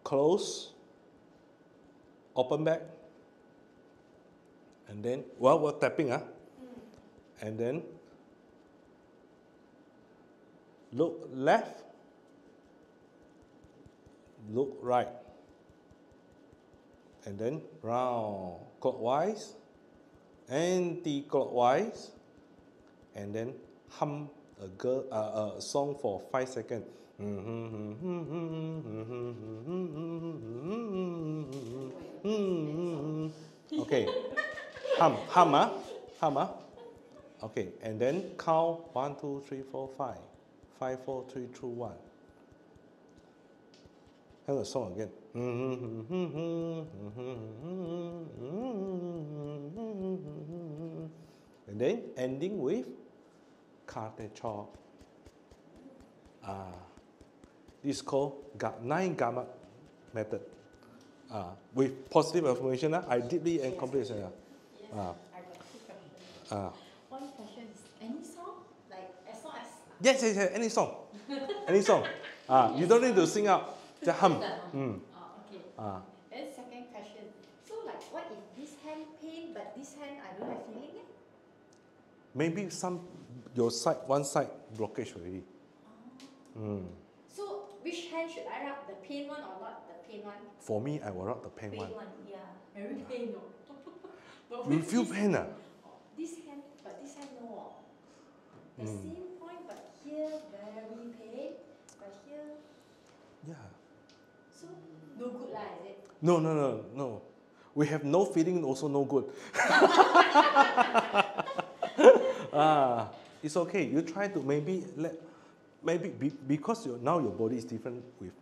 [SPEAKER 1] close, open back, and then while we're tapping, and then look left, look right, and then round clockwise, anti-clockwise, and then hum a song for 5 seconds. Okay, hum. Okay, and then count 1, 2, 3, 4, 5, 5, 4, 3, 2, 1. Have the song again. And then ending with karate chop. This is called 9 gamma method. With positive affirmation, I deeply and completely.
[SPEAKER 5] Yes, I got 2 questions. One question is, any song? Like, as long as...
[SPEAKER 1] Yes, any song. Any song. You don't need to sing out. Just hum.
[SPEAKER 5] Okay. Then second question. So like, what if this hand pain, but this hand I don't have feeling yet?
[SPEAKER 1] Maybe your side, one side blockage already.
[SPEAKER 5] So which hand should I rub? The pain one or not the pain one?
[SPEAKER 1] For me, I will rub the pain one.
[SPEAKER 2] Yeah.
[SPEAKER 5] Very pain, no. But
[SPEAKER 1] You feel pain,
[SPEAKER 5] This hand, but this hand no. The same point, but here very pain, but here.
[SPEAKER 1] Yeah.
[SPEAKER 5] So no good lah, is it?
[SPEAKER 1] No. We have no feeling, also no good. It's okay. You try to maybe because now your body is different with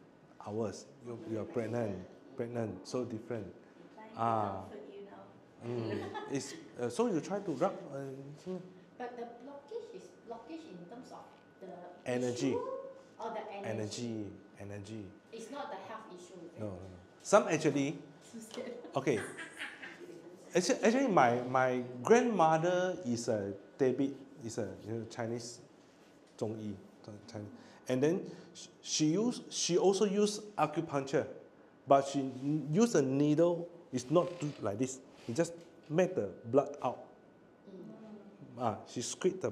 [SPEAKER 1] ours. You are pregnant, so different.
[SPEAKER 2] Comfort you now.
[SPEAKER 1] So you try to rub.
[SPEAKER 5] But the blockage is blockage in terms of the
[SPEAKER 1] Energy.
[SPEAKER 5] issue or the energy.
[SPEAKER 1] Energy.
[SPEAKER 5] It's not the health issue. Is it?
[SPEAKER 1] No. Some actually.
[SPEAKER 5] So scared.
[SPEAKER 1] Okay. Actually, my grandmother is a Chinese 中医 Chinese, and then she also used acupuncture, but she used a needle. It's not like this. It just made the blood out. She squeezed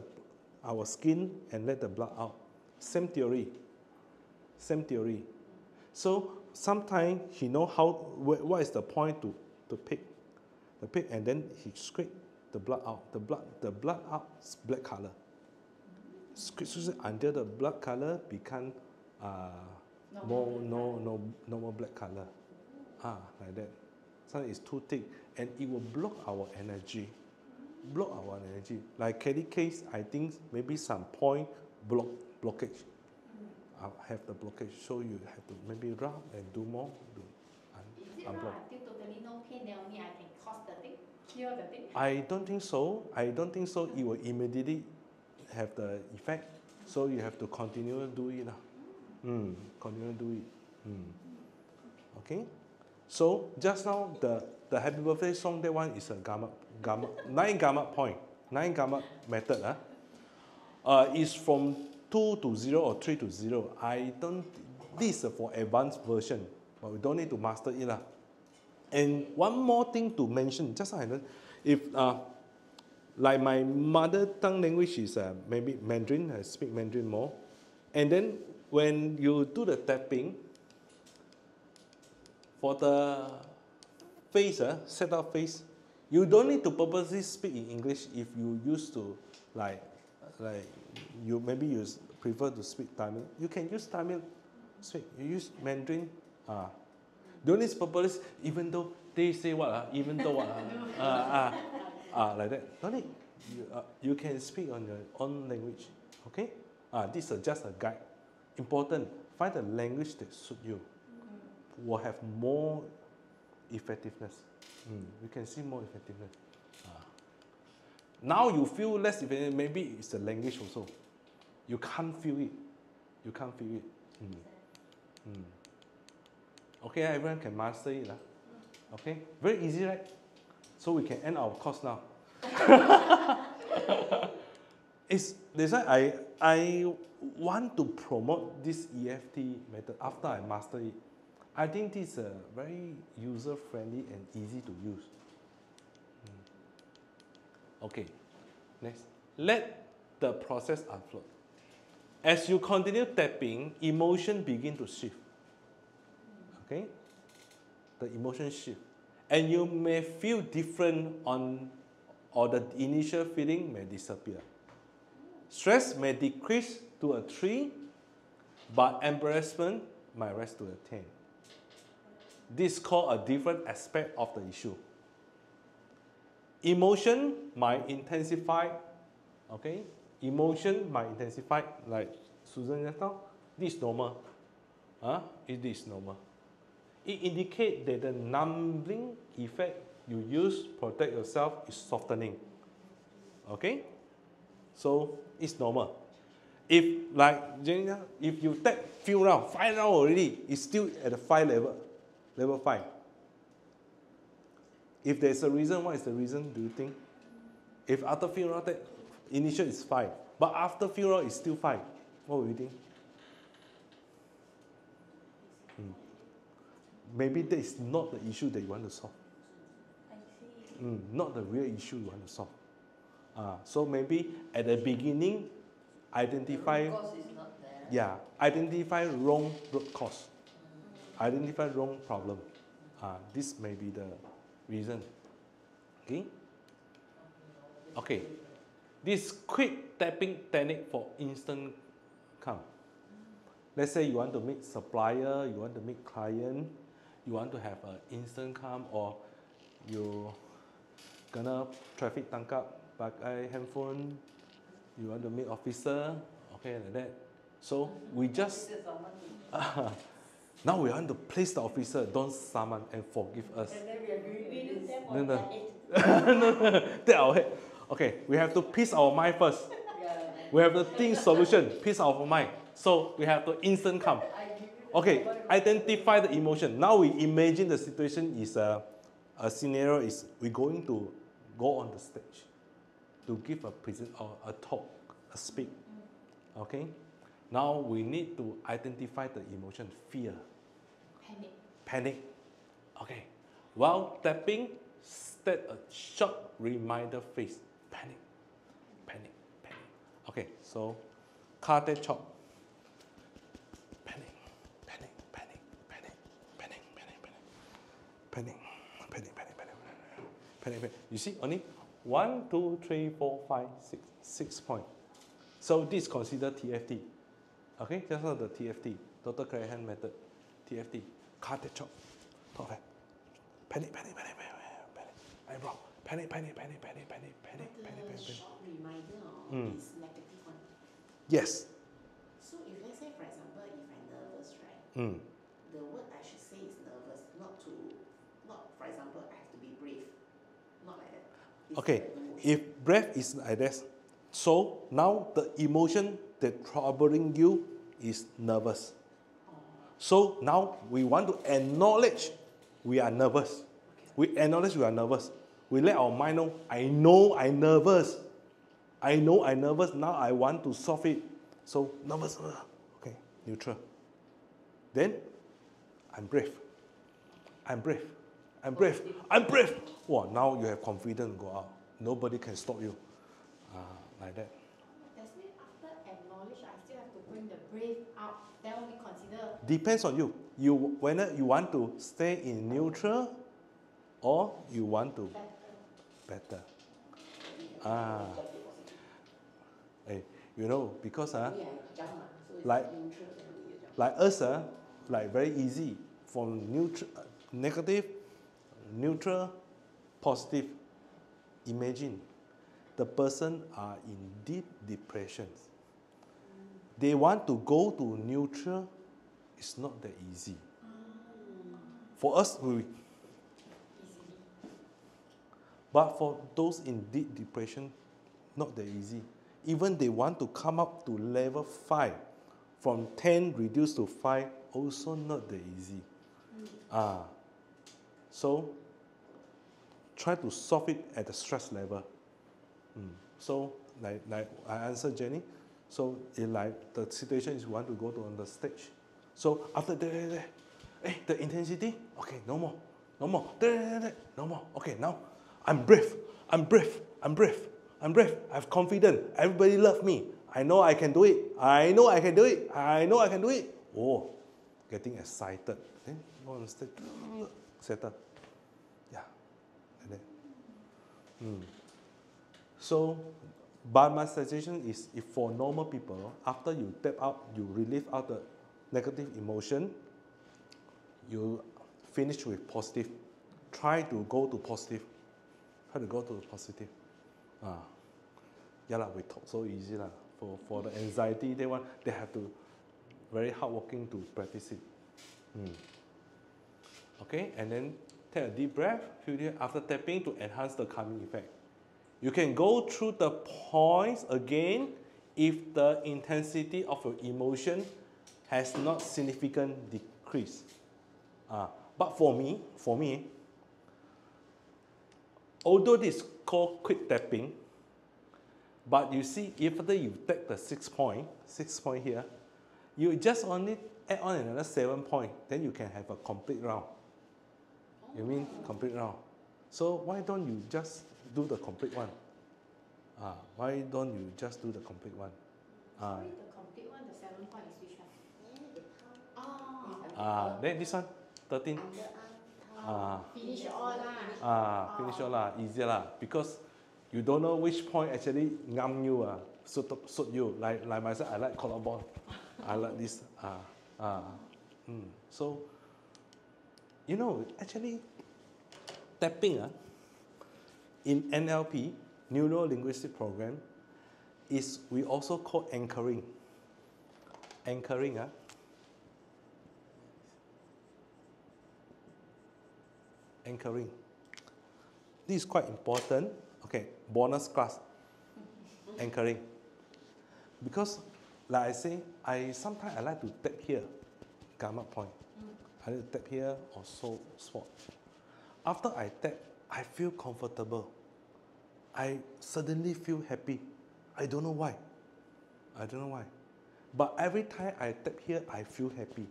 [SPEAKER 1] our skin and let the blood out. Same theory. So sometimes he know what is the point to pick, and then he squeeze the blood out. The blood out is black color. Squeeze until the blood color become no more black color. Like that. Sometimes it's too thick, and it will block our energy. Like Kelly case, I think maybe some point blockage. Have the blockage, so you have to maybe rub and do more.
[SPEAKER 5] Is it rub until totally no pain, then only I can cause the thing, cure the thing?
[SPEAKER 1] I don't think so. It will immediately have the effect. So you have to continue to do it. Continue to do it. Okay. So just now the happy birthday song, that one is a gamma 9 gamma point, 9 gamma method. Is from 2 to 0 or 3 to 0. This is for advanced version, but we don't need to master it. And one more thing to mention, just I know, if like my mother tongue language is maybe Mandarin, I speak Mandarin more. And then when you do the tapping, for the face, set up face, you don't need to purposely speak in English if you used to like you maybe you prefer to speak Tamil. You can use Tamil, speak. You use Mandarin, don't need purpose, even though they say what, even though what, like that. Don't need. You can speak on your own language, okay? This is just a guide. Important, find the language that suits you. Will have more effectiveness. You can see more effectiveness. Now you feel less effective, maybe it's the language also. You can't feel it. You can't feel it. Okay, everyone can master it. Okay, very easy, right? So we can end our course now. That's why I want to promote this EFT method after I master it. I think this is very user-friendly and easy to use. Okay, next. Let the process unfold. As you continue tapping, emotion begin to shift. Okay? The emotion shift. And you may feel different or the initial feeling may disappear. Stress may decrease to a 3, but embarrassment might rise to a 10. This is called a different aspect of the issue. Emotion might intensify, okay? Emotion might intensify, like Susan just now. This is normal. It is normal. It indicates that the numbing effect you use to protect yourself is softening. Okay? So it's normal. If like Jenny, if you tap few rounds, 5 rounds already, it's still at the 5 level 5. If there's a reason, what is the reason, do you think? If after few rounds, initial is 5, but after few rounds it's still 5, what will you think? Maybe that is not the issue that you want to solve.
[SPEAKER 2] I see.
[SPEAKER 1] Not the real issue you want to solve. So maybe at the beginning, identify.
[SPEAKER 3] The root cause is not there.
[SPEAKER 1] Yeah, identify wrong root cause. Identify wrong problem. This may be the reason. Okay. Okay. This quick tapping technique for instant calm. Let's say you want to meet supplier, you want to meet client, you want to have an instant calm, or you gonna traffic tangkap pakai handphone, you want to meet officer, okay, like that. So we just now we want to please the officer, don't summon and forgive us.
[SPEAKER 3] And then we are doing
[SPEAKER 2] We do
[SPEAKER 3] this.
[SPEAKER 2] them
[SPEAKER 1] No,
[SPEAKER 2] on
[SPEAKER 1] no.
[SPEAKER 2] that it.
[SPEAKER 1] Take our head. Okay, we have to peace our mind first.
[SPEAKER 3] Yeah.
[SPEAKER 1] We have to think solution, peace our mind. So we have to instant calm.
[SPEAKER 3] I give you the
[SPEAKER 1] Okay,
[SPEAKER 3] number.
[SPEAKER 1] identify the emotion. Now we imagine the situation is a scenario is we're going to go on the stage to give a present or a talk, a speak. Okay, now we need to identify the emotion, fear, panic. Okay, while tapping, set a short reminder phrase. Panic. Okay, so kate chop. Panic. You see, only 1, 2, 3, 4, 5, 6 points. So this is considered TFT. Okay, just like the TFT, total clear hand method. TFT, kate chop. Top hand. Panic. Eyebrow. Panic.
[SPEAKER 4] But the short reminder is negative one.
[SPEAKER 1] Yes.
[SPEAKER 4] So if let's say, for example, if I'm nervous, right? The word I should say is nervous, not for example, I have to be brave. Not like that. It's
[SPEAKER 1] Okay,
[SPEAKER 4] the emotion.
[SPEAKER 1] if breath is like this, so now the emotion that troubling you is nervous. So now we want to acknowledge we are nervous. We acknowledge we are nervous. We let our mind know I'm nervous. I know I'm nervous. Now I want to solve it. So nervous. Okay, neutral. Then I'm brave. I'm brave. I'm brave. Wow, now you have confidence to go out. Nobody can stop you. Like that.
[SPEAKER 5] Does mean after acknowledge, I still have to bring the brave out? Then only consider.
[SPEAKER 1] Depends on you. Whether you want to stay in neutral or you want to better. Hey, you know, because like us, like very easy from negative, neutral, positive. Imagine the person are in deep depression. They want to go to neutral. It's not that easy. For us, but for those in deep depression, not that easy. Even they want to come up to level 5, from 10 reduced to 5, also not that easy. So try to solve it at the stress level. So like I answered Jenny. So like the situation is you want to go to on the stage. So after that, the intensity, okay, no more, no more, no more. Okay, now I'm brave, I'm brave, I'm brave, I'm brave. I have confidence. Everybody love me. I know I can do it. I know I can do it. I know I can do it. Oh, getting excited. Then go on stage, settle. Yeah, like that. So, but my suggestion is, if for normal people, after you tap out, you relieve out the negative emotion, you finish with positive. Try to go to positive. Try to go to the positive. Yeah, we talk so easy lah. For the anxiety, they have to very hardworking to practice it. Okay, and then take a deep breath, feel it after tapping to enhance the calming effect. You can go through the points again if the intensity of your emotion has not significant decrease. But for me, although this is called quick tapping, but you see, after you take the 6 point here, you just only add on another 7 point, then you can have a complete round. You mean complete round? So why don't you just do the complete one? Why don't you just do the complete one?
[SPEAKER 5] Sorry, the complete one, the 7 point is which one?
[SPEAKER 1] Then this one, 13.
[SPEAKER 5] Finish all lah.
[SPEAKER 1] Finish all lah, easier lah, because you don't know which point actually ngam you, suit you. Like myself, I like collarbone. I like this. So, you know, actually, tapping in NLP, Neuro-Linguistic Program, is we also call anchoring. Anchoring, anchoring. This is quite important. Okay, bonus class. Anchoring. Because, like I say, sometimes I like to tap here, gamma point. I like to tap here or so spot. After I tap, I feel comfortable. I suddenly feel happy. I don't know why. But every time I tap here, I feel happy.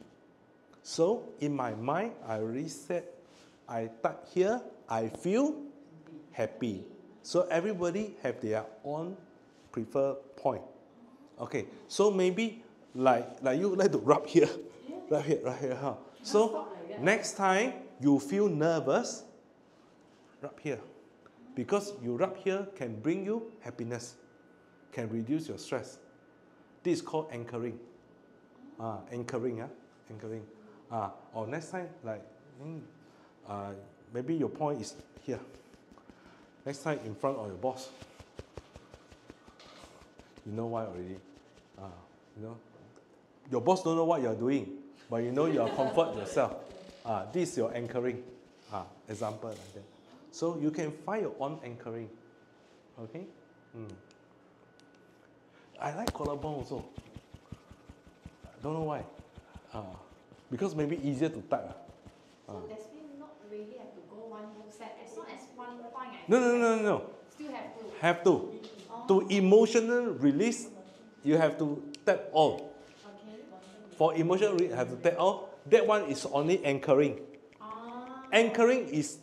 [SPEAKER 1] So in my mind, I reset. I tap here, I feel happy. So everybody have their own preferred point. Okay, so maybe like you like to rub here, right here. So next time you feel nervous, rub here. Because you rub here can bring you happiness, can reduce your stress. This is called anchoring. Anchoring. Or next time, like, maybe your point is here. Next time in front of your boss. You know why already. You know, your boss don't know what you're doing, but you know you are comfort yourself. This is your anchoring. Example like that. So you can find your own anchoring. Okay? I like collarbone also. Don't know why. Because maybe easier to type.
[SPEAKER 5] So that's mean not really have to go one whole set. As long as one point
[SPEAKER 1] No.
[SPEAKER 5] Still have to.
[SPEAKER 1] Have to. To emotional release, you have to tap all.
[SPEAKER 5] Okay.
[SPEAKER 1] For emotional release, have to tap all. That one is only anchoring. Anchoring is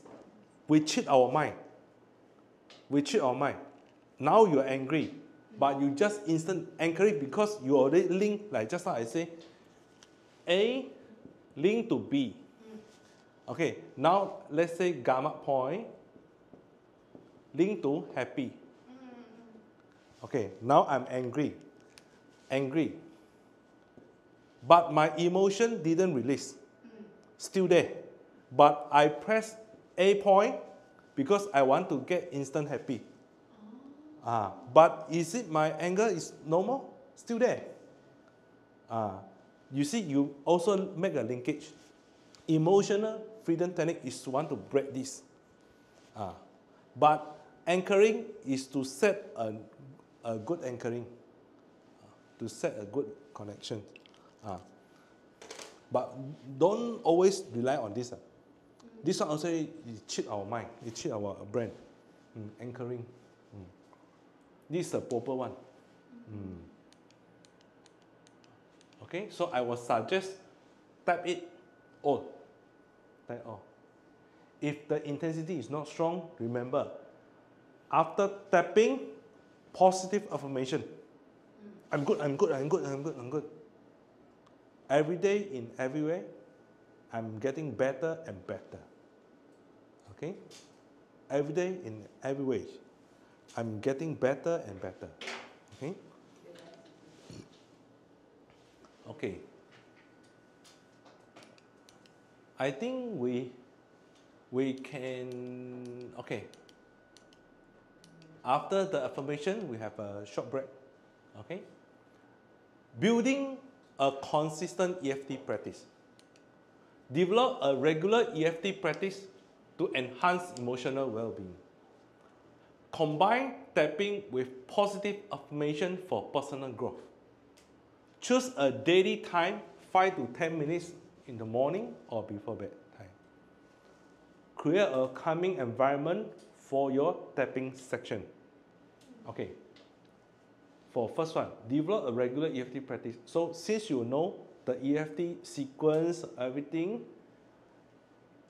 [SPEAKER 1] we cheat our mind. We cheat our mind. Now you're angry, but you just instant anchoring because you already link, like just now I say, A link to B. Okay, now let's say gamma point link to happy. Okay, now I'm angry. Angry. But my emotion didn't release. Still there. But I press A point because I want to get instant happy. But is it my anger is normal? Still there. You see, you also make a linkage. Emotional freedom technique is to want to break this. But anchoring is to set a good anchoring, to set a good connection. But don't always rely on this. This one also it cheat our mind, it cheat our brain. Anchoring. This is the proper one. Okay, so I will suggest tap it all. Tap all. If the intensity is not strong, remember, after tapping, positive affirmation. I'm good, I'm good, I'm good, I'm good, I'm good. Every day, in every way, I'm getting better and better. Okay? Every day, in every way, I'm getting better and better. Okay? Okay. I think we can, okay. After the affirmation, we have a short break. Okay? Building a consistent EFT practice. Develop a regular EFT practice to enhance emotional well-being. Combine tapping with positive affirmation for personal growth. Choose a daily time, 5 to 10 minutes in the morning or before bedtime. Create a calming environment for your tapping section. Okay. For first one, develop a regular EFT practice. So since you know the EFT sequence, everything,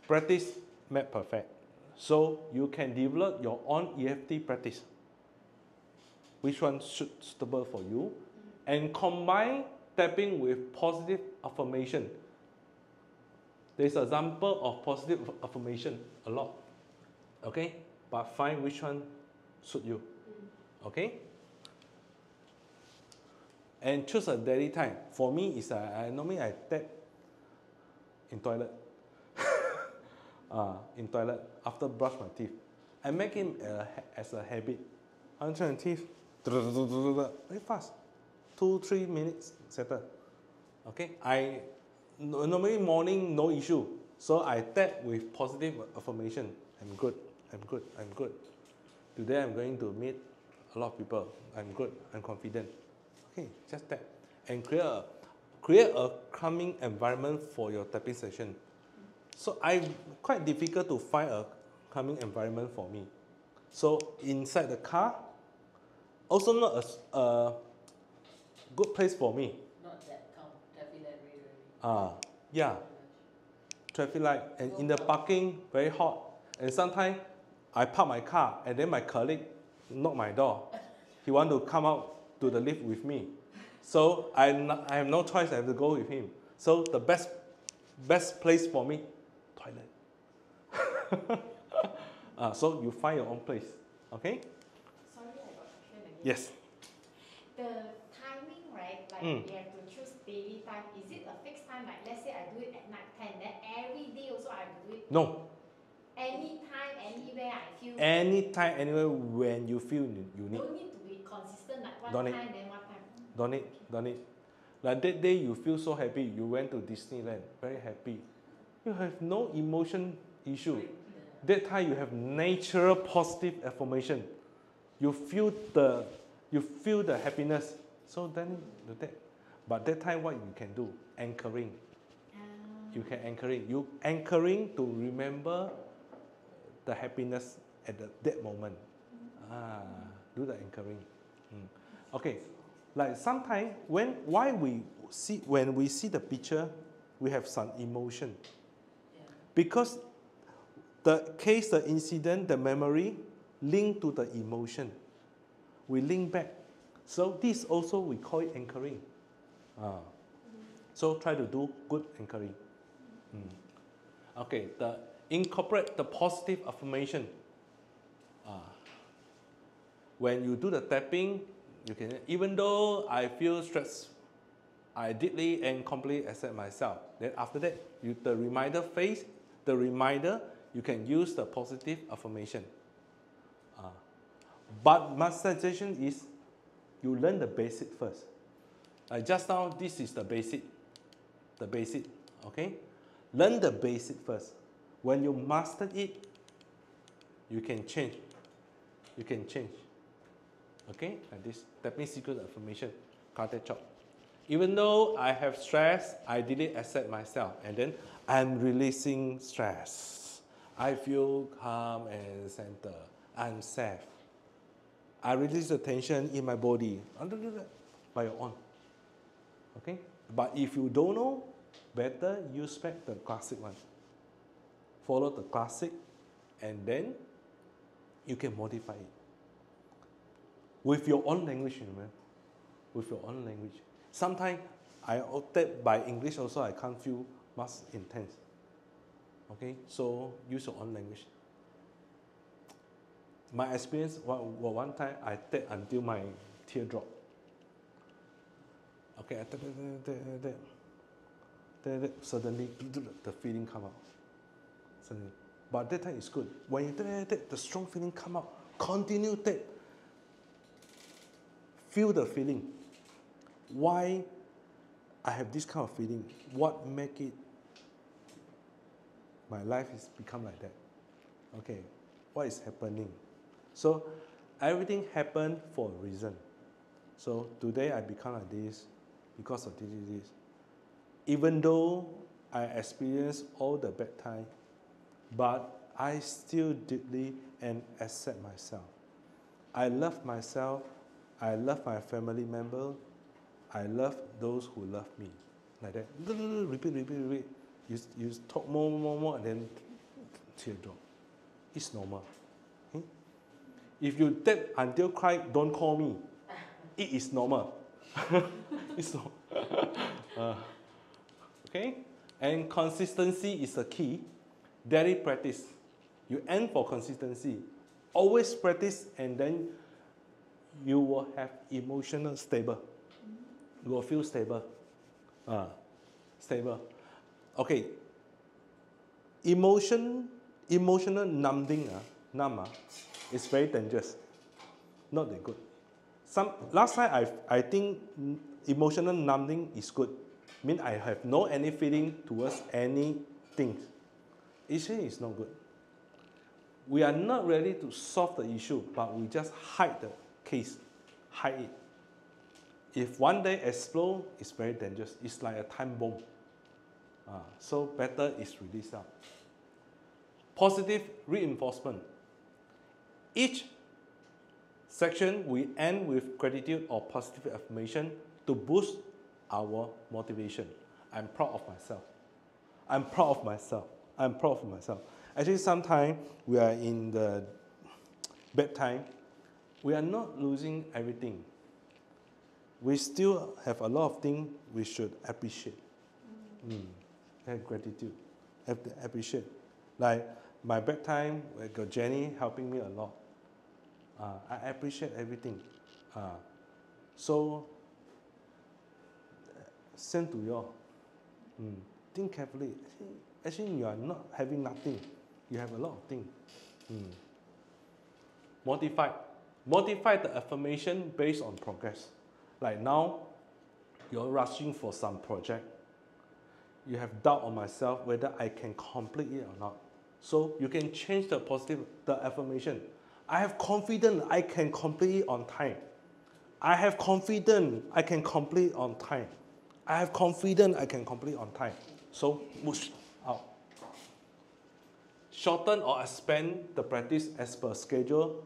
[SPEAKER 1] practice make perfect. So you can develop your own EFT practice. Which one suitable for you? And combine tapping with positive affirmation. There's an example of positive affirmation a lot. Okay? But find which one suit you. Okay? And choose a daily time. For me, is normally I tap in toilet. In toilet after brush my teeth. I make it as a habit. I'm trying teeth. Very fast. 2-3 minutes settle. Okay. I normally morning no issue. So I tap with positive affirmation. I'm good. I'm good. I'm good. Today I'm going to meet a lot of people. I'm good. I'm confident. Okay, just tap and create a calming environment for your tapping session. So quite difficult to find a calming environment for me. So inside the car, also not a good place for me.
[SPEAKER 3] Not that count, traffic light really.
[SPEAKER 1] Yeah, traffic light and in the parking very hot. And sometimes I park my car and then my colleague knock my door. He want to come out to the lift with me. So I have no choice, I have to go with him. So the best place for me, toilet. So you find your own place, okay?
[SPEAKER 5] Sorry, I got a question again.
[SPEAKER 1] Yes.
[SPEAKER 5] The timing, right? Like we have to choose daily time. Is it a fixed time? Like let's say I do it at night 10, then every day also I have to do it?
[SPEAKER 1] No.
[SPEAKER 5] Anytime, anywhere I feel.
[SPEAKER 1] Anytime, anywhere when you feel you need.
[SPEAKER 5] Don't need to be consistent, like one
[SPEAKER 1] Don't
[SPEAKER 5] time,
[SPEAKER 1] need.
[SPEAKER 5] then one time.
[SPEAKER 1] Don't need, don't need. Like that day you feel so happy, you went to Disneyland, very happy. You have no emotion issue. That time you have natural positive affirmation. You feel the happiness. So then do that. But that time what you can do? Anchoring. You can anchoring. You anchoring to remember the happiness at that moment. Do the anchoring. Okay. Like sometimes when we see the picture, we have some emotion. Because The case, the incident, the memory, link to the emotion. We link back. So this also we call it anchoring. So try to do good anchoring. Okay, incorporate the positive affirmation. When you do the tapping, you can, even though I feel stressed, I deeply and completely accept myself. Then after that, the reminder phase, you can use the positive affirmation. But my suggestion is, you learn the basic first. Like just now, this is the basic, okay? Learn the basic first. When you master it, you can change. Okay, like this, tapping sequence affirmation, karate chop. Even though I have stress, I didn't accept myself, and then I'm releasing stress. I feel calm and centered. I'm safe. I release the tension in my body. By your own. Okay? But if you don't know, better use back the classic one. Follow the classic, and then you can modify it. With your own language, remember? With your own language. Sometimes I opted by English also, I can't feel much intense. Okay? So use your own language. My experience, one time I tap until my tear drop. Okay, I tap. Suddenly the feeling come out. Suddenly. But that time is good. When you tap, the strong feeling come out. Continue tap. Feel the feeling. Why I have this kind of feeling? What make it? My life is become like that. Okay, what is happening? So everything happened for a reason. So today I become like this because of this. Even though I experienced all the bad time, but I still deeply and accept myself. I love myself. I love my family member. I love those who love me. Like that. Repeat. You talk more, and then tear drop. It's normal. Okay? If you tap until cry, don't call me. It is normal. It's normal. Okay? And consistency is the key. Daily practice. You aim for consistency. Always practice, and then you will have emotional stable. You will feel stable. Stable. Okay. Emotional numbing, is very dangerous. Not that good. Last time I think emotional numbing is good. Mean I have no any feeling towards anything. Actually, it's not good. We are not ready to solve the issue, but we just hide the case. Hide it. If one day explode, it's very dangerous. It's like a time bomb. So better is release out. Positive reinforcement. Each section we end with gratitude or positive affirmation to boost our motivation. I'm proud of myself. I'm proud of myself. I'm proud of myself. Actually, sometimes we are in the bad time. We are not losing everything. We still have a lot of things we should appreciate. Have gratitude. Have to appreciate. Like my bad time, I got Jenny helping me a lot. I appreciate everything. So, same to you all. Think carefully. Actually, you are not having nothing. You have a lot of things. Modify the affirmation based on progress. Like now, you're rushing for some project. You have doubt on myself whether I can complete it or not. So you can change the affirmation. I have confidence I can complete it on time. I have confidence I can complete on time. I have confidence I can complete on time. So push out. Shorten or expand the practice as per schedule,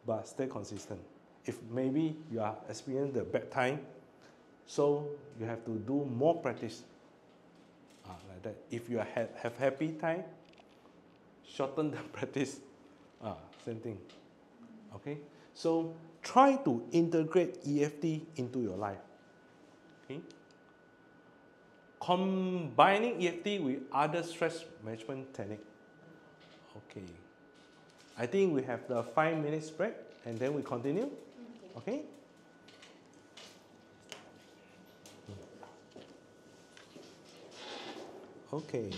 [SPEAKER 1] but stay consistent. If maybe you are experiencing the bad time, so you have to do more practice. Like that. If you have happy time, shorten the practice. Same thing. Okay, so try to integrate EFT into your life. Okay, combining EFT with other stress management technique. Okay, I think we have the 5 minutes break and then we continue. Okay. Okay.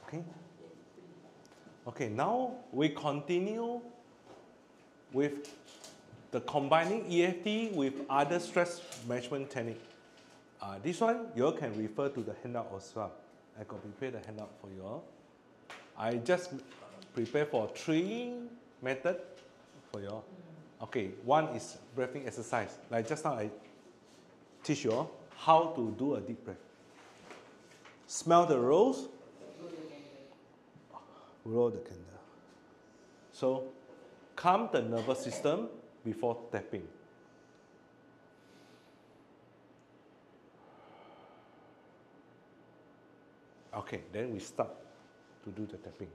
[SPEAKER 1] Okay. Okay, now we continue with the combining EFT with other stress management technique. This one, you all can refer to the handout as well. I got prepared the handout for you all. I just prepare for 3 methods for you all. Okay, one is breathing exercise. Like just now I teach you all how to do a deep breath. Smell the rose, roll the candle. So, calm the nervous system before tapping. Okay, then we start to do the tapping.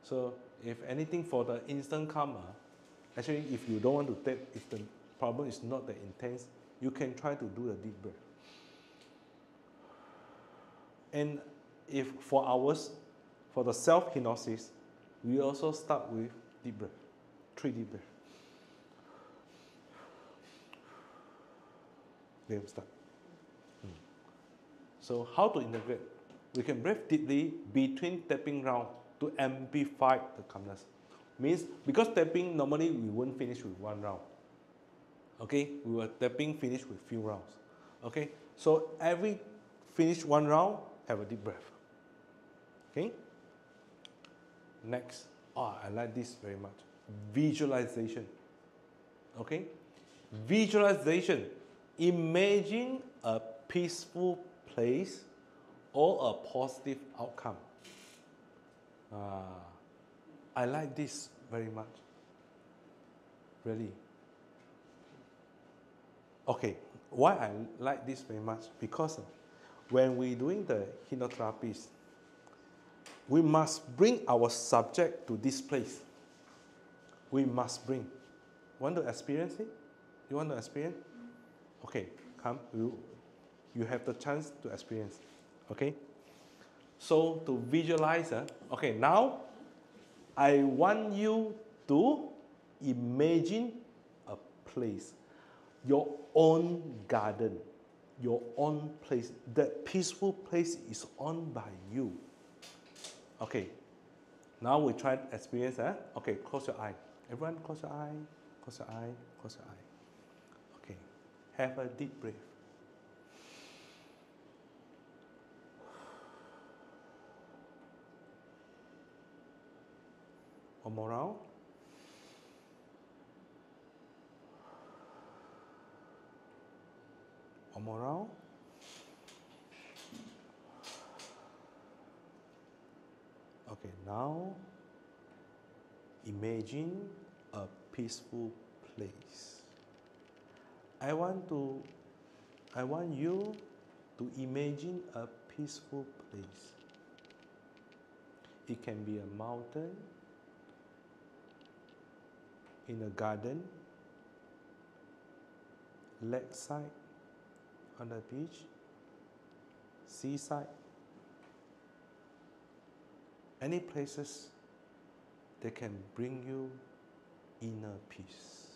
[SPEAKER 1] So, if anything for the instant calm, actually if you don't want to tap, if the problem is not that intense, you can try to do a deep breath. And if for ours, for the self-hypnosis, we also start with deep breath, 3 deep breaths. Then we start. So how to integrate? We can breathe deeply between tapping round to amplify the calmness. Means because tapping normally we won't finish with 1 round. Okay, we will tapping finish with few rounds. Okay, so every finish 1 round, have a deep breath. Okay. Next, I like this very much. Visualization. Okay, visualization. Imagine a peaceful place or a positive outcome. I like this very much. Really. Okay, why I like this very much? Because when we're doing the hypnotherapies, we must bring our subject to this place. We must bring. Want to experience it? You want to experience? Okay, come. You have the chance to experience. Okay? So to visualize, okay, now I want you to imagine a place, your own garden, your own place. That peaceful place is owned by you. Okay, now we try to experience. Okay, close your eye. Everyone, close your eye, close your eye, close your eye. Okay, have a deep breath. One more round. One more round. Okay, now imagine a peaceful place. I want you to imagine a peaceful place. It can be a mountain, in a garden, lakeside, on the beach, seaside, any places that can bring you inner peace.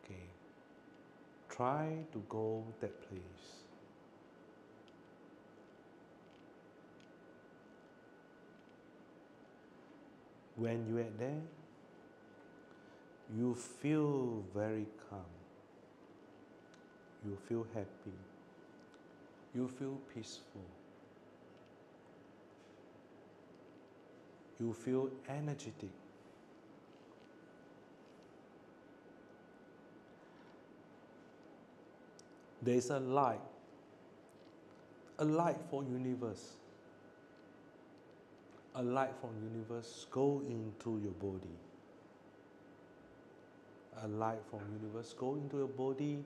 [SPEAKER 1] Okay, try to go that place. When you are there, you feel very calm. You feel happy. You feel peaceful. You feel energetic. There is a light for universe. A light from universe go into your body. A light from universe go into your body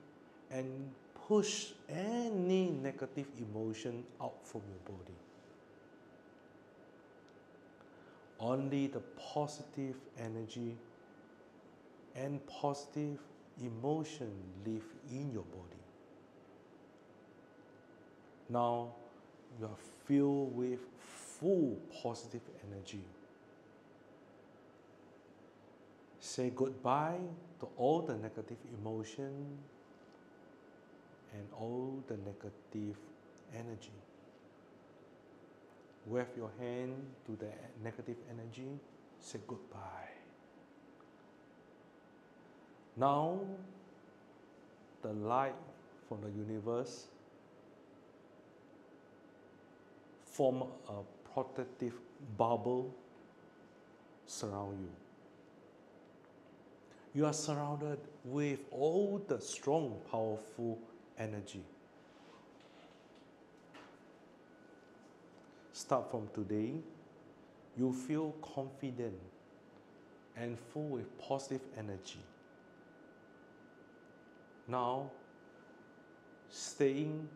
[SPEAKER 1] and push any negative emotion out from your body. Only the positive energy and positive emotion live in your body. Now you are filled with full positive energy. Say goodbye to all the negative emotion and all the negative energy. Wave your hand to the negative energy, say goodbye. Now, the light from the universe form a protective bubble surround you. You are surrounded with all the strong, powerful energy. Start from today, you feel confident and full with positive energy. Now, staying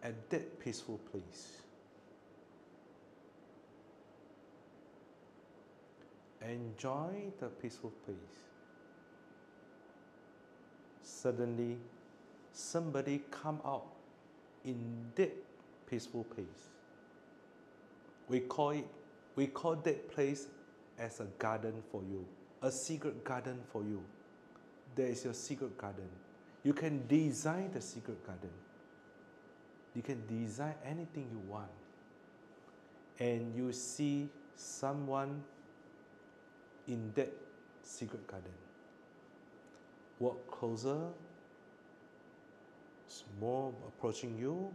[SPEAKER 1] at that peaceful place. Enjoy the peaceful place. Suddenly, somebody come out in that peaceful place. We call that place as a garden for you, a secret garden for you. There is your secret garden. You can design the secret garden. You can design anything you want. And you see someone in that secret garden. Walk closer, it's more approaching you,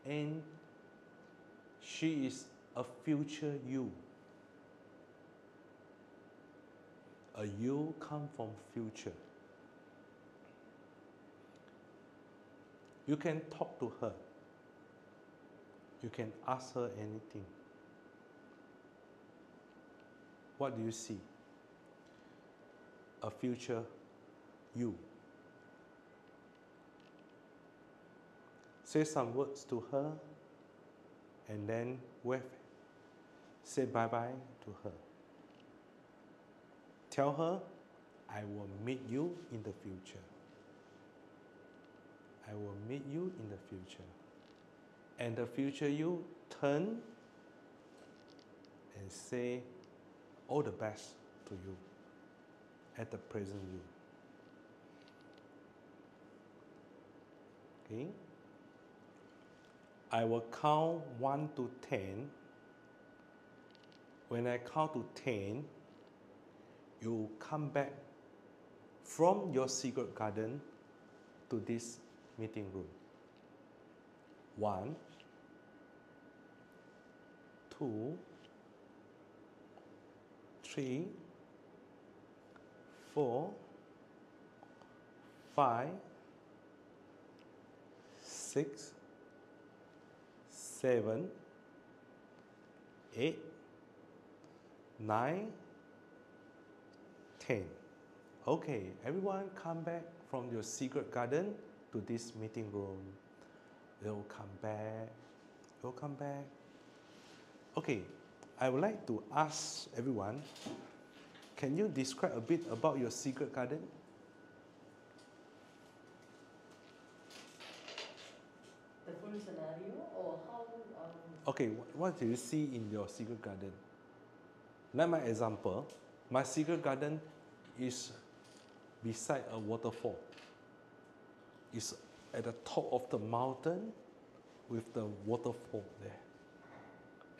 [SPEAKER 1] and she is a future you. A you come from future. You can talk to her. You can ask her anything. What do you see? A future you. Say some words to her and then wave. Say bye-bye to her. Tell her, I will meet you in the future. I will meet you in the future. And the future you turn and say all the best to you at the present you. Okay? I will count 1 to 10. When I count to 10, you come back from your secret garden to this meeting room. 1, 2, 3, 4, 5, 6, 7, 8, 9, 10. Okay, everyone come back from your secret garden to this meeting room. They'll come back. They'll come back. Okay, I would like to ask everyone, can you describe a bit about your secret garden?
[SPEAKER 3] The full scenario or how?
[SPEAKER 1] Okay, what do you see in your secret garden? Like my example, my secret garden is beside a waterfall. It's at the top of the mountain with the waterfall there.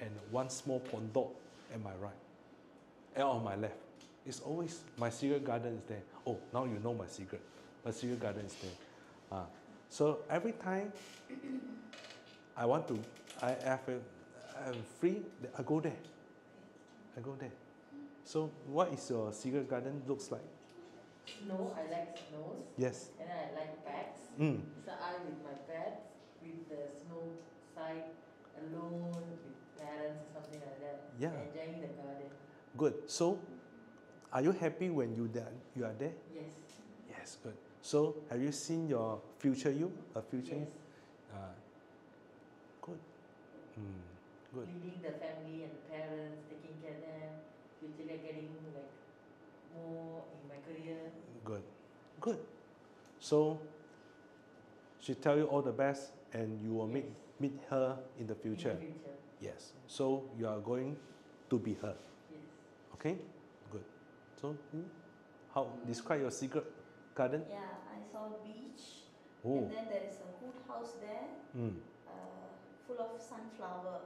[SPEAKER 1] And one small pondok at my right and on my left. It's always, my secret garden is there. Oh, now you know my secret. My secret garden is there. So every time I'm free, I go there. I go there. So what is your secret garden looks like?
[SPEAKER 3] Snow, I like snows.
[SPEAKER 1] Yes.
[SPEAKER 3] And I like pets.
[SPEAKER 1] Mm.
[SPEAKER 3] So I with my pets, with the snow side, alone, with parents or something like that.
[SPEAKER 1] Yeah.
[SPEAKER 3] Enjoying the garden.
[SPEAKER 1] Good. So are you happy when you are there?
[SPEAKER 3] Yes.
[SPEAKER 1] Yes, good. So have you seen your future you? A future
[SPEAKER 3] Yes.
[SPEAKER 1] you? Good. Good.
[SPEAKER 3] Leading the family and the parents, taking care of them, usually getting like more in my career.
[SPEAKER 1] Good. Good. So she tell you all the best and you will
[SPEAKER 3] Yes.
[SPEAKER 1] meet her in the future.
[SPEAKER 3] In the future.
[SPEAKER 1] Yes. So you are going to be her.
[SPEAKER 3] Yes.
[SPEAKER 1] Okay? Good. So how describe your secret garden?
[SPEAKER 2] Yeah, I saw a beach,
[SPEAKER 1] Oh.
[SPEAKER 2] and then there is a wood house there, full of sunflower.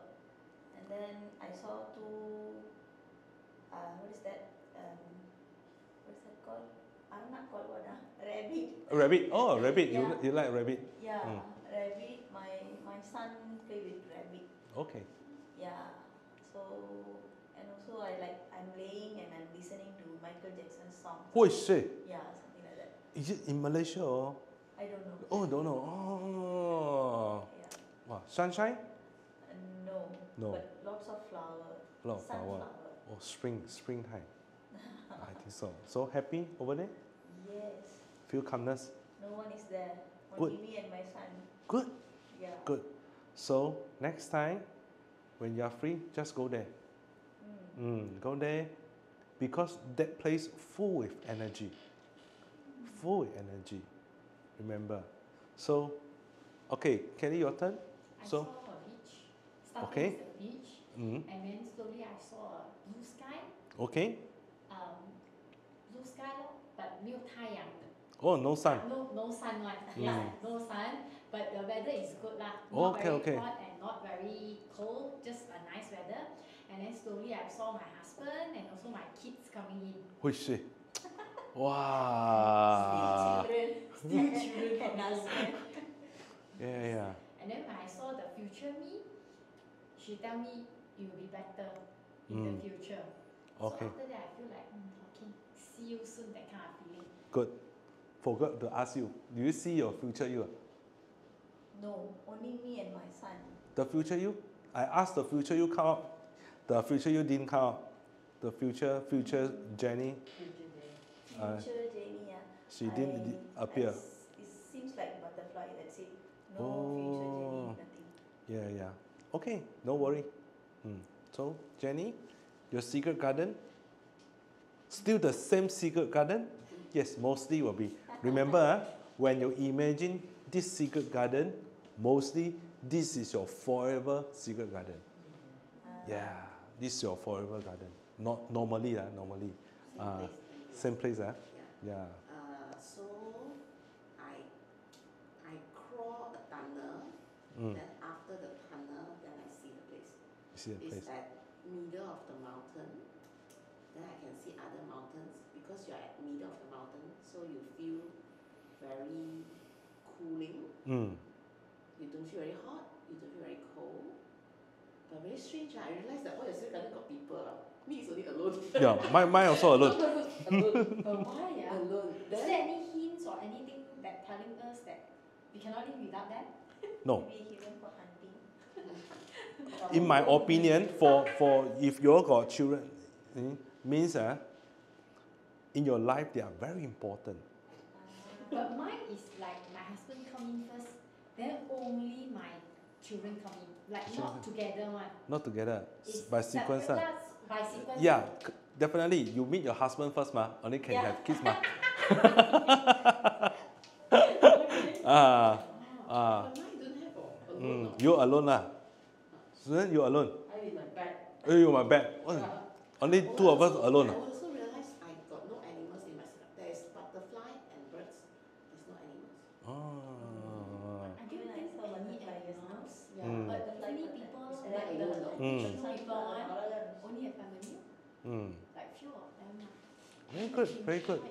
[SPEAKER 2] And then I saw two, what is that? What is that called? I'm not called what? Rabbit.
[SPEAKER 1] A rabbit. Oh, rabbit.
[SPEAKER 2] Yeah.
[SPEAKER 1] You like rabbit?
[SPEAKER 2] Yeah, rabbit. My son play with rabbit.
[SPEAKER 1] Okay.
[SPEAKER 2] Yeah. So and also I'm laying and I'm listening to Michael Jackson's song.
[SPEAKER 1] Who is she?
[SPEAKER 2] Yeah, something like that.
[SPEAKER 1] Is it in Malaysia or?
[SPEAKER 2] I don't know.
[SPEAKER 1] Oh, don't know. Oh.
[SPEAKER 2] Yeah.
[SPEAKER 1] Wow. Sunshine?
[SPEAKER 2] No.
[SPEAKER 1] No.
[SPEAKER 2] But lots of flower.
[SPEAKER 1] Lot of flower.
[SPEAKER 2] Sunflower.
[SPEAKER 1] Oh, springtime. I think so. So happy over there?
[SPEAKER 2] Yes.
[SPEAKER 1] Feel calmness?
[SPEAKER 2] No one is there.
[SPEAKER 1] Good.
[SPEAKER 2] Only me and my son.
[SPEAKER 1] Good.
[SPEAKER 2] Yeah.
[SPEAKER 1] Good. So next time when you are free, just go there. Go there because that place full with energy. Full with energy. Remember. So, okay, Kelly, your turn.
[SPEAKER 5] I
[SPEAKER 1] So,
[SPEAKER 5] saw a beach. Starting
[SPEAKER 1] okay.
[SPEAKER 5] with the beach,
[SPEAKER 1] mm,
[SPEAKER 5] and then slowly I saw a blue sky.
[SPEAKER 1] okay.
[SPEAKER 5] Blue sky lor, but 没有太阳的。
[SPEAKER 1] Oh, no sun.
[SPEAKER 5] No sun one. Yeah, no sun. But the weather is good lah.
[SPEAKER 1] Okay,
[SPEAKER 5] Not
[SPEAKER 1] okay.
[SPEAKER 5] very hot and not very cold. Just a nice weather. And then slowly I saw my husband and also my kids coming in.
[SPEAKER 1] Who is she? Wow.
[SPEAKER 2] Still children and husband.
[SPEAKER 1] Yeah.
[SPEAKER 5] And then when I saw the future me, she tell me you will be better in the future.
[SPEAKER 1] Okay.
[SPEAKER 5] So after that I feel like okay, see you soon, that kind of feeling.
[SPEAKER 1] Good. Forgot to ask you. Do you see your future you?
[SPEAKER 2] No, only me and my son.
[SPEAKER 1] The future you? I asked the future you come out. The future you didn't come out. The future Jenny,
[SPEAKER 3] Future day.
[SPEAKER 2] Future Jenny, yeah.
[SPEAKER 1] she didn't appear.
[SPEAKER 2] It seems like butterfly, that's it. No
[SPEAKER 1] Oh.
[SPEAKER 2] future Jenny, nothing.
[SPEAKER 1] Yeah. Okay, no worry. So, Jenny, your secret garden? Still the same secret garden? Yes, mostly will be. Remember, when you imagine this secret garden, mostly this is your forever secret garden. Yeah, this is your forever garden. Not normally. Same place. Yeah.
[SPEAKER 4] So I crawl a tunnel. Then after the tunnel, then I see the place.
[SPEAKER 1] You see the place?
[SPEAKER 4] It's at middle of the mountain. Then I can see other mountains because you're at middle of the mountain, so you feel very cooling. You don't feel very hot. You don't feel very cold. But very strange. I realized that all your secret garden got people. Me is only alone.
[SPEAKER 1] Yeah, mine also alone.
[SPEAKER 4] Alone.
[SPEAKER 5] Why? Yeah?
[SPEAKER 4] Alone.
[SPEAKER 5] Is there any hints or anything that telling us that we cannot live without them?
[SPEAKER 1] No.
[SPEAKER 2] Maybe he went for hunting.
[SPEAKER 1] In my opinion, for if you all got children, means in your life they are very important.
[SPEAKER 5] But mine is like my husband come in first, then only my children come in. Like not together one.
[SPEAKER 1] Not together,
[SPEAKER 5] It's
[SPEAKER 1] by sequence.
[SPEAKER 5] that's by sequence.
[SPEAKER 1] Yeah, definitely. You meet your husband first, only can
[SPEAKER 5] Yeah.
[SPEAKER 1] have kids, ma.
[SPEAKER 4] But mine don't have alone.
[SPEAKER 1] You alone lah. So then you alone.
[SPEAKER 3] I with my pet.
[SPEAKER 1] You my bad. Only two of us alone.
[SPEAKER 4] I also realized I got no animals in my secret. There is butterfly and birds. There's no animals.
[SPEAKER 5] I don't
[SPEAKER 2] Even I
[SPEAKER 5] think
[SPEAKER 2] saw
[SPEAKER 5] any
[SPEAKER 2] butterfly just now.
[SPEAKER 5] animals.
[SPEAKER 4] Yeah.
[SPEAKER 5] But usually people
[SPEAKER 2] Is
[SPEAKER 5] like
[SPEAKER 2] that
[SPEAKER 5] the
[SPEAKER 4] alone?
[SPEAKER 5] traditional people one, only a family, like few of them.
[SPEAKER 1] Very good, very good.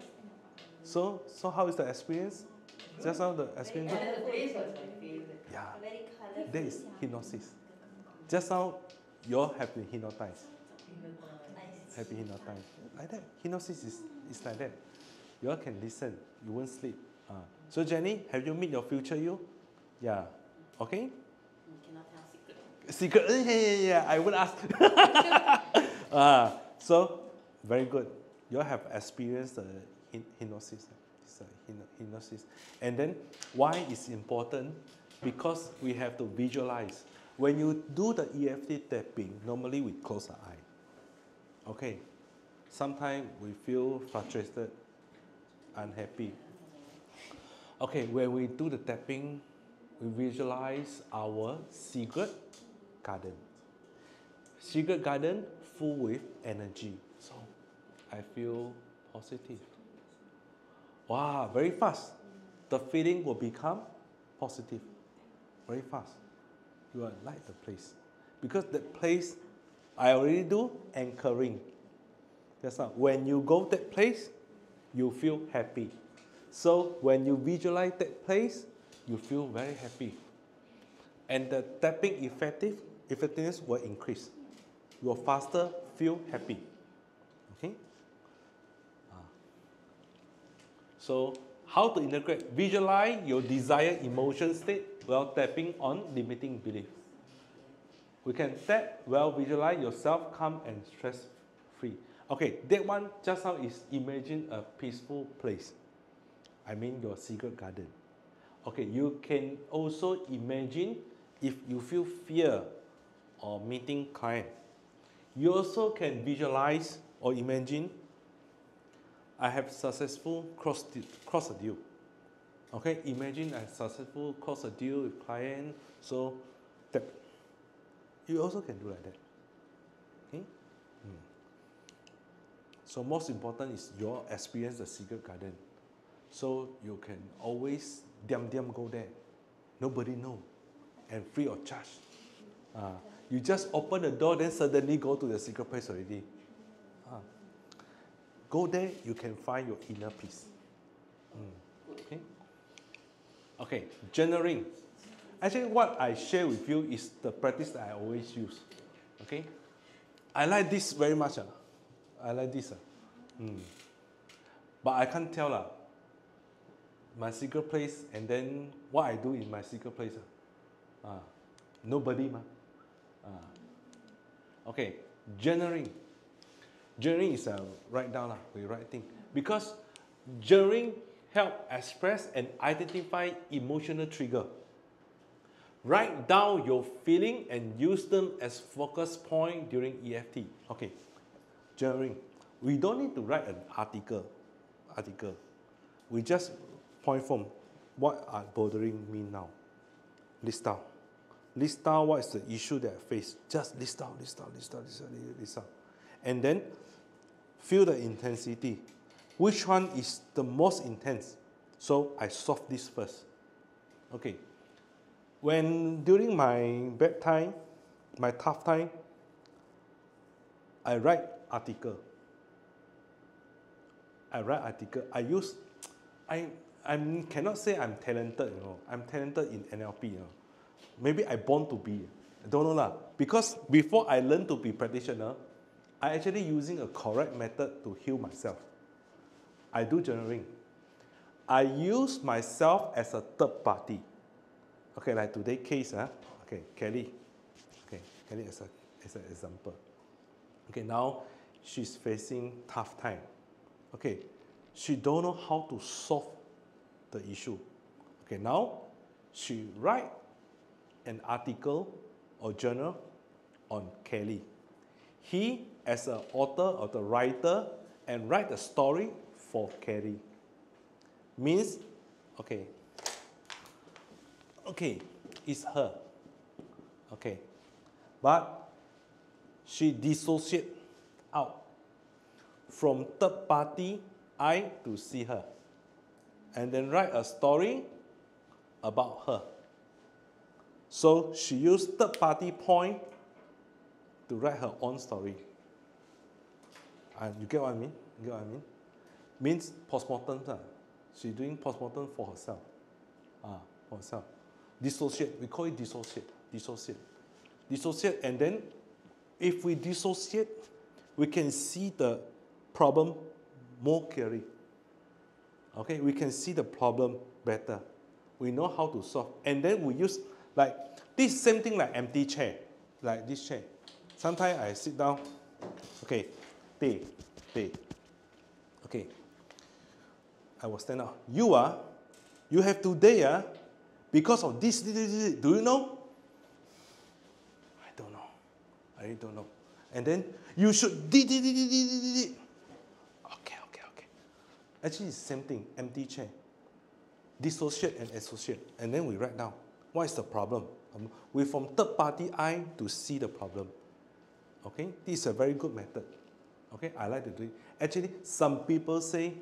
[SPEAKER 1] So how is the experience? Just now the experience.
[SPEAKER 3] And the place was my favorite.
[SPEAKER 1] Yeah,
[SPEAKER 2] Very colorful.
[SPEAKER 1] that is hypnosis. Just now you all have been hypnotized.
[SPEAKER 2] Nice.
[SPEAKER 1] happy hypnotize. Like that. Hypnosis is like that. You all can listen. You won't sleep. So Jenny, have you met your future you? Yeah. Okay?
[SPEAKER 4] Cannot tell secret.
[SPEAKER 1] Secret? Yeah. I would ask. So, very good. You all have experienced the hypnosis. It's a hypnosis. And then, why it's important? Because we have to visualize. When you do the EFT tapping, normally we close our eye. Okay. Sometimes we feel frustrated, unhappy. Okay, when we do the tapping, we visualize our secret garden. Secret garden full with energy. So I feel positive. Wow, very fast. The feeling will become positive. Very fast. You will like the place. Because the place, I already do anchoring. That's not. When you go that place, you feel happy. So when you visualize that place, you feel very happy. And the tapping effectiveness will increase. You will faster feel happy. Okay? So how to integrate? Visualize your desired emotion state while tapping on limiting belief. We can tap while visualize yourself calm and stress free. Okay, that one just now is imagine a peaceful place. I mean your secret garden. Okay, you can also imagine if you feel fear or meeting client. You also can visualize or imagine I have successful cross a deal. Okay, imagine I successful close a deal with client. So that you also can do like that. Okay. So most important is your experience the secret garden. So you can always diam go there. Nobody know. And free of charge. You just open the door, then suddenly go to the secret place already. Go there, you can find your inner peace. Okay? Okay, journaling. Actually, what I share with you is the practice that I always use. Okay? I like this very much. I like this. But I can't tell my secret place and then what I do in my secret place. Nobody. Okay, journaling. Journaling is write down. We write things. Because journaling help express and identify emotional trigger. Write down your feeling and use them as focus point during EFT. Okay, journaling. We don't need to write an article. We just point from what are bothering me now. List down. List down what is the issue that I face. Just list down. And then feel the intensity. Which one is the most intense? So I solve this first. Okay. When during my bad time, my tough time, I write article. I cannot say I'm talented, I'm talented in NLP, Maybe I born to be. I don't know lah. Because before I learn to be practitioner, I actually using a correct method to heal myself. I do journaling. I use myself as a third party. Okay, like today's case, Okay, Kelly. Okay, Kelly as an example. Okay, now she's facing tough time. Okay, she don't know how to solve the issue. Okay, now she write an article or journal on Kelly. He, as an author or the writer, and write a story for Kelly. Means, okay, it's her. Okay, but she dissociate out from third party I to see her, and then write a story about her. So she used third party point to write her own story. You get what I mean? Means postmortem. She's doing postmortem for herself. For herself. Dissociate. We call it dissociate. Dissociate. And then, if we dissociate, we can see the problem more clearly. Okay, we can see the problem better. We know how to solve. And then we use like this same thing like empty chair, like this chair. Sometimes I sit down, okay, day. Okay, I will stand up. You have today, because of this, do you know? I don't know. I really don't know. And then you should Okay. Actually, it's the same thing, empty chair. Dissociate and associate. And then we write down, what is the problem? We from third party eye to see the problem. Okay, this is a very good method. Okay, I like to do it. Actually, some people say,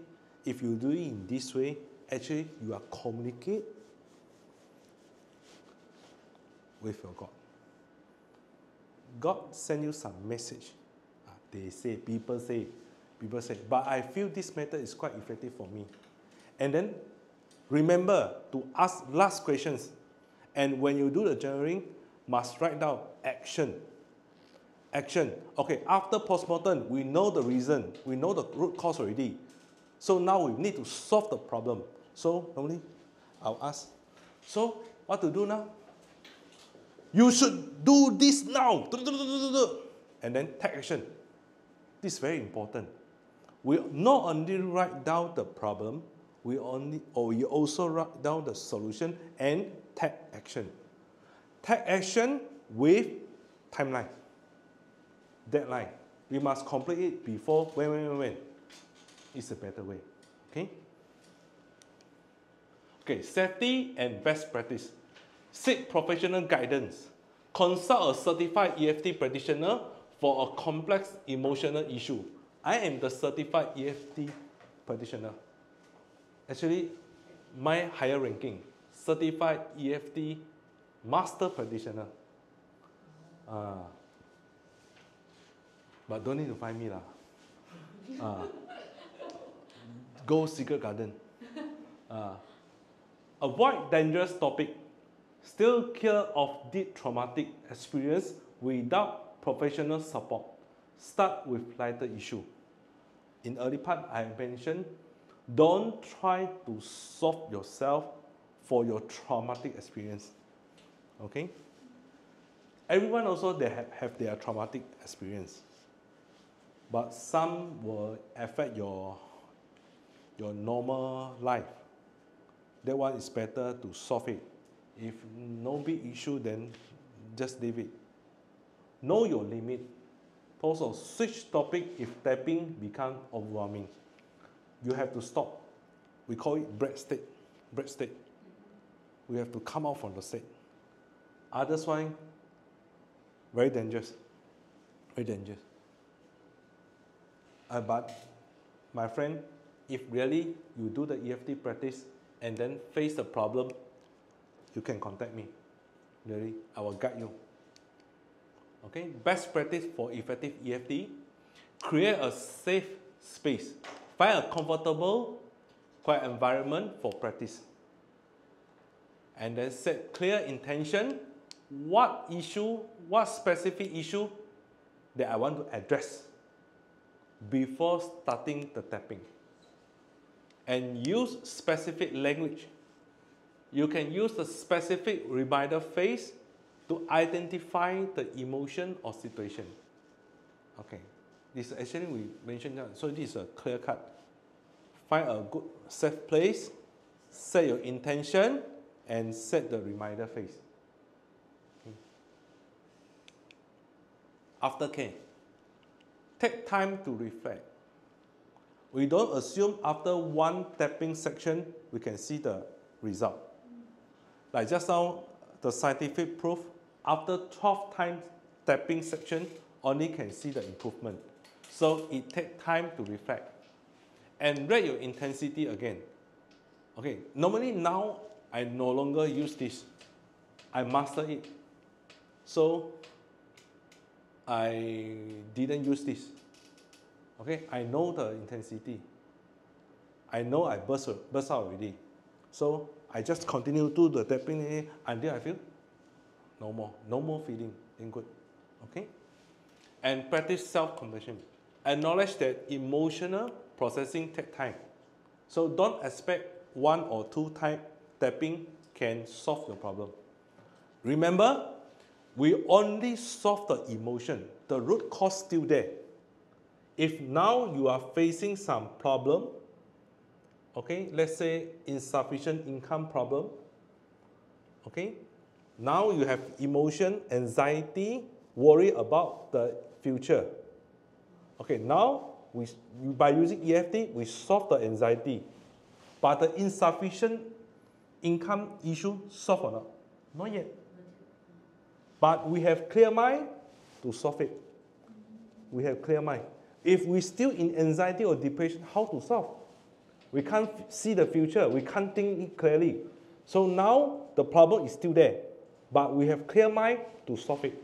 [SPEAKER 1] if you do it in this way, actually you are communicate with your God. God send you some message. They say, people say. But I feel this method is quite effective for me. And then remember to ask last questions. And when you do the journaling, must write down action. Action. Okay, after postmortem, we know the reason. We know the root cause already. So now we need to solve the problem. So normally, I'll ask, so what to do now? You should do this now. And then take action. This is very important. We not only write down the problem, we also write down the solution and take action. Take action with timeline, deadline. We must complete it before when. It's a better way. Okay, safety and best practice. Seek professional guidance. Consult a certified EFT practitioner for a complex emotional issue. I am the certified EFT practitioner. Actually, my higher ranking, certified EFT master practitioner. But don't need to find me lah. Go secret garden. Avoid dangerous topic. Still clear of deep traumatic experience without professional support. Start with lighter issue. In early part, I mentioned, don't try to solve yourself for your traumatic experience. Okay? Everyone also they have their traumatic experience. But some will affect your normal life. That one is better to solve it. If no big issue, then just leave it. Know your limit. Also, switch topic if tapping becomes overwhelming. You have to stop. We call it break state. Break state. We have to come out from the state. Otherwise, very dangerous. Very dangerous. But my friend, if really you do the EFT practice and then face the problem, you can contact me. Really, I will guide you. Okay, best practice for effective EFT. Create a safe space. Find a comfortable, quiet environment for practice. And then set clear intention. What specific issue that I want to address before starting the tapping. And use specific language. You can use the specific reminder phrase to identify the emotion or situation. Okay, this actually we mentioned that. So this is a clear cut. Find a good safe place, set your intention, and set the reminder phrase. Okay. Aftercare. Take time to reflect. We don't assume after one tapping section we can see the result. Like just now, the scientific proof, after 12 times tapping section, only can see the improvement. So it takes time to reflect. And rate your intensity again. Okay, normally now I no longer use this. I master it. So I didn't use this. Okay, I know the intensity. I know I burst out already. So I just continue to the tapping until I feel no more feeling, then good. Okay? And practice self-compassion. acknowledge that emotional processing takes time. So don't expect 1 or 2 time tapping can solve the problem. Remember, we only solve the emotion. The root cause still there. If now you are facing some problem, okay, let's say insufficient income problem, okay, now you have emotion, anxiety, worry about the future. Okay, now by using EFT, we solve the anxiety. But the insufficient income issue solved or not? Not yet. But we have clear mind to solve it. We have clear mind. If we still in anxiety or depression, how to solve? We can't see the future. We can't think it clearly. So now the problem is still there. But we have clear mind to solve it.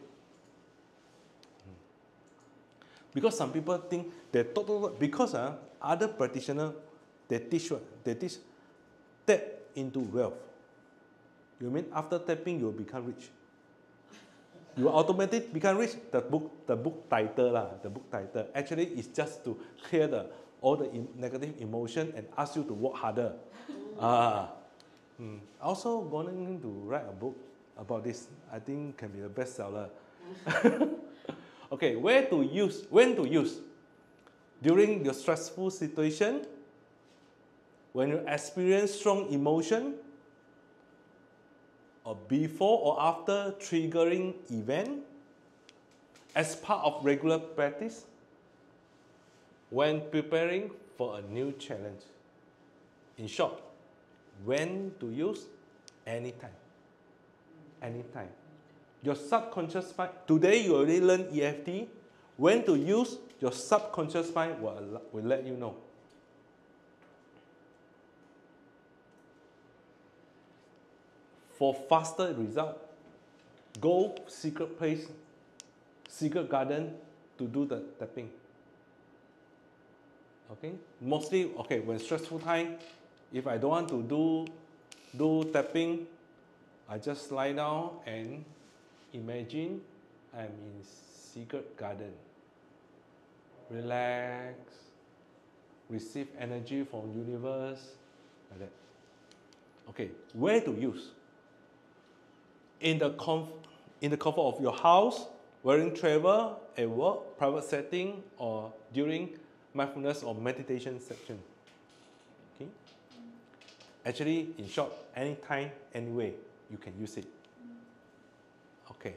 [SPEAKER 1] Because some people think that because other practitioners, they teach what? They teach tap into wealth. You mean after tapping you will become rich? You automatically become rich. The book title actually is just to clear all the negative emotion and ask you to work harder. Also going to write a book about this. I think can be a bestseller. Okay, when to use? During your stressful situation, when you experience strong emotion, or before or after triggering event, as part of regular practice, when preparing for a new challenge. In short, when to use? Anytime. Anytime. Your subconscious mind, today you already learned EFT, when to use, your subconscious mind will let you know. For faster result, go secret place, secret garden to do the tapping. Okay, mostly when stressful time, if I don't want to do tapping, I just lie down and imagine I'm in secret garden. Relax, receive energy from universe, like that. Okay, where to use? In the comfort of your house, during travel, at work, private setting, or during mindfulness or meditation section. Okay? Actually, in short, anytime, anyway, you can use it. Okay.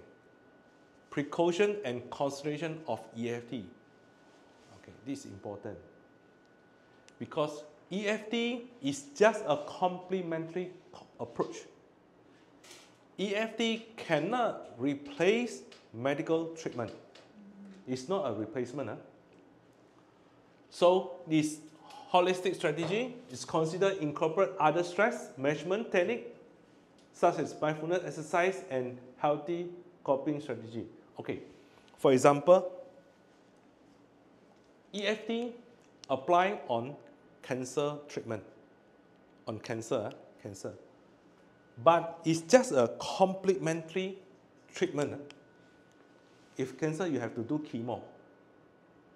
[SPEAKER 1] Precaution and concentration of EFT. Okay, this is important. Because EFT is just a complementary approach. EFT cannot replace medical treatment. It's not a replacement. So this holistic strategy is considered incorporate other stress management techniques such as mindfulness exercise and healthy coping strategy. Okay, for example, EFT apply on cancer treatment, on cancer. But it's just a complementary treatment. If cancer, you have to do chemo.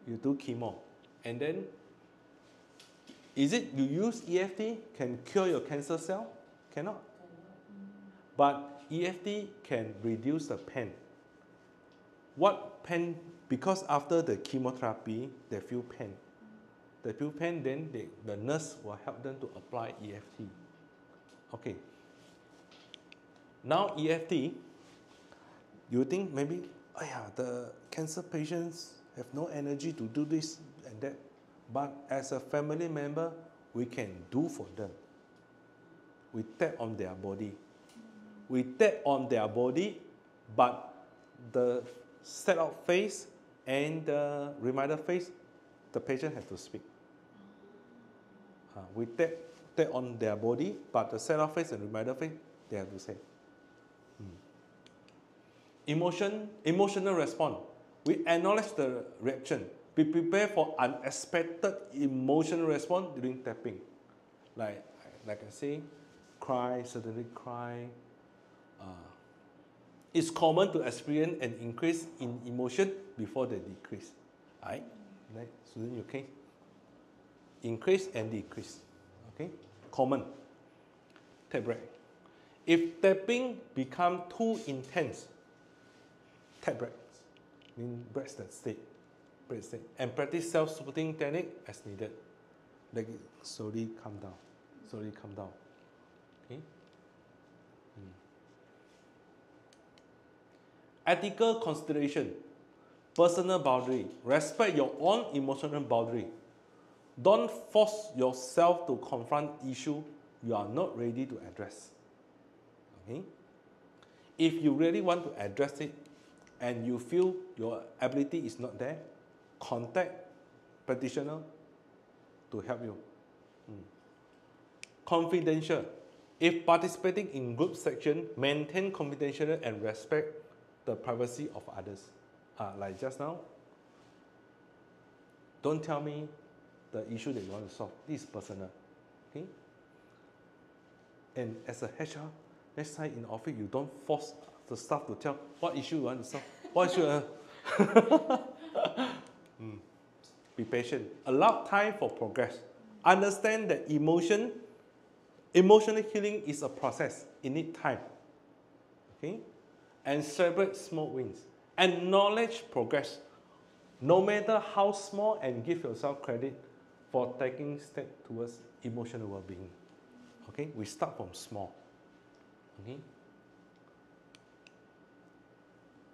[SPEAKER 1] You do chemo. And then, is it you use EFT can cure your cancer cell? Cannot. But EFT can reduce the pain. What pain? Because after the chemotherapy, they feel pain. They feel pain, then the nurse will help them to apply EFT. Okay. Now EFT, you think maybe, the cancer patients have no energy to do this and that. But as a family member, we can do for them. We tap on their body. We tap on their body, but the set-out phase and the reminder phase, the patient has to speak. We tap on their body, but the set-out phase and reminder phase, they have to say. Emotional response. We acknowledge the reaction. Be prepared for unexpected emotional response during tapping. Like I say, cry, suddenly cry. It's common to experience an increase in emotion before they decrease. Right? Next, student, okay? Increase and decrease. Okay? Common. Tap break. If tapping become too intense, tap breaks. Mean breaks that state. Break state. And practice self-supporting technique as needed. Let it slowly come down. Slowly come down. Okay? Ethical consideration. Personal boundary. Respect your own emotional boundary. Don't force yourself to confront issue you are not ready to address. Okay? If you really want to address it and you feel your ability is not there, contact practitioner to help you. Confidential. If participating in group section, maintain confidentiality and respect the privacy of others. Like just now, don't tell me the issue that you want to solve. This is personal. Okay? And as a HR, next time in office, you don't force the staff to tell what issue you want to solve. What issue? Be patient. Allow time for progress. Understand that emotional healing is a process. It needs time. Okay? And celebrate small wins. Acknowledge progress, no matter how small, and give yourself credit for taking steps towards emotional well-being. Okay? We start from small. Okay?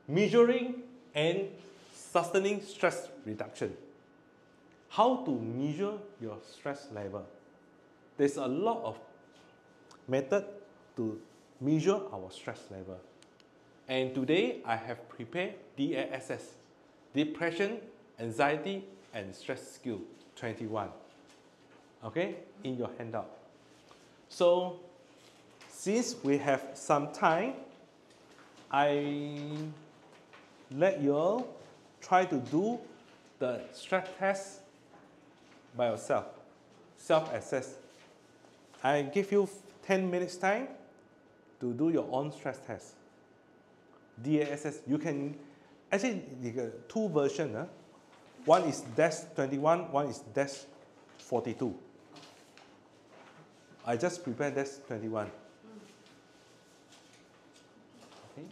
[SPEAKER 1] Measuring and sustaining stress reduction. How to measure your stress level? There's a lot of method to measure our stress level. And today I have prepared DASS, Depression, Anxiety and Stress Skill 21. Okay, in your handout. So, since we have some time, I let you all try to do the stress test by yourself, self-assess. I give you 10 minutes time to do your own stress test. DASS, you can, actually, the two versions. One is DASS21, one is DASS42. I just prepared DASS21. Okay.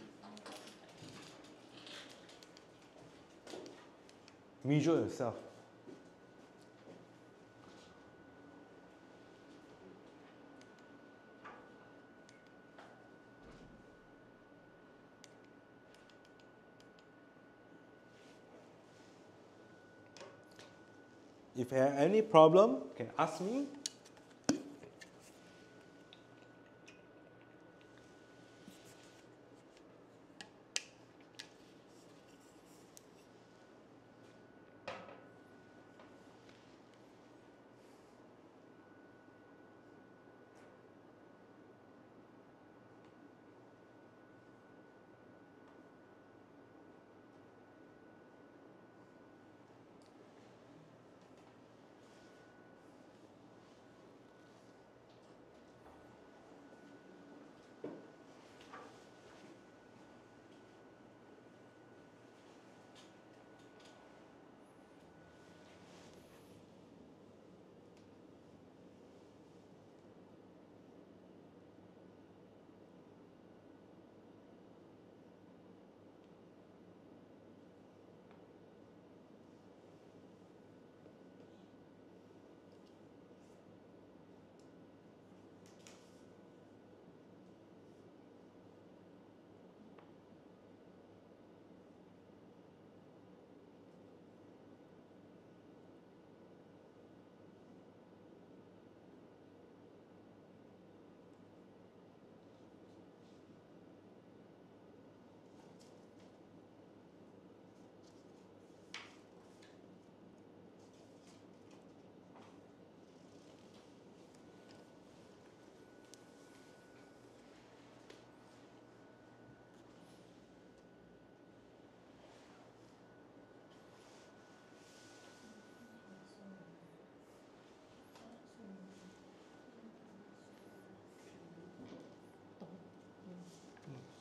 [SPEAKER 1] Measure yourself. If you have any problem, you can ask me.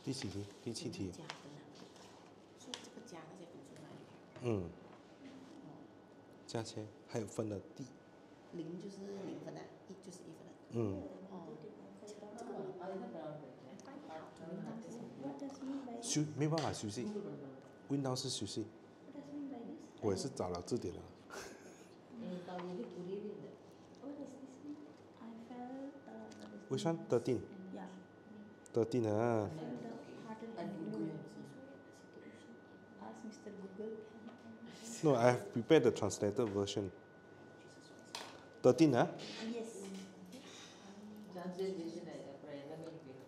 [SPEAKER 1] 第几题？第7题。
[SPEAKER 4] 加的，所以这个加那些分数哪里？
[SPEAKER 1] 加切，还有分了地。
[SPEAKER 4] 0就是0分啊，1就是1分啊。
[SPEAKER 1] 嗯，
[SPEAKER 4] 哦，
[SPEAKER 3] 啊，你那边
[SPEAKER 2] What does mean by this?
[SPEAKER 1] 没办法休息，Windows 是休息。
[SPEAKER 2] What does mean by this?
[SPEAKER 1] 我也是找了字典了。
[SPEAKER 2] What does this mean? I felt
[SPEAKER 1] Which one? 13.
[SPEAKER 2] yeah.
[SPEAKER 1] 13 ah.
[SPEAKER 2] Felt the harder and blue. Ask Mr. Google.
[SPEAKER 1] No, I have prepared the translated version. 13 ah.
[SPEAKER 2] Yes.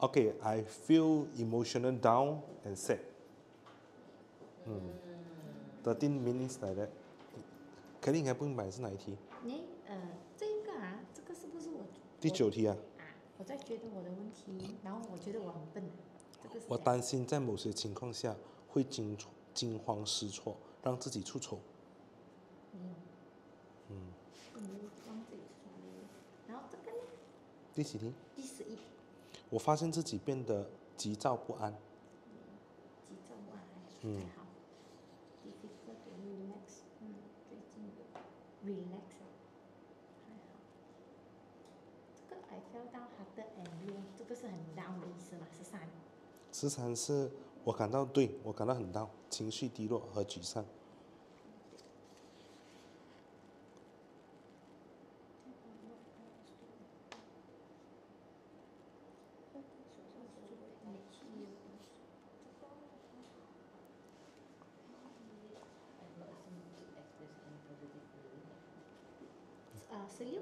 [SPEAKER 1] Okay, I feel emotional down and sad. 13 means like that. Kelly 应该不明白是哪一题？
[SPEAKER 5] 这个啊，这个是不是我
[SPEAKER 1] 第9题啊。
[SPEAKER 5] 我在觉得我的问题，然后我觉得我很笨，这个是
[SPEAKER 1] 我担心在某些情况下会惊慌失措，让自己出丑。
[SPEAKER 5] 忘记说了。然后这个呢？
[SPEAKER 1] 第几题？
[SPEAKER 5] 第11。
[SPEAKER 1] 我发现自己变得急躁不安。
[SPEAKER 5] 急躁不安还好。Difficult to relax，最近有 relax 还好。这个 I feel down harder and blue，这个是很 down 的意思吗？13。
[SPEAKER 1] 13是我感到很 down， 情绪低落和沮丧。
[SPEAKER 5] 16。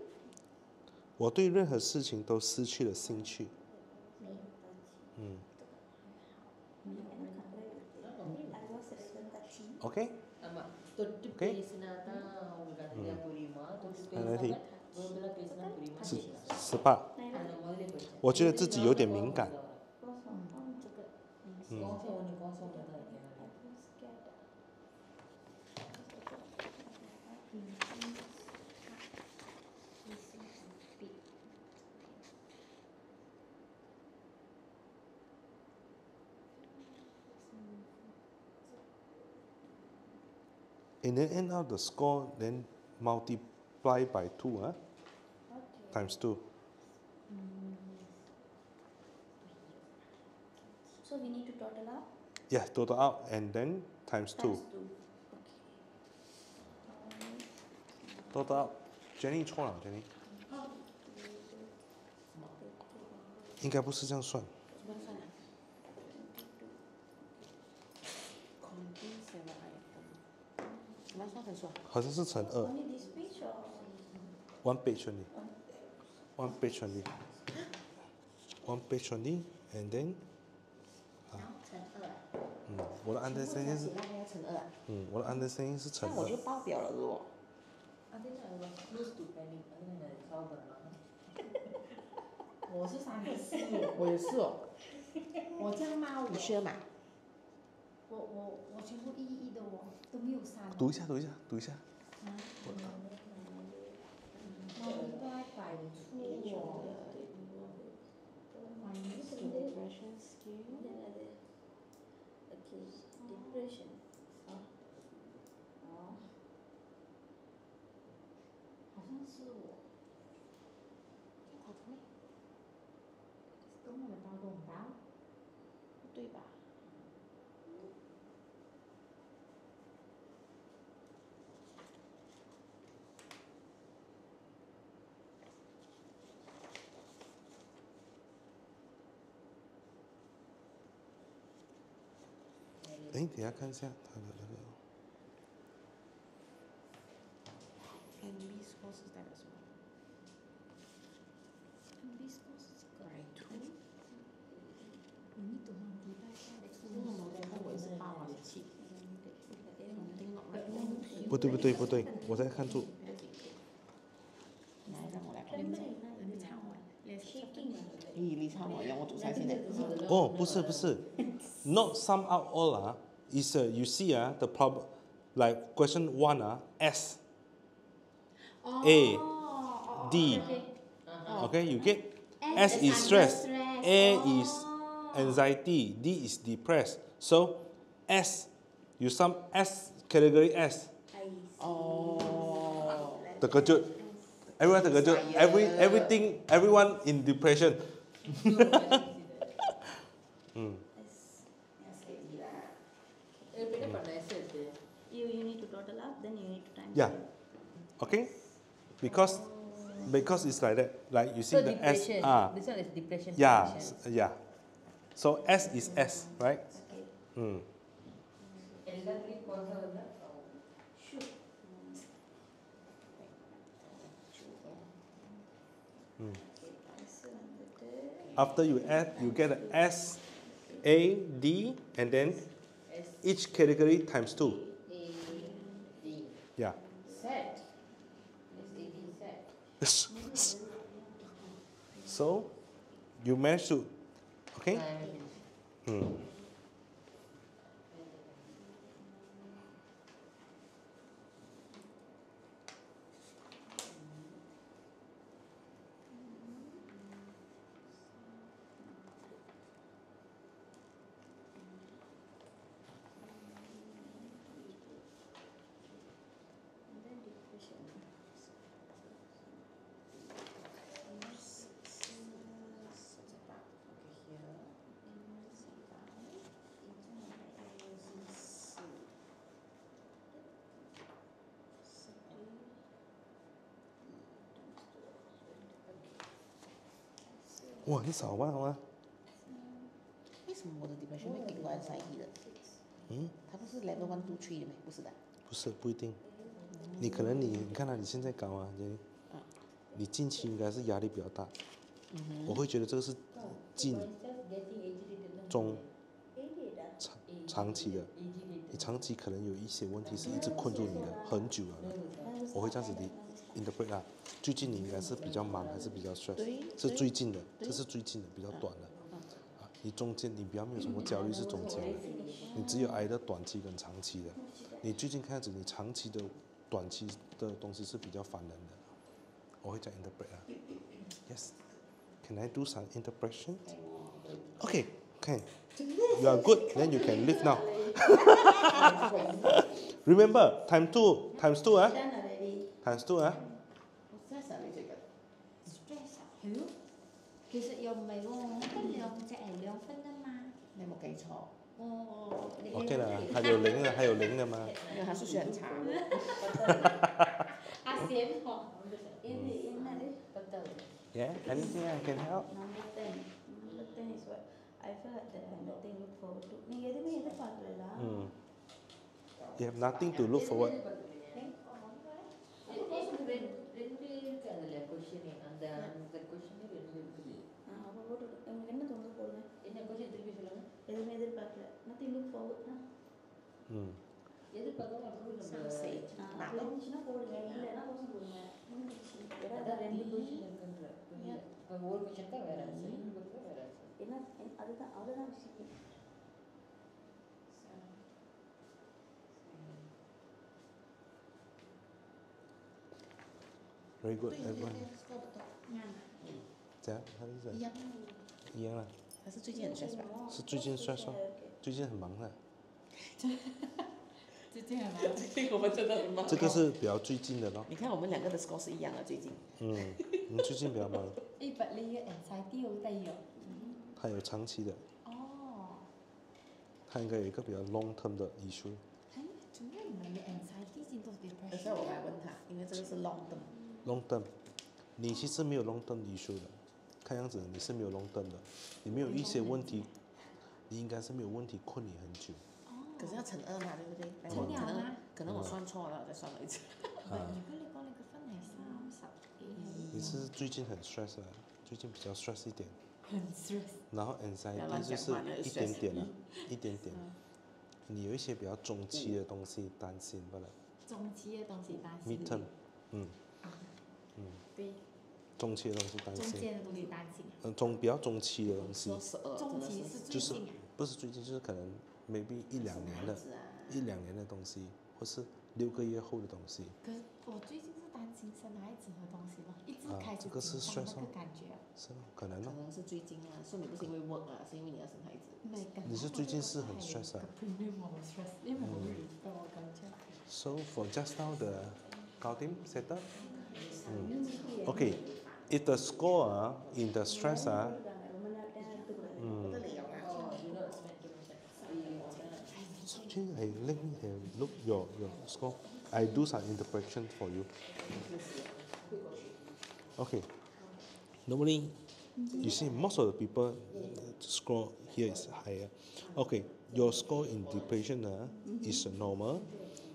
[SPEAKER 1] 我对任何事情都失去了兴趣。OK。
[SPEAKER 3] OK。
[SPEAKER 1] 哪题？18。我觉得自己有点敏感。In the end of the score, then multiply by 2, huh? Times 2.
[SPEAKER 2] So we need to total up?
[SPEAKER 1] Yeah, total out and then times 2.
[SPEAKER 2] Times 2.
[SPEAKER 1] Total out. Jenny 错了 ，Jenny。应该不是这样算。
[SPEAKER 4] 怎么算啊？Convince an item。怎么算分数啊？
[SPEAKER 1] 好像是乘2。
[SPEAKER 2] Only this page or?
[SPEAKER 1] One page only. One page only. One page only, and then.
[SPEAKER 5] 然后乘2。
[SPEAKER 1] 我的 understanding 是，
[SPEAKER 4] 还要乘2啊？
[SPEAKER 1] 我的 understanding 是乘
[SPEAKER 4] 那我就
[SPEAKER 1] 2。
[SPEAKER 4] 爆表了咯。
[SPEAKER 5] 我是3个4，
[SPEAKER 4] 我也是哦。
[SPEAKER 5] 我这样骂我。
[SPEAKER 4] 你需要吗？
[SPEAKER 5] 我全部1的哦，都没有3。
[SPEAKER 1] 读一下。
[SPEAKER 5] multiply by 2哦。
[SPEAKER 4] Depression skill。Okay,
[SPEAKER 2] depression.
[SPEAKER 5] 好像是我。跟我的包都很高。
[SPEAKER 4] 不对吧？
[SPEAKER 1] 等一下看一下他的那个。
[SPEAKER 4] NB score 是代表什么
[SPEAKER 5] NB score 是这个。
[SPEAKER 4] ？By 2。You
[SPEAKER 5] need to multiply by 2。
[SPEAKER 4] 那么我也是8啊17。Something not right。
[SPEAKER 1] 不对，我在看住。
[SPEAKER 4] 来，让我来看。
[SPEAKER 5] 你唱完。
[SPEAKER 4] 你唱我，让我读3先的。
[SPEAKER 1] 哦，不是，not sum out all 啊，is you see the problem like question 1 S A D okay you get S is stress, A is anxiety, D is depressed. So S you sum S category S.
[SPEAKER 4] 哦。
[SPEAKER 1] terkejut. Everyone terkejut. Everyone in depression.
[SPEAKER 4] steady lah.
[SPEAKER 3] Better பண்ண essay
[SPEAKER 2] You need to total up, then you need to times
[SPEAKER 1] Yeah.
[SPEAKER 2] it.
[SPEAKER 1] Okay? Because it's like that. Like you see
[SPEAKER 3] So
[SPEAKER 1] the
[SPEAKER 3] depression.
[SPEAKER 1] S.
[SPEAKER 3] This one is depression.
[SPEAKER 1] Yeah.
[SPEAKER 3] condition.
[SPEAKER 1] Yeah. So S is S, right?
[SPEAKER 2] Okay.
[SPEAKER 3] எல்லாத்துலயும் குறைஞ்ச வந்தா
[SPEAKER 2] Shoot.
[SPEAKER 1] After you add, you get a S, A, D, and then
[SPEAKER 3] S
[SPEAKER 1] each category times 2.
[SPEAKER 3] A D
[SPEAKER 1] Yeah.
[SPEAKER 3] set. S A D set.
[SPEAKER 1] So you manage to, okay? Hmm.
[SPEAKER 2] And then depression.
[SPEAKER 1] Wow, 很少吧，好吗？
[SPEAKER 4] 为什么我的 depression 会顶到 anxiety 的？它不是 level 1, 2, 3的吗？不是的。
[SPEAKER 1] 不是，不一定。你可能你看你现在搞啊，你近期应该是压力比较大。我会觉得这个是近中长期的，你长期可能有一些问题是一直困住你的很久了的。我会这样子的 interpret 啊。最近你应该是比较忙还是比较 stress？ 是最近的，这是最近的，比较短的。你中间你比较没有什么焦虑是中间的，你只有挨的短期跟长期的。你最近看样子你长期的、短期的东西是比较烦人的。我会讲 interpret 啊。Yes. Can I do some interpretation? Okay. Okay. You are good. Then you can leave now. Remember, times 2 ah?
[SPEAKER 2] Done already.
[SPEAKER 1] Times 2 ah?
[SPEAKER 4] 我 stress 啊，你這個
[SPEAKER 5] stress 啊，係咯。其實又唔係喎，得2隻係2分啊嘛。
[SPEAKER 4] 你有冇記錯？
[SPEAKER 5] 哦，你
[SPEAKER 1] OK 啦，還有零的，還有零的嘛。
[SPEAKER 4] 因為他數學很差。
[SPEAKER 5] 阿閃學。
[SPEAKER 2] In that
[SPEAKER 1] Yeah. Anything I can help?
[SPEAKER 2] number 10. Number 10 is what? I feel like that I have nothing to look forward to. நீங்க எதுவுமே எதிர்பார்க்கலடா.
[SPEAKER 1] You have nothing to look forward.
[SPEAKER 3] ரெண்டு இருக்கு அதுல question அந்த question ரெண்டு இருக்குது
[SPEAKER 2] அப்போ போட்டு உங்களுக்கு என்ன தோணுது போடுங்க.
[SPEAKER 3] என்ன கொஸ்டின் திருப்பி சொல்லுங்க
[SPEAKER 2] எதுவுமே எதிர்பார்க்கல. Nothing look forward.
[SPEAKER 3] எதிர்பார்க்காம
[SPEAKER 4] Sunset.
[SPEAKER 2] அப்படி இருந்துச்சுன்னா போடுங்க. இல்லைன்னா கொஸ்டின் போடுங்க. முடிஞ்சிடுச்சு. ஏன்னா
[SPEAKER 3] அதான்
[SPEAKER 2] ரெண்டு
[SPEAKER 3] ரெண்டு
[SPEAKER 2] கொஸ்டின்
[SPEAKER 3] கொஸ்டின் இருக்குன்ற புரியல இப்போ ஒரு கொஸ்டின் தான் வேற ஆன்சர் இன்னொரு கொஸ்டின் வேற ஆன்சர்
[SPEAKER 2] என்ன அதுதான் விஷயம்.
[SPEAKER 1] Very good.
[SPEAKER 4] 對
[SPEAKER 1] Everyone.
[SPEAKER 4] 對 score 不到。
[SPEAKER 1] 這樣，他是這樣。
[SPEAKER 4] 一樣。
[SPEAKER 1] 一樣啦，
[SPEAKER 4] 還是最近很 stress 吧？
[SPEAKER 1] 是最近 stress 哦，最近很忙的。
[SPEAKER 5] 最近係嘛？
[SPEAKER 4] 最近我們真的很忙。
[SPEAKER 1] 這個是比較最近的咯。
[SPEAKER 4] 你看我們兩個的 score 是一樣的，最近。
[SPEAKER 1] 你最近比較忙，
[SPEAKER 5] 你嘅 anxiety 好低啊。
[SPEAKER 1] 他有長期的，
[SPEAKER 5] 哦，
[SPEAKER 1] 他應該有一個比較 long term 的 issue。
[SPEAKER 5] 係咩？做咩唔係你 anxiety 先到 depression？
[SPEAKER 4] 所以我來問他，因為這個是 long term。long
[SPEAKER 1] term，你其實沒有 long term issue 的，看樣子你是沒有 long term 的，你沒有一些問題，你應該是沒有問題困你很久。
[SPEAKER 4] 可是要乘2嘛，對不對？
[SPEAKER 5] 乘2嗎
[SPEAKER 4] 可能我算錯了，再算了一次。
[SPEAKER 5] 如果你講你個分係30幾，
[SPEAKER 1] 你是最近很 stress 啊，最近比較 stress 一點，
[SPEAKER 5] 很 stress。
[SPEAKER 1] 然後 anxiety 就是一點點啊，一點點。你有一些比較中期的東西擔心不了。
[SPEAKER 5] 中期嘅東西擔心。
[SPEAKER 1] midterm，
[SPEAKER 5] 對。
[SPEAKER 1] 中期的東西擔
[SPEAKER 5] 中
[SPEAKER 1] 心。
[SPEAKER 5] 間的東西擔心。
[SPEAKER 1] 比較中期的東西，
[SPEAKER 4] 說12，
[SPEAKER 5] 中期是
[SPEAKER 1] 就是
[SPEAKER 5] 最近啊。
[SPEAKER 1] 不是最近，就是可能 maybe 1-2年的東西，或是6個月後的東西。
[SPEAKER 5] 可是我最近是擔心生孩子的東西咯，一直開始
[SPEAKER 1] 這個是
[SPEAKER 5] 緊張
[SPEAKER 1] stress
[SPEAKER 5] 那個感覺。
[SPEAKER 1] 是咯，可能咯。
[SPEAKER 4] 可能是最近啊，說你不是因為 work 啊，是因為你要生孩子。
[SPEAKER 1] 你是最近是很 stress 啊。
[SPEAKER 5] premium 我 stress，因為我遇到我感覺。
[SPEAKER 1] So for just now the medical team settle. Okay, if the score in the stress
[SPEAKER 4] Có tới liệu hả?
[SPEAKER 1] so let me have look your score. I do some interpretation for you. Okay, normally you see most of the people score here is higher. Okay, your score in depression is normal.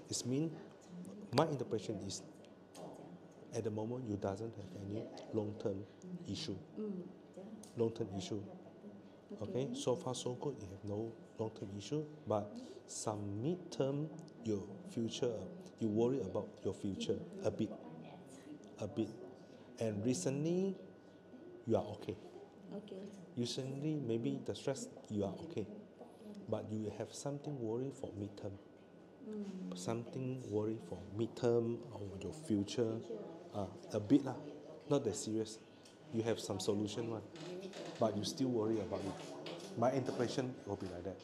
[SPEAKER 1] It means my interpretation is at the moment you doesn't have any long-term issue. Long-term issue. Okay, so far so good. You have no long-term issue, but some mid-term, your future, you worry about your future a bit, and recently, you are okay. Recently, maybe the stress you are okay, but you have something worry for mid-term. Something worry for mid-term or your future, a bit lah, not that serious. You have some solution one, but you still worry about it. My interpretation will be like that.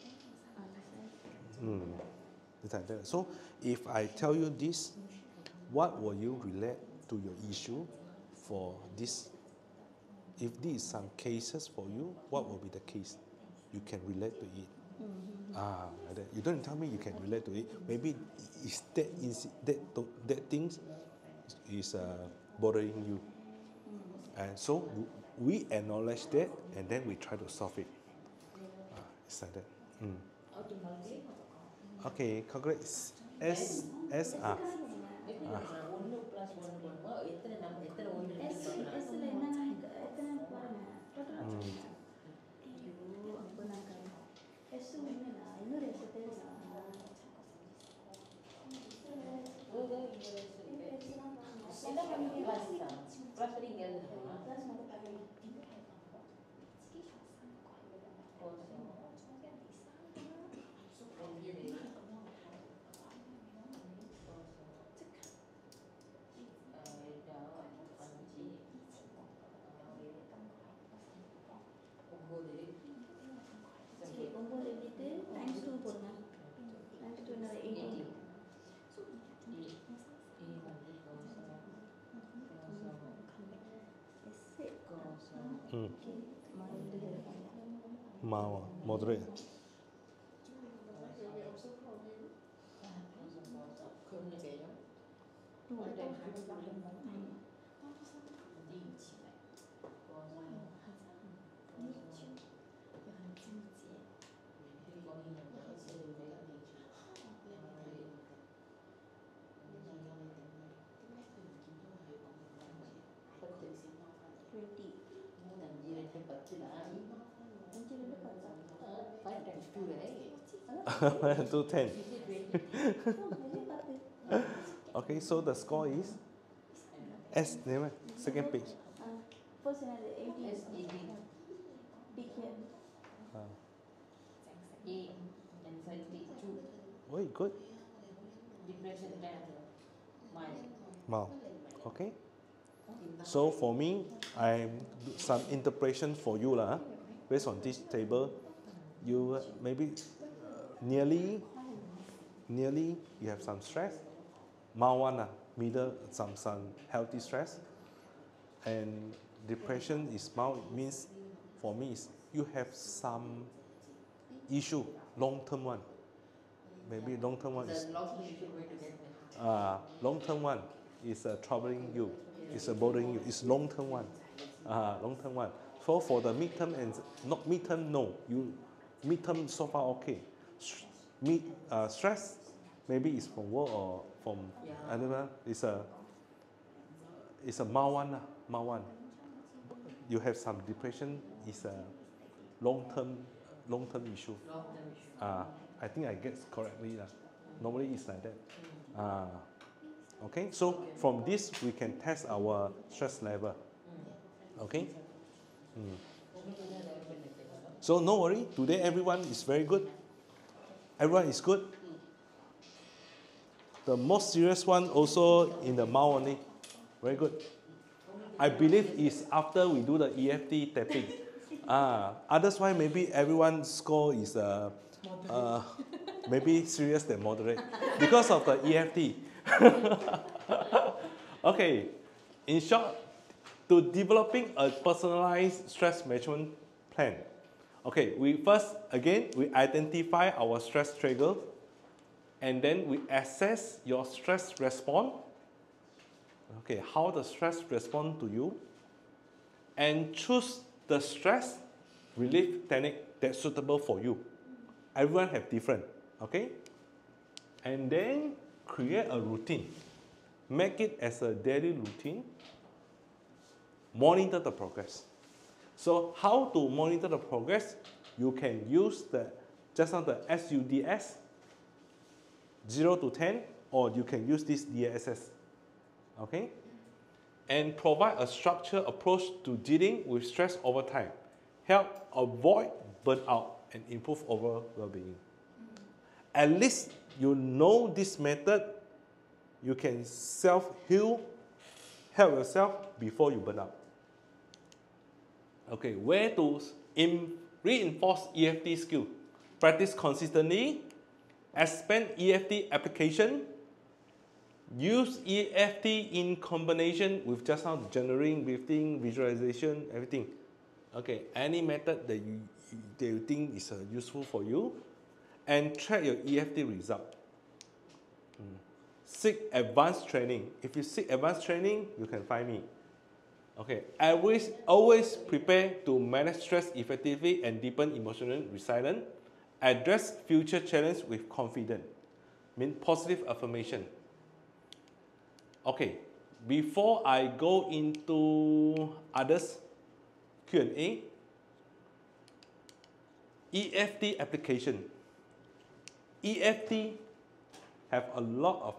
[SPEAKER 1] It's like that. So if I tell you this, what will you relate to your issue for this? If this is some cases for you, what will be the case? You can relate to it. Like that. You don't tell me you can relate to it. Maybe that things is bothering you, and so we acknowledge that, and then we try to solve it. It's like that. Okay, congrats. SR.
[SPEAKER 3] ஒன்று plus ஒன்று போடுமா எத்தனை ஒன்று இருக்கு
[SPEAKER 2] S
[SPEAKER 3] பார்க்கலாம்
[SPEAKER 2] S ல என்ன எத்தனை பாருங்க total ஐயோ அப்போ நாங்க S ஒண்ணுல இன்னொரு S தெரியுமா
[SPEAKER 3] என்ன பண்ணி ப்ளஸ் படி இங்கே எழுதுமா
[SPEAKER 2] ப்ளஸ் மட்டும் பண்ணி ஒன்பது எழுதிட்டு டைம்ஸ் 2 போடுங்க டைம்ஸ் 2 என்னது 18
[SPEAKER 1] Moderate. To 10. Okay, so the score is S. Never. Second page.
[SPEAKER 2] first another 18 big here
[SPEAKER 3] A anxiety 2
[SPEAKER 1] Very good.
[SPEAKER 3] depression 10 mild
[SPEAKER 1] Wow. Okay. So for me, I do some interpretation for you lah. Based on this table, you maybe nearly you have some stress. Mild one middle some healthy stress, and depression is mild. It means for me is you have some issue, long term one. Maybe long term one is
[SPEAKER 3] the long term issue going to get
[SPEAKER 1] long term one is troubling you, is bothering you. It's long term one, long term one. So for the midterm and not midterm, no. You midterm so far okay. Stress maybe it's from work or from I don't know. It's a mild one, mild one. You have some depression. It's a long term issue.
[SPEAKER 3] long term issue
[SPEAKER 1] I think I guess correctly. Normally it's like that. Okay, so from this we can test our stress level. Okay? So no worry, today everyone is very good. Everyone is good. The most serious one also in the mouth only. Very good. I believe it's after we do the EFT tapping. Otherwise maybe everyone's score is maybe serious than moderate because of the EFT. Okay, in short, to developing a personalized stress management plan. Okay, we first, again, we identify our stress trigger, and then we assess your stress response. Okay, how the stress respond to you, and choose the stress relief technique that's suitable for you. Everyone have different, okay? And then create a routine. Make it as a daily routine. Monitor the progress. So how to monitor the progress? You can use just on the SUDS, 0 to 10, or you can use this DSS, okay? And provide a structured approach to dealing with stress over time. Help avoid burnout and improve overall well-being. At least you know this method, you can self-heal, help yourself before you burn out. Okay, where to reinforce EFT skill? Practice consistently, expand EFT application, use EFT in combination with just now the journaling, breathing, visualization, everything. Okay, any method that you think is useful for you, and track your EFT result. Seek advanced training. If you seek advanced training, you can find me. Okay, always prepare to manage stress effectively and deepen emotional resilience. Address future challenges with confidence. Mean positive affirmation. Okay, before I go into others Q&A, EFT application. EFT have a lot of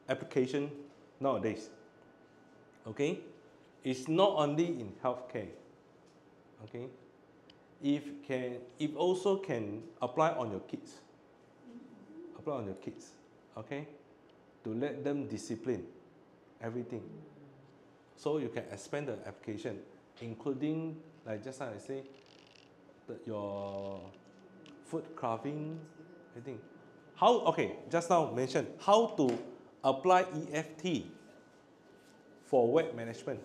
[SPEAKER 1] application nowadays. Okay, it's not only in healthcare. Okay, it also can apply on your kids. Apply on your kids. Okay, to let them discipline everything. So you can expand the application, including like just like I say, your food crafting, everything. Just now mentioned how to apply EFT for weight management.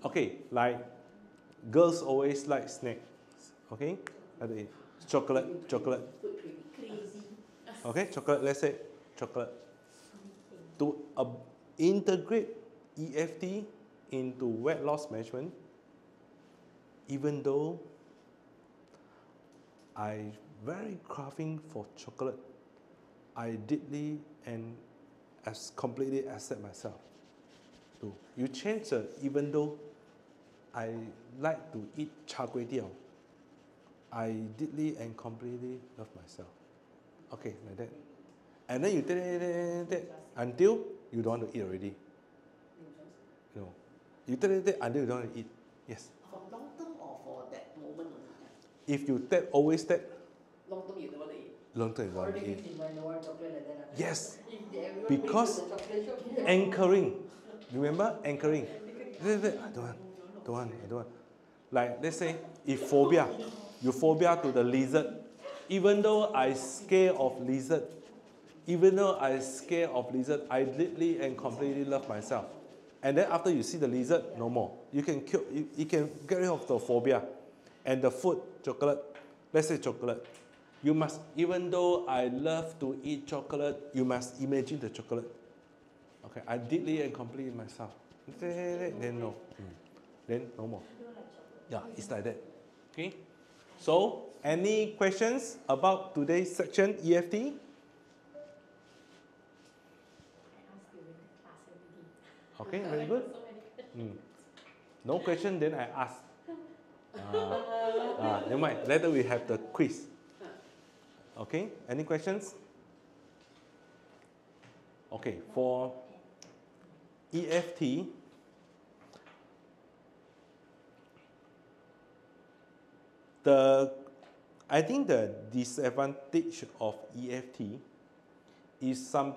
[SPEAKER 1] Okay, like girls always like snacks. Okay, chocolate.
[SPEAKER 4] Crazy.
[SPEAKER 1] Okay, chocolate. Let's say chocolate. To integrate EFT into weight loss management, even though I very craving for chocolate, I deeply and completely accept myself. So you change even though I like to eat char kway teow, I deeply and completely love myself. Okay, like that. And then you take it until you don't want to eat already. No. You take it until you don't want to eat. Yes.
[SPEAKER 4] For long term or for that moment only?
[SPEAKER 1] If you always take,
[SPEAKER 4] Long term you don't want to eat.
[SPEAKER 1] long term you don't want to eat.
[SPEAKER 3] One chocolate like that.
[SPEAKER 1] Yes.
[SPEAKER 3] If everyone
[SPEAKER 1] Because
[SPEAKER 3] make the chocolate shop,
[SPEAKER 1] anchoring. Remember anchoring? I don't want. Like let's say if phobia, you phobia to the lizard. Even though I scared of lizard, I deeply and completely love myself. And then after you see the lizard, no more. You can kill. You can get rid of the phobia. And the food, chocolate. Let's say chocolate. You must, even though I love to eat chocolate, you must imagine the chocolate. Okay, I deeply and completely myself. Then no. Then no more. Yeah, it's like that. Okay. So, any questions about today's section EFT?
[SPEAKER 5] I asked during the class already.
[SPEAKER 1] Okay, very good. No question, then I ask. Never mind. Later we have the quiz. Okay, any questions? Okay, for EFT, I think the disadvantage of EFT is some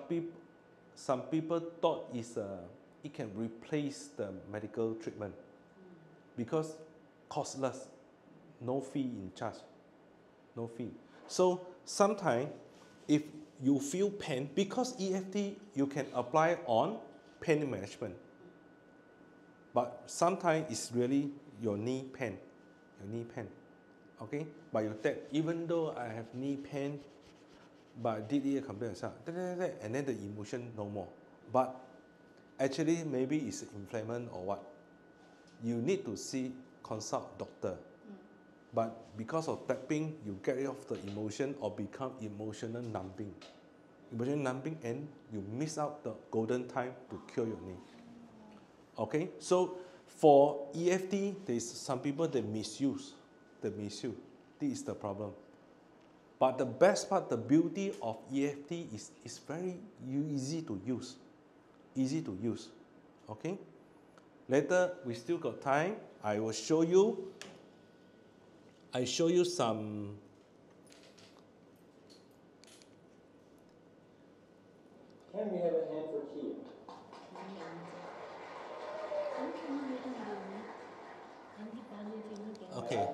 [SPEAKER 1] people thought it can replace the medical treatment because costless, no fee in charge, no fee. So sometimes if you feel pain, because EFT you can apply on pain management. But sometimes it's really your knee pain, okay? But you tap, even though I have knee pain, but I did it complain and then the emotion no more. But actually maybe it's inflammation or what. You need to consult doctor. But because of tapping, you get rid of the emotion or become emotional numbing. Emotional numbing, and you miss out the golden time to cure your knee. Okay, so for EFT, there's some people that misuse. This is the problem. But the best part, the beauty of EFT is it's very easy to use. Easy to use. Okay? Later, we still got time. I will show you. I show you some.
[SPEAKER 6] Can we have a hand for Kia?
[SPEAKER 1] Okay.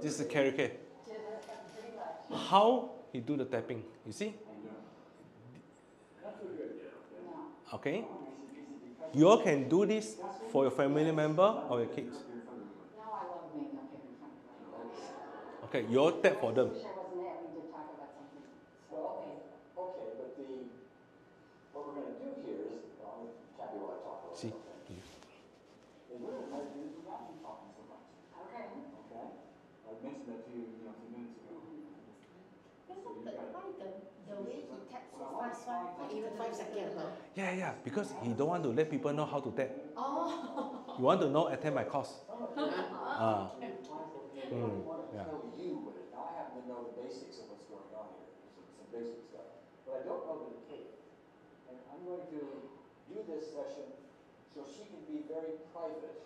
[SPEAKER 1] This is Carrie K. How he do the tapping? You see? Okay. You all can do this for your family member or your kids.
[SPEAKER 7] No, I love makeup here in front of my folks.
[SPEAKER 1] Okay, you all tap for them.
[SPEAKER 7] I wish I wasn't there. We did talk about something.
[SPEAKER 6] Well, okay, but what we're going to do here is, well, I'm happy while I talk a little
[SPEAKER 1] See?
[SPEAKER 6] bit, okay? Is we're going to try to do this without you talking so much,
[SPEAKER 7] Okay.
[SPEAKER 6] okay? I mentioned that to you, a few minutes ago.
[SPEAKER 5] The way he taps so
[SPEAKER 6] Well, I
[SPEAKER 5] fast
[SPEAKER 6] want
[SPEAKER 5] one.
[SPEAKER 4] Even 5 seconds, huh?
[SPEAKER 1] Yeah, because he don't want to let people know how to tap.
[SPEAKER 5] Oh.
[SPEAKER 1] You want to know, attend my course.
[SPEAKER 6] I want to
[SPEAKER 1] yeah.
[SPEAKER 6] tell you what it, now I happen to know the basics of what's going on here, some basic stuff, but I don't know the cake. And I'm going to do this session so she can be very private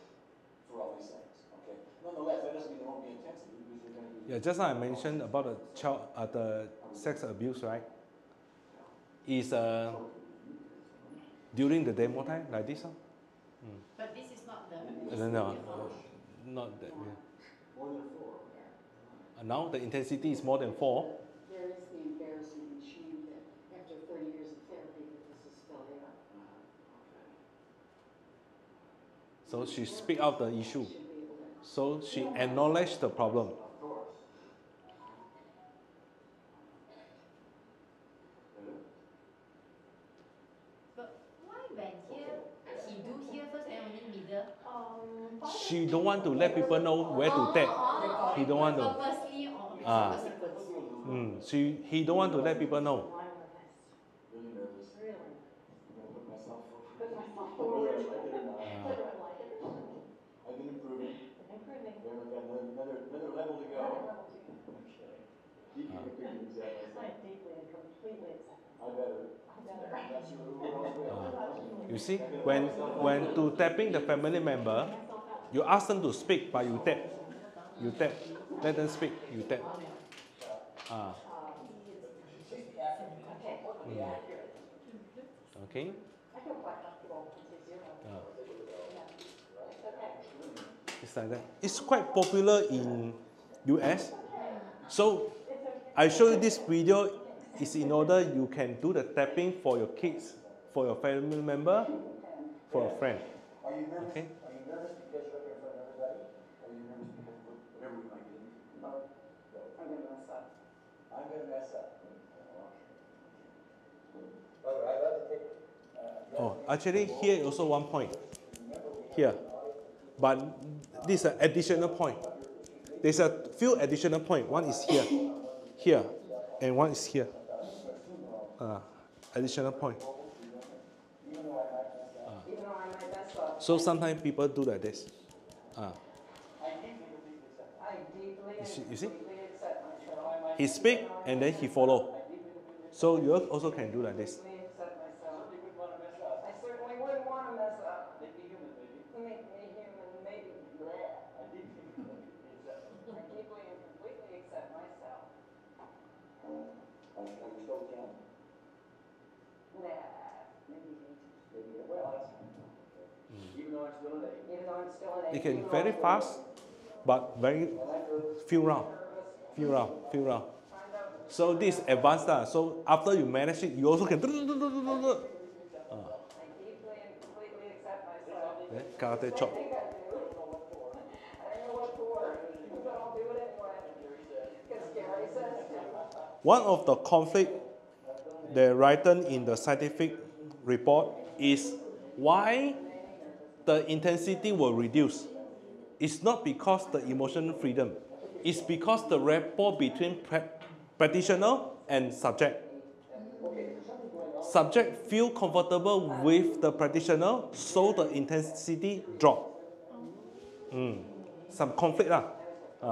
[SPEAKER 6] for all these things, okay? Nonetheless, that doesn't mean there won't be intensity, because you're going to be...
[SPEAKER 1] Yeah, just like I mentioned about the sex abuse, right? Is during the demo time like this?
[SPEAKER 5] But this is not the.
[SPEAKER 1] No, not that. Yeah.
[SPEAKER 6] More than 4.
[SPEAKER 1] Now the intensity is more than 4.
[SPEAKER 7] There is the embarrassing shame that after 30 years of therapy that this is still there.
[SPEAKER 1] So she speak out the issue.
[SPEAKER 7] Should be able to.
[SPEAKER 1] So she acknowledged the problem.
[SPEAKER 6] Of course.
[SPEAKER 5] But why when here he do here first then only middle?
[SPEAKER 1] She don't want to let people know where to tap. He don't want to.
[SPEAKER 5] Purposely or
[SPEAKER 1] He don't want to let people know.
[SPEAKER 6] Really nervous.
[SPEAKER 7] Really?
[SPEAKER 6] I'm going to put myself forward.
[SPEAKER 7] Put myself
[SPEAKER 6] Whether I
[SPEAKER 7] forward.
[SPEAKER 6] like it or not.
[SPEAKER 7] Whether I like it or not.
[SPEAKER 6] I've been improving.
[SPEAKER 7] Improving.
[SPEAKER 6] I've got another level to go.
[SPEAKER 7] Another level to go.
[SPEAKER 6] Okay. Deeply accept
[SPEAKER 7] I
[SPEAKER 6] myself.
[SPEAKER 7] deeply and completely accept
[SPEAKER 6] I better.
[SPEAKER 7] I better.
[SPEAKER 6] I'm not sure who else will.
[SPEAKER 1] You see, when to tapping the family member, you ask them to speak, but you tap. You tap. Let them speak. You tap. Okay.
[SPEAKER 7] I feel quite comfortable with 0.
[SPEAKER 1] It's like that. It's quite popular in US. So I show you this video is in order you can do the tapping for your kids, for your family member, for a friend.
[SPEAKER 6] Are you nervous?
[SPEAKER 1] Okay.
[SPEAKER 6] Are you nervous because you're up in front of everybody? Or are you nervous because of whatever we might get into?
[SPEAKER 7] I'm going to mess up.
[SPEAKER 6] I'm going to mess up. By the way, I'd love to take.
[SPEAKER 1] Oh, actually here also one point. Here. But this is an additional point. There's a few additional points. One is here, and one is here. Additional point.
[SPEAKER 7] Even though I might mess up.
[SPEAKER 1] So sometimes people do like this.
[SPEAKER 7] I deeply and
[SPEAKER 1] You see?
[SPEAKER 7] completely accept myself.
[SPEAKER 1] He speak and then he follow. So you also can do like this.
[SPEAKER 7] Deeply accept myself. I certainly wouldn't want to mess up.
[SPEAKER 6] Make me human, baby.
[SPEAKER 7] Make me human, maybe. Bleh.
[SPEAKER 6] I deeply and completely accept.
[SPEAKER 7] I deeply and completely accept myself.
[SPEAKER 6] Are you still 10?
[SPEAKER 7] Nah, maybe 8.
[SPEAKER 6] Maybe, well, that's okay. Even though I'm still an 8.
[SPEAKER 7] Even though I'm still an 8.
[SPEAKER 1] You can very fast, but very few round. So this is advanced. So after you manage it, you also can. Karate chop.
[SPEAKER 7] I think I do. I don't know what for. But I'll do it anyway. Because Gary says to.
[SPEAKER 1] One of the conflict they written in the scientific report is why the intensity will reduce. It's not because the emotional freedom. It's because the rapport between practitioner and subject. Subject feel comfortable with the practitioner, so the intensity drop. Some conflict lah.
[SPEAKER 6] If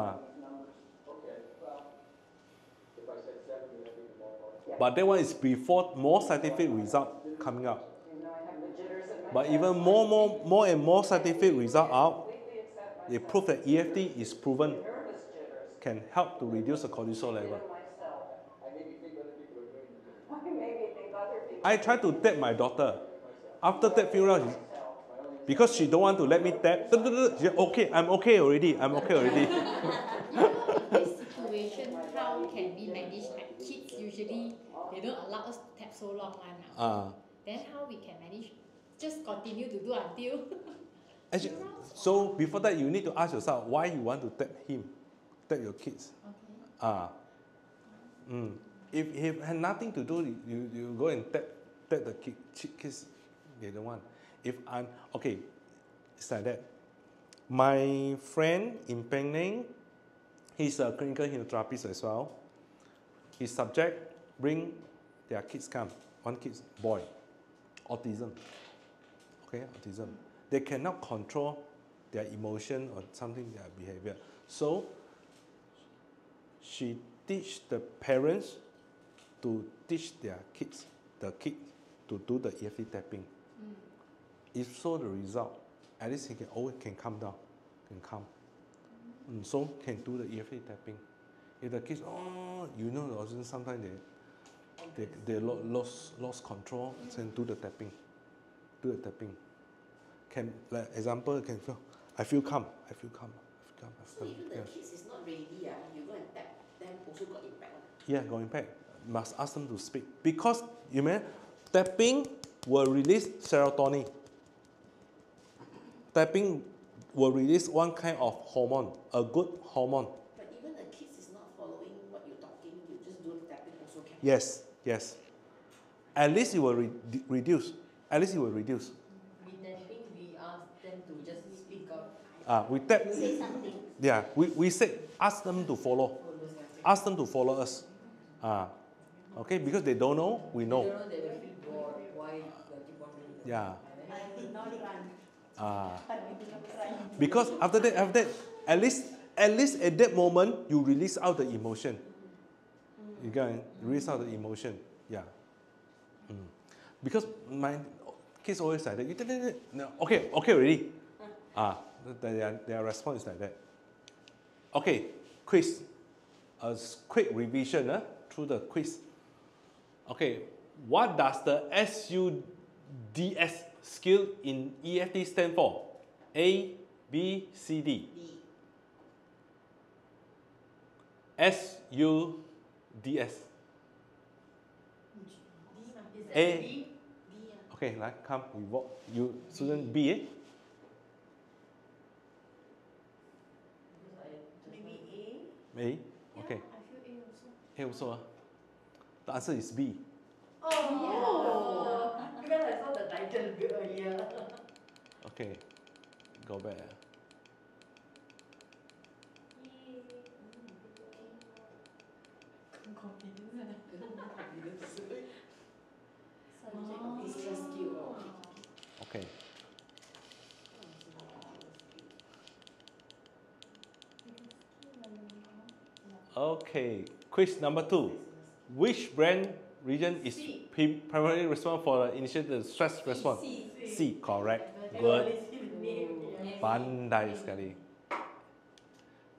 [SPEAKER 6] I said 70, I think the ballpark.
[SPEAKER 1] But that one is before more scientific result coming up.
[SPEAKER 7] You know, I have the jitters in my
[SPEAKER 1] But
[SPEAKER 7] chest.
[SPEAKER 1] even more and more scientific result out,
[SPEAKER 7] Completely accept
[SPEAKER 1] they
[SPEAKER 7] myself.
[SPEAKER 1] prove that EFT is proven
[SPEAKER 7] Nervous jitters.
[SPEAKER 1] can help to reduce the cortisol level.
[SPEAKER 7] Even myself.
[SPEAKER 6] I maybe think other people are doing it.
[SPEAKER 7] I maybe think other people.
[SPEAKER 1] I try to tap my daughter. After that few rounds, because she don't want to let me tap, she, okay, I'm okay already.
[SPEAKER 5] You know, in this situation, how can we manage like kids usually they don't allow us to tap so long one now. Then how we can manage? Just continue to do until
[SPEAKER 1] Actually, so before that, you need to ask yourself why you want to tap him, tap your kids. If it had nothing to do, you go and tap the kids. They don't want. If I'm okay, it's like that. My friend in Penang, he's a clinical hypnotherapist as well. His subject bring their kids come. One kid's boy, autism. Okay, autism. They cannot control their emotion or something, their behavior. So she teach the parents to teach their kids, the kid, to do the EFT tapping. If so, the result, at least he can always can calm down, can calm. So can do the EFT tapping. If the kids, you know, also sometimes they lost control, then do the tapping, Can, like example, can feel, I feel calm.
[SPEAKER 4] So even the kids is not ready, you go and tap them also got impact.
[SPEAKER 1] Yeah, got impact. Must ask them to speak because you may tapping will release serotonin. Tapping will release one kind of hormone, a good hormone.
[SPEAKER 4] But even the kids is not following what you're talking, you just do the tapping also can.
[SPEAKER 1] Yes. At least it will reduce. At least it will reduce.
[SPEAKER 3] We tapping, we ask them to just speak out.
[SPEAKER 1] We tap.
[SPEAKER 2] Say something.
[SPEAKER 1] Yeah, we say ask them to follow. Ask them to follow us. Okay, because they don't know, we know.
[SPEAKER 3] They don't know, they will feel bored. Why you keep on doing that?
[SPEAKER 1] Yeah.
[SPEAKER 2] I did not run.
[SPEAKER 1] Because after that, at least at that moment you release out the emotion. You can release out the emotion. Yeah. Because my kids always like that. No, okay already. Their response is like that. Okay, quiz. A quick revision through the quiz. Okay, what does the SUDS skill in EFT stand for? A, B, C, D.
[SPEAKER 4] B.
[SPEAKER 1] SUDS.
[SPEAKER 3] Is that
[SPEAKER 1] A.
[SPEAKER 3] B?
[SPEAKER 4] B.
[SPEAKER 1] Okay, like come, we walk. You student B,
[SPEAKER 3] Because I just
[SPEAKER 2] Maybe A.
[SPEAKER 1] A. Okay.
[SPEAKER 2] I feel A also.
[SPEAKER 1] A also. The answer is B.
[SPEAKER 3] Oh, because I saw the title a bit earlier.
[SPEAKER 1] Okay, go back.
[SPEAKER 4] Extra skill.
[SPEAKER 1] Okay. Okay, quiz number 2. Which brain region is primarily responsible for the initiated stress response? C, correct. Good. Pandai sekali.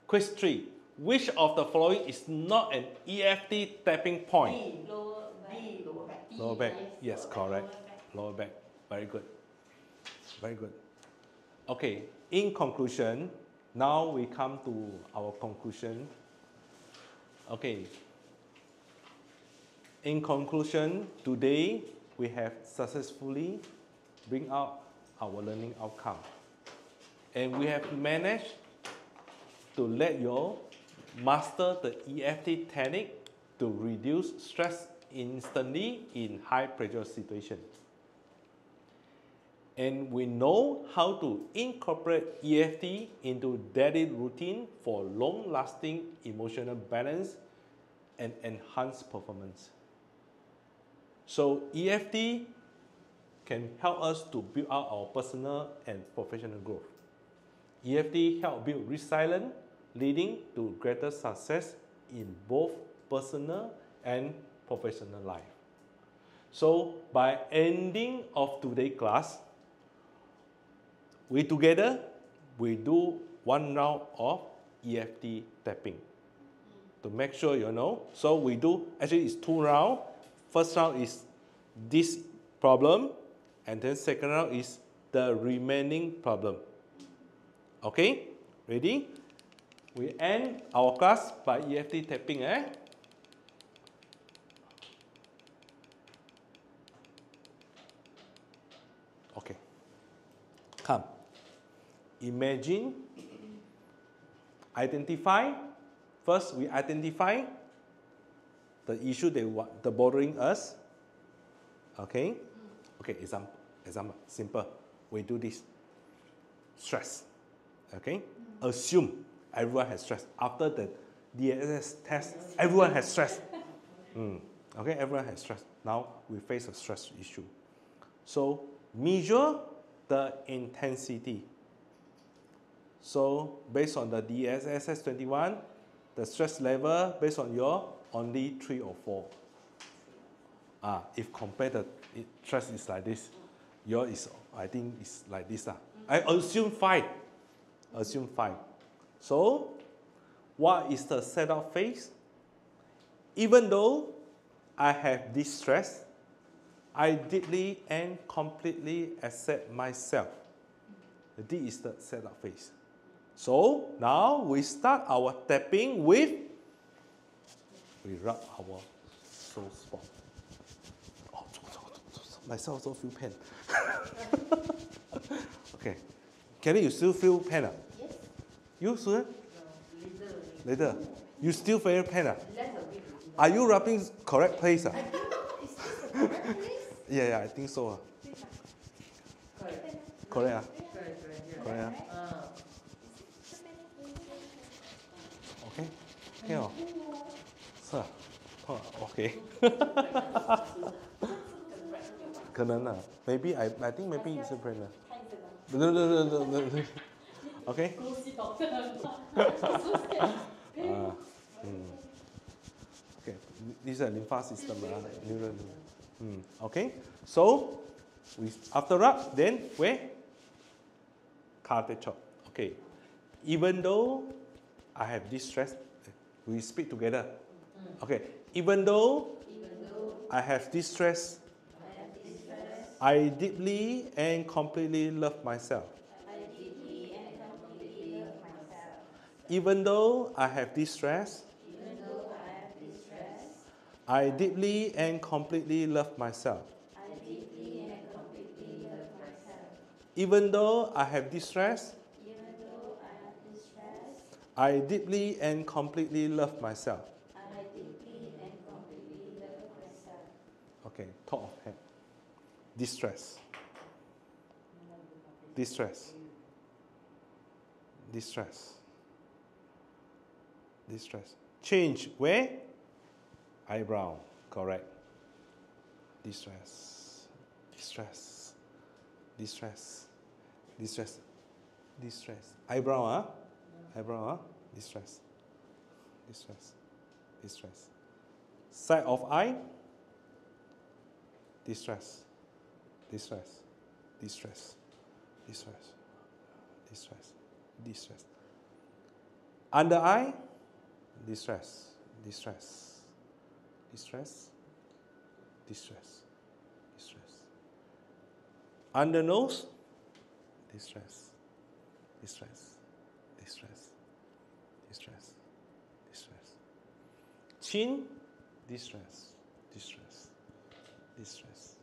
[SPEAKER 1] Quiz 3. Which of the following is not an EFT tapping point?
[SPEAKER 2] Lower back.
[SPEAKER 4] Lower back.
[SPEAKER 1] Lower back. Yes, correct. Lower back. Very good. Very good. Okay, in conclusion, now we come to our conclusion. Okay. In conclusion, today we have successfully bring out our learning outcome. And we have managed to let you master the EFT technique to reduce stress instantly in high pressure situations. And we know how to incorporate EFT into daily routine for long-lasting emotional balance and enhanced performance. So EFT can help us to build out our personal and professional growth. EFT help build resilience, leading to greater success in both personal and professional life. So by ending of today's class, we together, we do one round of EFT tapping to make sure you know. So we do, actually it's 2 rounds. First round is this problem, and then second round is the remaining problem. Okay, ready? We end our class by EFT tapping. Okay, come. Imagine, identify. First, we identify the issue that bothering us. Okay, okay. Example, simple. We do this. Stress. Okay, assume everyone has stress. After the DSS test, everyone has stress. Okay, everyone has stress. Now we face a stress issue. So measure the intensity. So based on the DSSS 21, the stress level based on your only 3 or 4. If compared the stress is like this, your is I think it's like this. I assume 5. Assume 5. So what is the setup phase? Even though I have this stress, I deeply and completely accept myself. This is the setup phase. So now we start our tapping with, we rub our soul spot. Oh, myself also feel pain. Okay. Kelly, you still feel pain?
[SPEAKER 3] Yes.
[SPEAKER 1] You, Susan?
[SPEAKER 3] No,
[SPEAKER 1] Later. You still feel pain?
[SPEAKER 3] Less a bit.
[SPEAKER 1] Are you rubbing correct place?
[SPEAKER 5] I don't know, is this the correct place?
[SPEAKER 1] Yeah, I think so.
[SPEAKER 3] Correct.
[SPEAKER 1] Correct.
[SPEAKER 3] Correct, yeah.
[SPEAKER 1] Correct. Okay. Okay. Oh. Sir. Oh, okay. 可能啊 Maybe I think maybe it's a pregnant. No. Okay. Okay. This is a lymph system. Okay. So we after rub, then where? Cardiac chop. Okay. Even though I have this stress, we speak together. Okay. Even though I have this stress, I deeply and completely love myself. Even though I have this stress, I deeply and completely love myself. Even though I have this stress, I deeply and completely love myself. Okay, top of head. Distress. Distress. Distress. Distress. Change where? Eyebrow. Correct. Distress. Distress. Distress. Distress. Distress. Eyebrow, Eyebrow, Distress. Distress. Distress. Side of eye? Distress. Distress. Distress. Distress. Distress. Distress. Under eye? Distress. Distress. Distress. Distress. Distress. Under nose? Distress. Distress. Distress. Distress. Distress. Chin? Distress. Distress. Distress.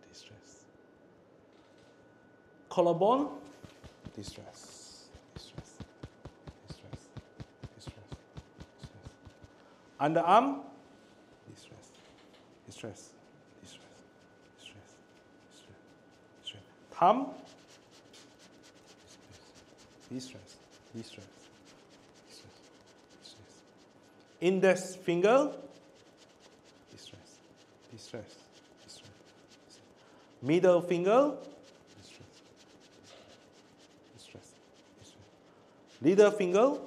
[SPEAKER 1] Distress. Collarbone, distress, distress, distress, distress, distress. Underarm, distress, distress, distress, distress, distress, distress. Thumb, distress, distress, distress, distress. Index finger, distress, distress, distress. Middle finger, distress, distress, distress. Little finger.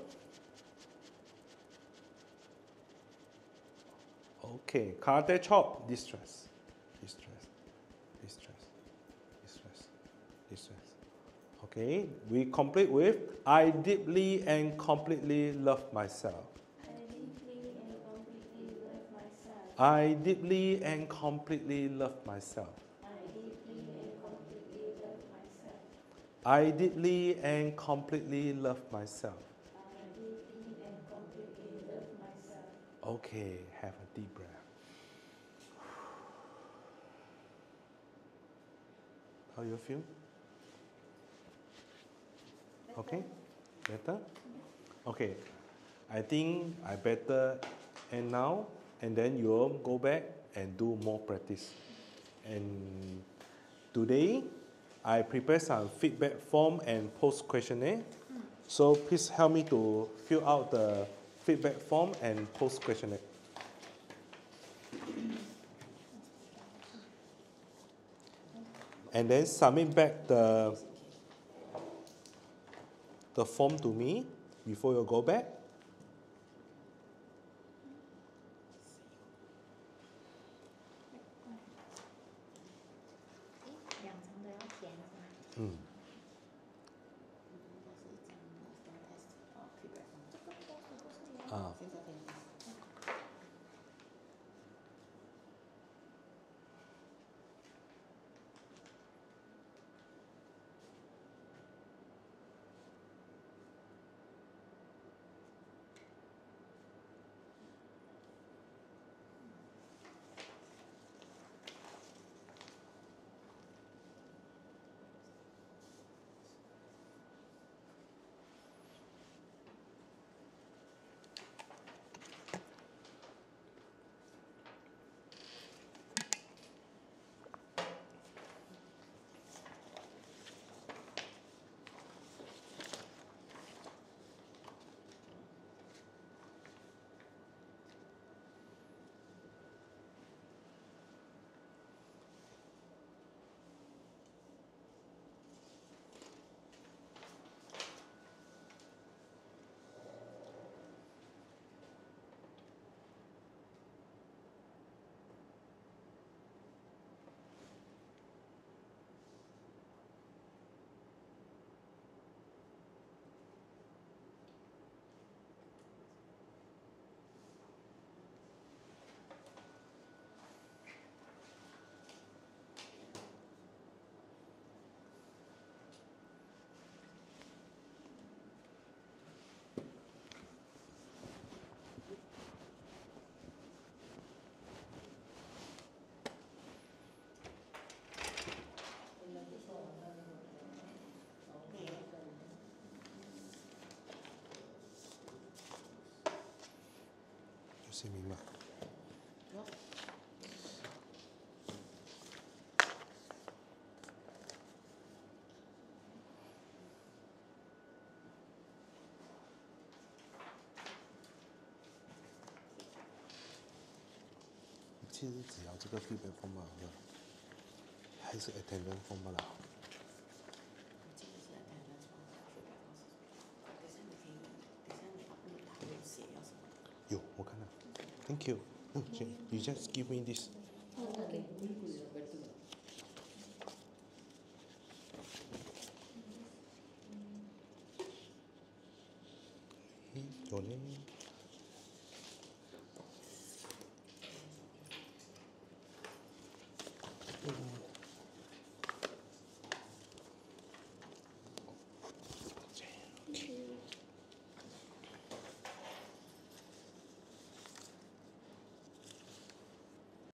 [SPEAKER 1] Okay, karate chop, distress, distress, distress, distress, distress. Okay, we complete with I deeply and completely love myself.
[SPEAKER 2] I deeply and completely love myself.
[SPEAKER 1] I deeply and completely love myself.
[SPEAKER 2] I deeply and completely love myself.
[SPEAKER 1] Okay, have a deep breath. How you feel? Okay, better? Okay, I think I better end now, and then you'll go back and do more practice. And today, I prepare some feedback form and post questionnaire. So please help me to fill out the feedback form and post questionnaire. And then submit back the form to me before you go back.
[SPEAKER 5] 两层都要填是吗？
[SPEAKER 1] 嗯，啊。就是明白。其实只要这个 feedback form 好了，还是 attendance form 啦。有，我看到。Thank you. You just give me this.
[SPEAKER 5] Okay.
[SPEAKER 1] 有呢。